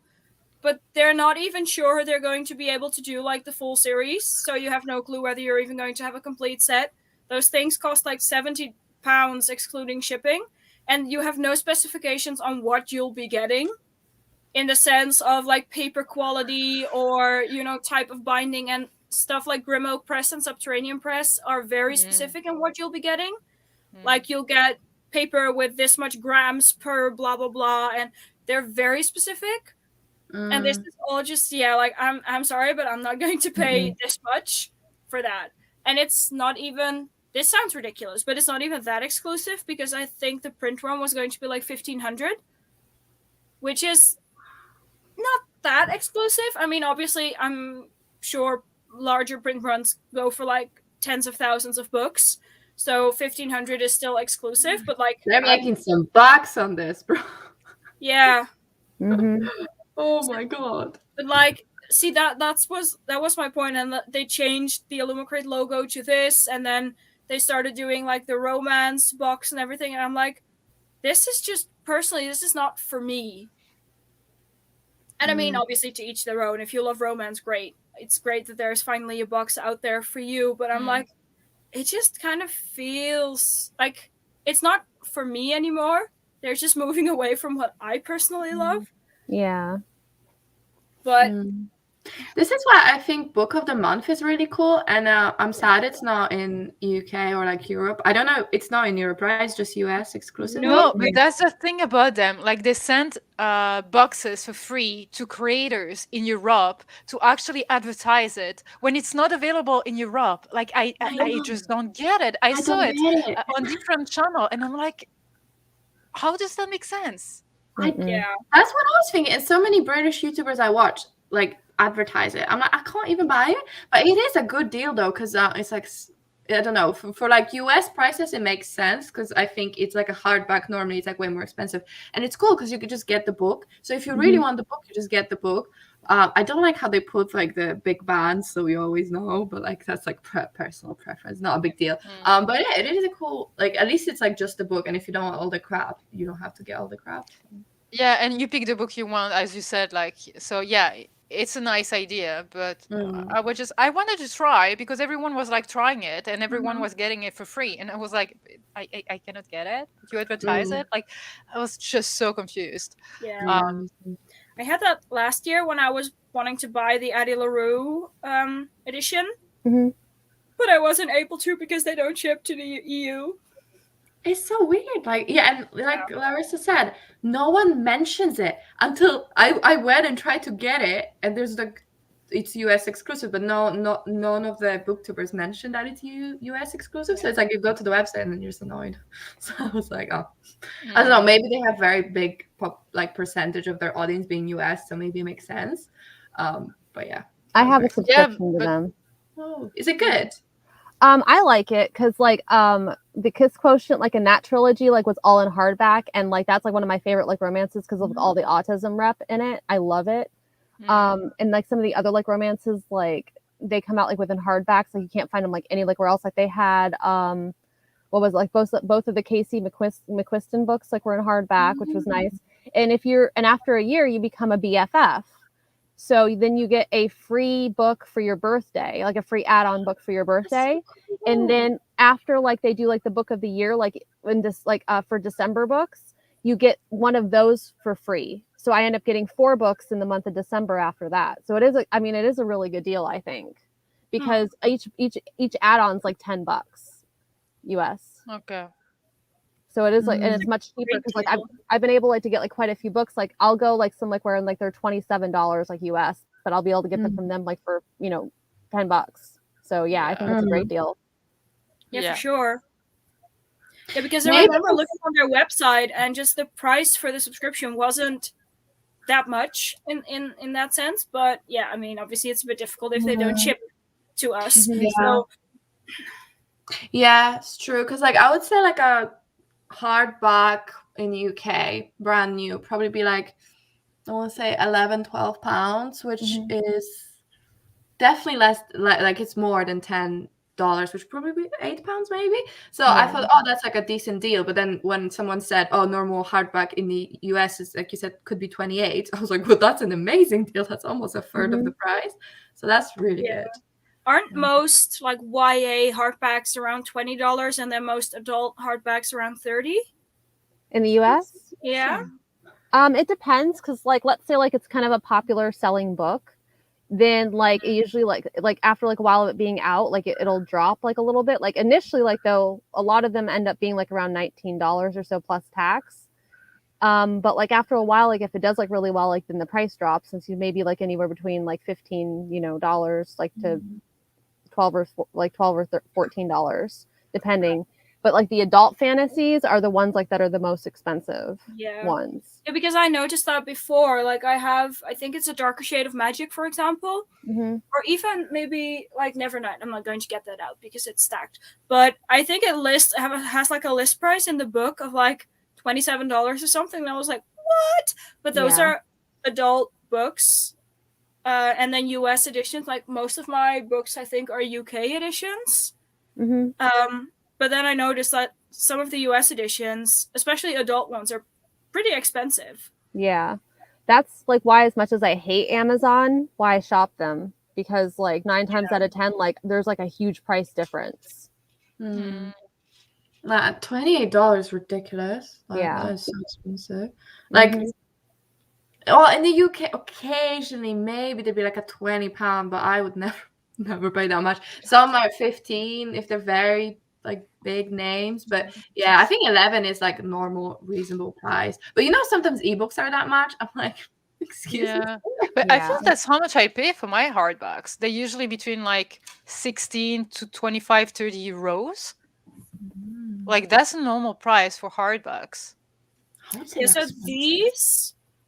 [SPEAKER 4] but they're not even sure they're going to be able to do like the full series, so you have no clue whether you're even going to have a complete set. Those things cost like £70 excluding shipping, and you have no specifications on what you'll be getting in the sense of like paper quality or, you know, type of binding. And stuff like Grim Oak Press and Subterranean Press are very specific in what you'll be getting. Like you'll get paper with this much grams per blah blah blah, and they're very specific. And this is all just like I'm sorry, but I'm not going to pay this much for that. And it's not even, this sounds ridiculous, but it's not even that exclusive, because I think the print run was going to be like 1,500, which is not that exclusive. I mean, obviously, I'm sure larger print runs go for like tens of thousands of books, so 1,500 is still exclusive. But like,
[SPEAKER 3] they're making some bucks on this, bro.
[SPEAKER 4] Yeah.
[SPEAKER 3] Oh my god.
[SPEAKER 4] But like, see, that was my point. And they changed the Illumicrate logo to this, and then they started doing like the romance box and everything, and I'm like, this is just, personally, this is not for me. And I mean, obviously, to each their own. If you love romance, great. It's great that there's finally a box out there for you. But I'm like, it just kind of feels like it's not for me anymore. They're just moving away from what I personally love.
[SPEAKER 1] Yeah.
[SPEAKER 4] But
[SPEAKER 3] this is why I think Book of the Month is really cool. And I'm sad it's not in UK or like Europe. I don't know. It's not in Europe, right? It's just US exclusive.
[SPEAKER 2] No, but that's the thing about them. Like they send boxes for free to creators in Europe to actually advertise it when it's not available in Europe. Like I just don't get it. I saw it on different channel, and I'm like, how does that make sense?
[SPEAKER 4] Yeah,
[SPEAKER 3] that's what I was thinking. And so many British YouTubers I watch like advertise it. I'm like, I can't even buy it, but it is a good deal though, because it's like, I don't know, for like US prices it makes sense, because I think it's like a hardback. Normally it's like way more expensive, and it's cool because you could just get the book. So if you really want the book, you just get the book. I don't like how they put like the big bands, so we always know, but like that's like personal preference, not a big deal. But yeah, it is a cool, like at least it's like just the book, and if you don't want all the crap, you don't have to get all the crap.
[SPEAKER 2] Yeah, and you pick the book you want, as you said. Like, so yeah, it's a nice idea, but I wanted to try because everyone was like trying it, and everyone was getting it for free, and I was like, I cannot get it. You advertise it, like I was just so confused.
[SPEAKER 4] Yeah. I had that last year when I was wanting to buy the Addie LaRue edition, but I wasn't able to because they don't ship to the EU.
[SPEAKER 3] It's so weird. Like, yeah, and like Larissa said, no one mentions it until I went and tried to get it, and there's like it's US exclusive, but none of the booktubers mentioned that it's US exclusive. So it's like you go to the website and then you're just annoyed. So I was like, oh, I don't know. Maybe they have very big percentage of their audience being US, so maybe it makes sense. But yeah,
[SPEAKER 1] I have a subscription to them.
[SPEAKER 3] Oh, is it good?
[SPEAKER 1] I like it because like the Kiss Quotient, like a Nat trilogy, like was all in hardback, and like that's like one of my favorite like romances because of all the autism rep in it. I love it. And like some of the other like romances, like they come out like within hardbacks, like you can't find them like any like where else. Like they had what was it, like both of the Casey McQuiston books like were in hardback, which was nice. And after a year you become a BFF. So then you get a free book for your birthday, like a free add-on book for your birthday. And then after like they do like the book of the year, like in this like for December books, you get one of those for free. So I end up getting 4 books in the month of December after that. So it is a really good deal, I think, because each add-on's like $10 US.
[SPEAKER 2] Okay.
[SPEAKER 1] So it is like, and it's much cheaper because like I've been able like to get like quite a few books. Like I'll go like somewhere and like they're $27 like US, but I'll be able to get them from them like for $10. So yeah, I think it's a great deal.
[SPEAKER 4] Yeah, for sure. Yeah, because I remember looking on their website and just the price for the subscription wasn't that much in that sense. But yeah, I mean, obviously it's a bit difficult if they don't ship to us. So
[SPEAKER 3] yeah, it's true. Because like I would say like a hardback in UK, brand new, probably be like I want to say £11-12, which is definitely less. Like it's more than $10, which probably be £8 maybe. So I thought, oh, that's like a decent deal. But then when someone said, oh, normal hardback in the US is like you said could be 28, I was like, well, that's an amazing deal. That's almost a third of the price. So that's really good.
[SPEAKER 4] Aren't most like YA hardbacks around $20 and then most adult hardbacks around $30
[SPEAKER 1] in the US?
[SPEAKER 4] Yeah.
[SPEAKER 1] It depends because like let's say like it's kind of a popular selling book, then like it usually like after like a while of it being out, like it'll drop like a little bit. Like initially, like though a lot of them end up being like around $19 or so plus tax. But like after a while, like if it does like really well, like then the price drops since you may be like anywhere between like $15 dollars like to $12 or $14 depending. But like the adult fantasies are the ones like that are the most expensive ones.
[SPEAKER 4] Yeah, because I noticed that before. Like I think it's A Darker Shade of Magic, for example, or even maybe like Nevernight. I'm not going to get that out because it's stacked. But I think it has like a list price in the book of like $27 or something. And I was like, what? But those are adult books. And then US editions. Like most of my books, I think, are UK editions. But then I noticed that some of the US editions, especially adult ones, are pretty expensive.
[SPEAKER 1] Yeah. That's like why, as much as I hate Amazon, why I shop them. Because like 9 times out of 10, like there's like a huge price difference.
[SPEAKER 3] $28 ridiculous. Like, that is so expensive. Like, well, in the UK, occasionally maybe there'd be like a £20, but I would never pay that much. Some are 15 if they're very like big names, but yeah, I think 11 is like normal, reasonable price. But sometimes ebooks are that much. I'm like, excuse me.
[SPEAKER 2] But I feel that's how much I pay for my hardbacks. They're usually between like 16 to 25, 30 euros. Like that's a normal price for hardbacks.
[SPEAKER 4] Yeah, so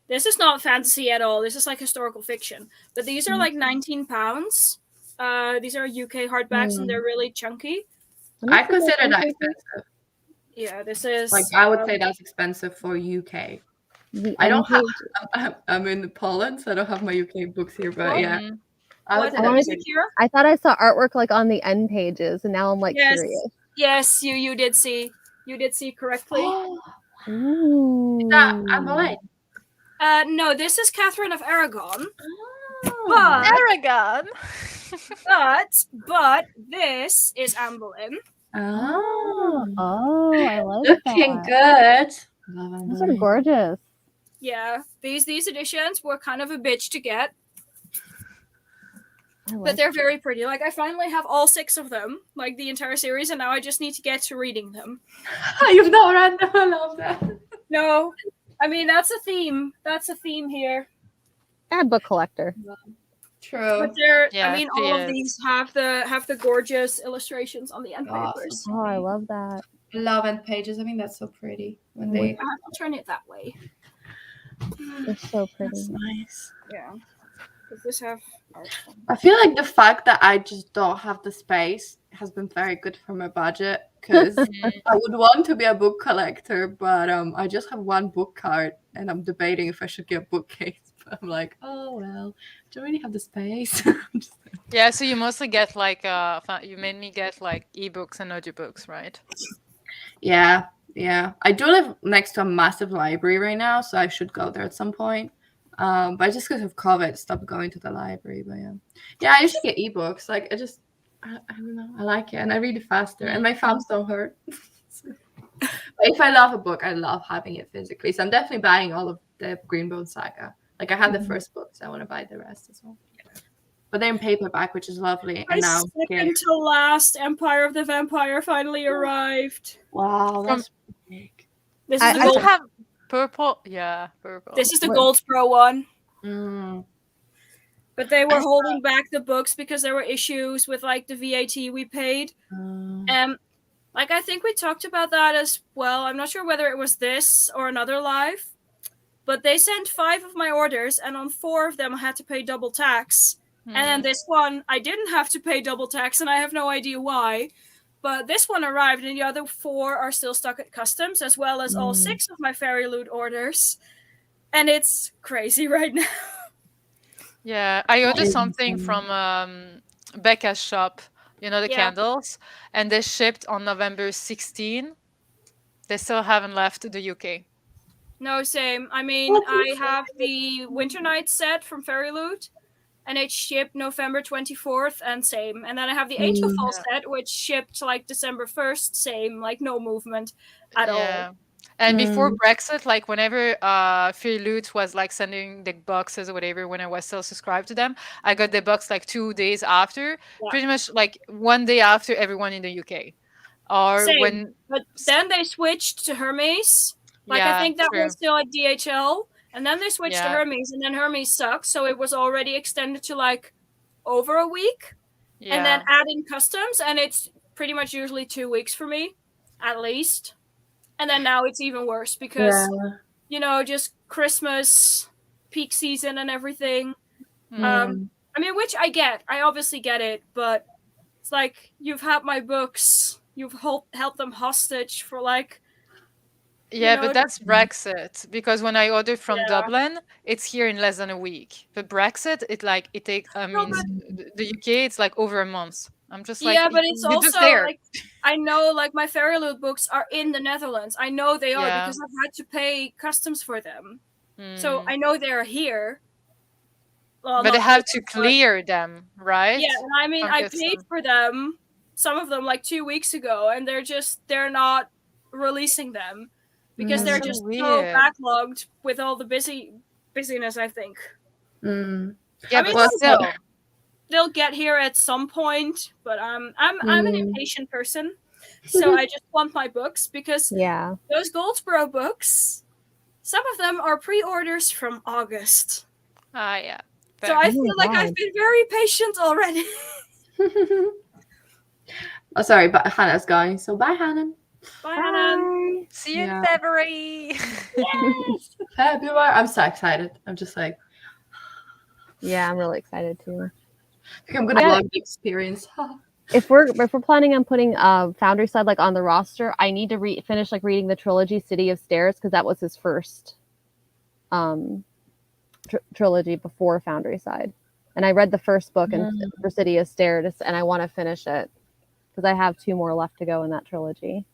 [SPEAKER 4] this is not fantasy at all. This is like historical fiction. But these are like £19. These are UK hardbacks and they're really chunky.
[SPEAKER 3] I consider that expensive.
[SPEAKER 4] Yeah, this is
[SPEAKER 3] like I would say that's expensive for UK. I don't have. I'm in Poland, so I don't have my UK books here. But yeah,
[SPEAKER 1] I thought I saw artwork like on the end pages, and now I'm like curious.
[SPEAKER 4] Yes, you did see correctly.
[SPEAKER 1] Ooh.
[SPEAKER 3] Is that Anne Boleyn?
[SPEAKER 4] No, this is Catherine of Aragon.
[SPEAKER 2] Aragon.
[SPEAKER 4] But this is Anne Boleyn.
[SPEAKER 1] Oh, I love
[SPEAKER 3] Looking good.
[SPEAKER 1] Those are gorgeous.
[SPEAKER 4] Yeah, these editions were kind of a bitch to get. But they're very pretty. Like, I finally have all 6 of them, like the entire series, and now I just need to get to reading them.
[SPEAKER 3] You've not read them. I love that.
[SPEAKER 4] No, I mean, that's a theme. That's a theme here.
[SPEAKER 1] I'm a book collector.
[SPEAKER 3] True.
[SPEAKER 4] But they're,
[SPEAKER 2] Yeah,
[SPEAKER 4] I mean,
[SPEAKER 2] she
[SPEAKER 4] all of
[SPEAKER 2] is.
[SPEAKER 4] these have the gorgeous illustrations on the end
[SPEAKER 3] Oh,
[SPEAKER 4] papers.
[SPEAKER 1] Oh, I love that.
[SPEAKER 3] Love end pages. I think that's so pretty when they.
[SPEAKER 4] I have to turn it that way.
[SPEAKER 1] It's so pretty.
[SPEAKER 3] That's nice.
[SPEAKER 4] Yeah. Does this have art?
[SPEAKER 3] I feel like the fact that I just don't have the space has been very good for my budget because I would want to be a book collector, but I just have one book card and I'm debating if I should get a bookcase. But I'm like, oh well, don't really have the space.
[SPEAKER 2] Yeah, so you mostly get like you mainly get like ebooks and audiobooks, right?
[SPEAKER 3] Yeah. I do live next to a massive library right now, so I should go there at some point. But just because of COVID, stopped going to the library. But yeah, I usually get ebooks. Like I don't know, I like it, and I read it faster, and my thumbs don't hurt. But if I love a book, I love having it physically. So I'm definitely buying all of the Greenbone Saga. Like I had the first book, so I want to buy the rest as well. But they're in paperback, which is lovely.
[SPEAKER 4] My
[SPEAKER 3] And now,
[SPEAKER 4] second to last Empire of the Vampire finally arrived.
[SPEAKER 3] wow, that's big.
[SPEAKER 4] This is
[SPEAKER 1] I
[SPEAKER 4] the
[SPEAKER 2] Does it
[SPEAKER 4] gold.
[SPEAKER 2] have purple? Yeah, purple.
[SPEAKER 4] This is the
[SPEAKER 1] What?
[SPEAKER 4] Goldsboro one.
[SPEAKER 3] Mm.
[SPEAKER 4] But they were holding back the books because there were issues with like the VAT we paid. Like I think we talked about that as well. I'm not sure whether it was this or another live, but they sent 5 of my orders, and on 4 of them I had to pay double tax. And then this one I didn't have to pay double tax, and I have no idea why. But this one arrived, and the other 4 are still stuck at customs, as well as all 6 of my Fairy Loot orders. And it's crazy right now.
[SPEAKER 2] Yeah, I ordered something from Becca's shop, you know, the
[SPEAKER 4] Yeah.
[SPEAKER 2] candles, and they shipped on November 16. They still haven't left the UK.
[SPEAKER 4] No, same. I mean, I have the Winter Night set from Fairy Loot, and it shipped November 24th, and same. And then I have the Angel Fall set, which shipped like December 1st, same, like no movement at all.
[SPEAKER 2] And before Brexit, like whenever Fairy Loot was like sending the boxes or whatever, when I was still subscribed to them, I got the box like 2 days after, pretty much like 1 day after everyone in the UK. Or
[SPEAKER 4] Same.
[SPEAKER 2] when,
[SPEAKER 4] But then they switched to Hermes. Like
[SPEAKER 2] Yeah,
[SPEAKER 4] I think that
[SPEAKER 2] true.
[SPEAKER 4] was still at DHL, and then they switched to
[SPEAKER 2] Yeah.
[SPEAKER 4] Hermes, and then Hermes sucked, so it was already extended to like over a week.
[SPEAKER 2] yeah,
[SPEAKER 4] And then add in customs, and it's pretty much usually 2 weeks for me, at least. And then now it's even worse because, you know, just Christmas, peak season, and everything. I mean, which I get. I obviously get it, but it's like you've had my books, you've held them hostage for like.
[SPEAKER 2] yeah,
[SPEAKER 4] know,
[SPEAKER 2] but that's Brexit, because when I ordered from
[SPEAKER 4] Yeah.
[SPEAKER 2] Dublin, it's here in less than a week. But Brexit, it takes, I mean, the UK, it's like over a month. I'm just like,
[SPEAKER 4] Yeah, but it's
[SPEAKER 2] you're just
[SPEAKER 4] also
[SPEAKER 2] there.
[SPEAKER 4] like I know like my Fairy Loot books are in the Netherlands. I know they are
[SPEAKER 2] Yeah.
[SPEAKER 4] because I've had to pay customs for them. So
[SPEAKER 2] Mm.
[SPEAKER 4] I know they're here. Well,
[SPEAKER 2] But they
[SPEAKER 4] not
[SPEAKER 2] have
[SPEAKER 4] here,
[SPEAKER 2] to
[SPEAKER 4] but-
[SPEAKER 2] clear them, right?
[SPEAKER 4] Yeah, and I mean
[SPEAKER 2] From
[SPEAKER 4] I
[SPEAKER 2] customs.
[SPEAKER 4] paid for them, some of them like 2 weeks ago, and they're not releasing them because they're
[SPEAKER 2] That's so
[SPEAKER 4] just so
[SPEAKER 2] weird.
[SPEAKER 4] backlogged with all the busyness, I think.
[SPEAKER 2] Yeah,
[SPEAKER 4] I mean,
[SPEAKER 2] but still.
[SPEAKER 4] They'll get here at some point, but I'm an impatient person, so I just want my books because
[SPEAKER 1] Yeah.
[SPEAKER 4] those Goldsboro books, some of them are pre-orders from August.
[SPEAKER 2] Yeah.
[SPEAKER 4] So
[SPEAKER 2] Fair.
[SPEAKER 4] I
[SPEAKER 1] Oh
[SPEAKER 4] feel
[SPEAKER 1] my
[SPEAKER 4] like I've
[SPEAKER 1] God.
[SPEAKER 4] been very patient already.
[SPEAKER 3] Oh, sorry, but Hannah's going. So bye, Hannah.
[SPEAKER 4] Bye, Hannah.
[SPEAKER 2] See you
[SPEAKER 3] Yeah.
[SPEAKER 2] in February.
[SPEAKER 4] Yes.
[SPEAKER 3] February. I'm so excited. I'm just like,
[SPEAKER 1] Yeah, I'm really excited too.
[SPEAKER 3] I'm gonna
[SPEAKER 1] Yeah.
[SPEAKER 3] vlog the experience.
[SPEAKER 1] If we're planning on putting Foundry Side like on the roster, I need to finish like reading the trilogy City of Stairs because that was his first trilogy before Foundry Side, and I read the first book for City of Stairs, and I want to finish it because I have 2 more left to go in that trilogy.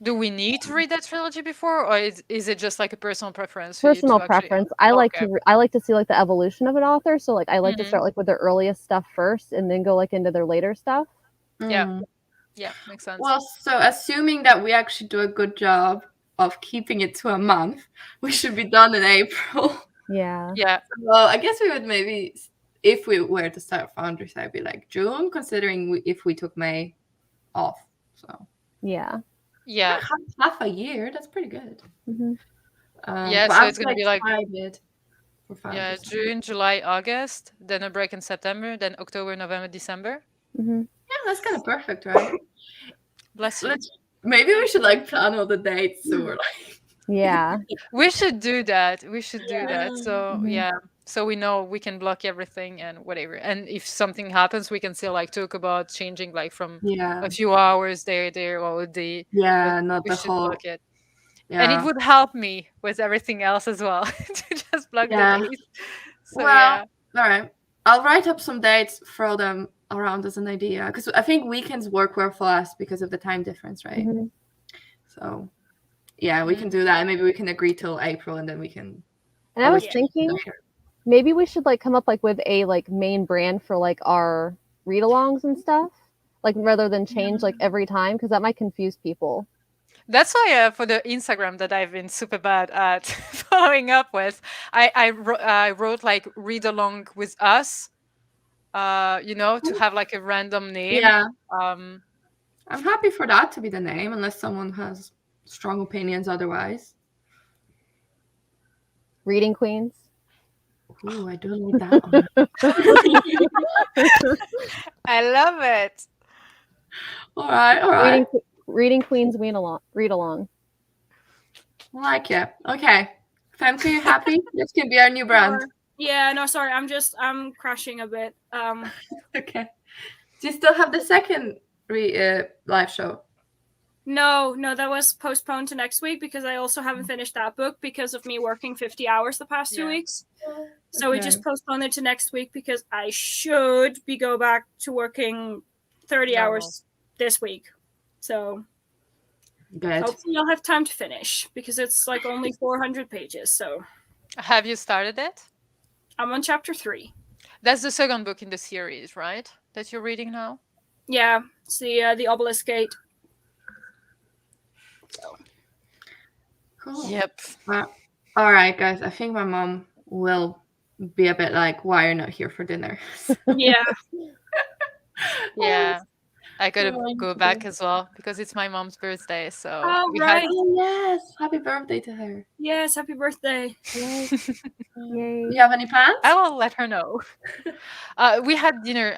[SPEAKER 2] Do we need to read that trilogy before, or is it just like a personal preference? For you
[SPEAKER 1] Personal
[SPEAKER 2] to actually-
[SPEAKER 1] preference. I like
[SPEAKER 2] Okay.
[SPEAKER 1] I like to see like the evolution of an author, so like I like to
[SPEAKER 2] Mhm.
[SPEAKER 1] start like with their earliest stuff first, and then go like into their later stuff.
[SPEAKER 2] Yeah. Yeah, makes sense.
[SPEAKER 3] Well, so assuming that we actually do a good job of keeping it to a month, we should be done in April.
[SPEAKER 1] Yeah.
[SPEAKER 2] Yeah.
[SPEAKER 3] Well, I guess we would maybe if we were to start Founders, I'd be like June, considering if we took May off. So
[SPEAKER 1] Yeah.
[SPEAKER 2] Yeah.
[SPEAKER 3] half a year. That's pretty good.
[SPEAKER 1] Mhm.
[SPEAKER 2] Yeah,
[SPEAKER 3] but
[SPEAKER 2] so
[SPEAKER 3] I'm
[SPEAKER 2] it's gonna be like
[SPEAKER 3] excited for
[SPEAKER 2] yeah,
[SPEAKER 3] Founders.
[SPEAKER 2] June, July, August, then a break in September, then October, November, December.
[SPEAKER 1] Mhm.
[SPEAKER 3] Yeah, that's kind of perfect, right?
[SPEAKER 2] Bless you.
[SPEAKER 3] Maybe we should like plan all the dates so we're like
[SPEAKER 1] Yeah.
[SPEAKER 2] We should do that. We should do that.
[SPEAKER 3] Yeah.
[SPEAKER 2] So
[SPEAKER 1] Mhm.
[SPEAKER 2] yeah, so we know we can block everything and whatever. And if something happens, we can still like talk about changing like from
[SPEAKER 3] yeah,
[SPEAKER 2] a few hours there or a day.
[SPEAKER 3] yeah,
[SPEAKER 2] But
[SPEAKER 3] not
[SPEAKER 2] we
[SPEAKER 3] the
[SPEAKER 2] should
[SPEAKER 3] whole
[SPEAKER 2] block it. And it
[SPEAKER 3] yeah.
[SPEAKER 2] would help me with everything else as well to just block
[SPEAKER 3] Yeah.
[SPEAKER 2] the days. So
[SPEAKER 3] Well,
[SPEAKER 2] yeah.
[SPEAKER 3] all right. I'll write up some dates, throw them around as an idea because I think weekends work well for us because of the time difference, right?
[SPEAKER 1] Mhm.
[SPEAKER 3] So yeah, we can do that, and maybe we can agree till April, and then we can.
[SPEAKER 1] And I was
[SPEAKER 3] always
[SPEAKER 1] thinking
[SPEAKER 3] later.
[SPEAKER 1] maybe we should like come up like with a like main brand for like our read-alongs and stuff, like rather than change like every time, because that might confuse people.
[SPEAKER 2] That's why for the Instagram that I've been super bad at following up with, I wrote like read along with us, to have like a random name.
[SPEAKER 3] Yeah,
[SPEAKER 2] Um,
[SPEAKER 3] I'm happy for that to be the name, unless someone has strong opinions otherwise.
[SPEAKER 1] Reading Queens.
[SPEAKER 3] Ooh, I do like that one.
[SPEAKER 2] I love it.
[SPEAKER 3] All right.
[SPEAKER 1] Reading Queens read along.
[SPEAKER 3] I like it. Okay. Femke, you happy? This can be our new brand.
[SPEAKER 4] Yeah, no, sorry. I'm crashing a bit.
[SPEAKER 3] Okay. Do you still have the second live show?
[SPEAKER 4] No, that was postponed to next week because I also haven't finished that book because of me working 50 hours the past 2 weeks. So we just postponed it to next week because I should go back to working 30 hours this week. So
[SPEAKER 3] Good.
[SPEAKER 4] hopefully I'll have time to finish because it's like only 400 pages. So
[SPEAKER 2] Have you started it?
[SPEAKER 4] I'm on chapter 3.
[SPEAKER 2] That's the second book in the series, right? That you're reading now?
[SPEAKER 4] Yeah, it's the Obelisk Gate. So.
[SPEAKER 3] Cool.
[SPEAKER 2] Yep.
[SPEAKER 3] All right, guys. I think my mom will be a bit like, "Why are you not here for dinner?"
[SPEAKER 4] Yeah.
[SPEAKER 2] Yeah. I gotta go back as well because it's my mom's birthday. So
[SPEAKER 4] Oh,
[SPEAKER 2] we
[SPEAKER 4] right.
[SPEAKER 3] Oh, yes. Happy birthday to her.
[SPEAKER 4] Yes, happy birthday.
[SPEAKER 1] Yay.
[SPEAKER 3] You have any plans?
[SPEAKER 2] I will let her know. We had dinner.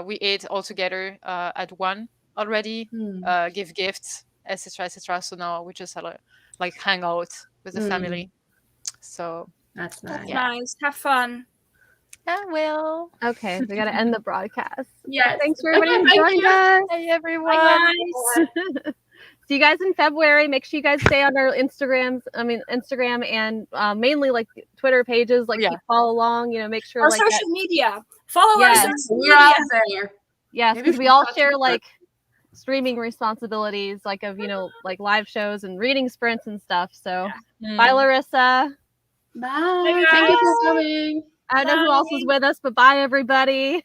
[SPEAKER 2] We ate all together at 1 already. Give gifts, etc., etc. So now we just had like hang out with the family. So
[SPEAKER 3] That's nice.
[SPEAKER 4] Nice. Have fun.
[SPEAKER 2] I will.
[SPEAKER 1] Okay, we gotta end the broadcast.
[SPEAKER 3] Yes.
[SPEAKER 1] Thanks for everybody who
[SPEAKER 3] Thank
[SPEAKER 1] joined
[SPEAKER 3] you.
[SPEAKER 1] us.
[SPEAKER 2] Hey everyone.
[SPEAKER 4] Bye, guys.
[SPEAKER 1] See you guys in February. Make sure you guys stay on our Instagram and mainly like Twitter pages. Like keep follow along. Make sure
[SPEAKER 4] Our
[SPEAKER 1] like
[SPEAKER 4] social media. Follow
[SPEAKER 1] Yes.
[SPEAKER 4] our social
[SPEAKER 3] We're out
[SPEAKER 4] media.
[SPEAKER 3] there.
[SPEAKER 1] yes,
[SPEAKER 3] Maybe
[SPEAKER 1] because
[SPEAKER 3] we
[SPEAKER 1] we
[SPEAKER 3] can
[SPEAKER 1] all
[SPEAKER 3] touch
[SPEAKER 1] share
[SPEAKER 3] it
[SPEAKER 1] like streaming responsibilities, like of like live shows and reading sprints and stuff. So bye, Larissa.
[SPEAKER 3] Bye. Thank you for coming.
[SPEAKER 1] I don't know who else is with us, but bye everybody.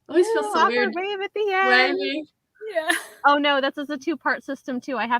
[SPEAKER 3] Always feels so
[SPEAKER 1] Awkward
[SPEAKER 3] weird.
[SPEAKER 1] wave at the end.
[SPEAKER 3] Waving.
[SPEAKER 4] Yeah.
[SPEAKER 1] Oh no, this is a 2-part system too. I have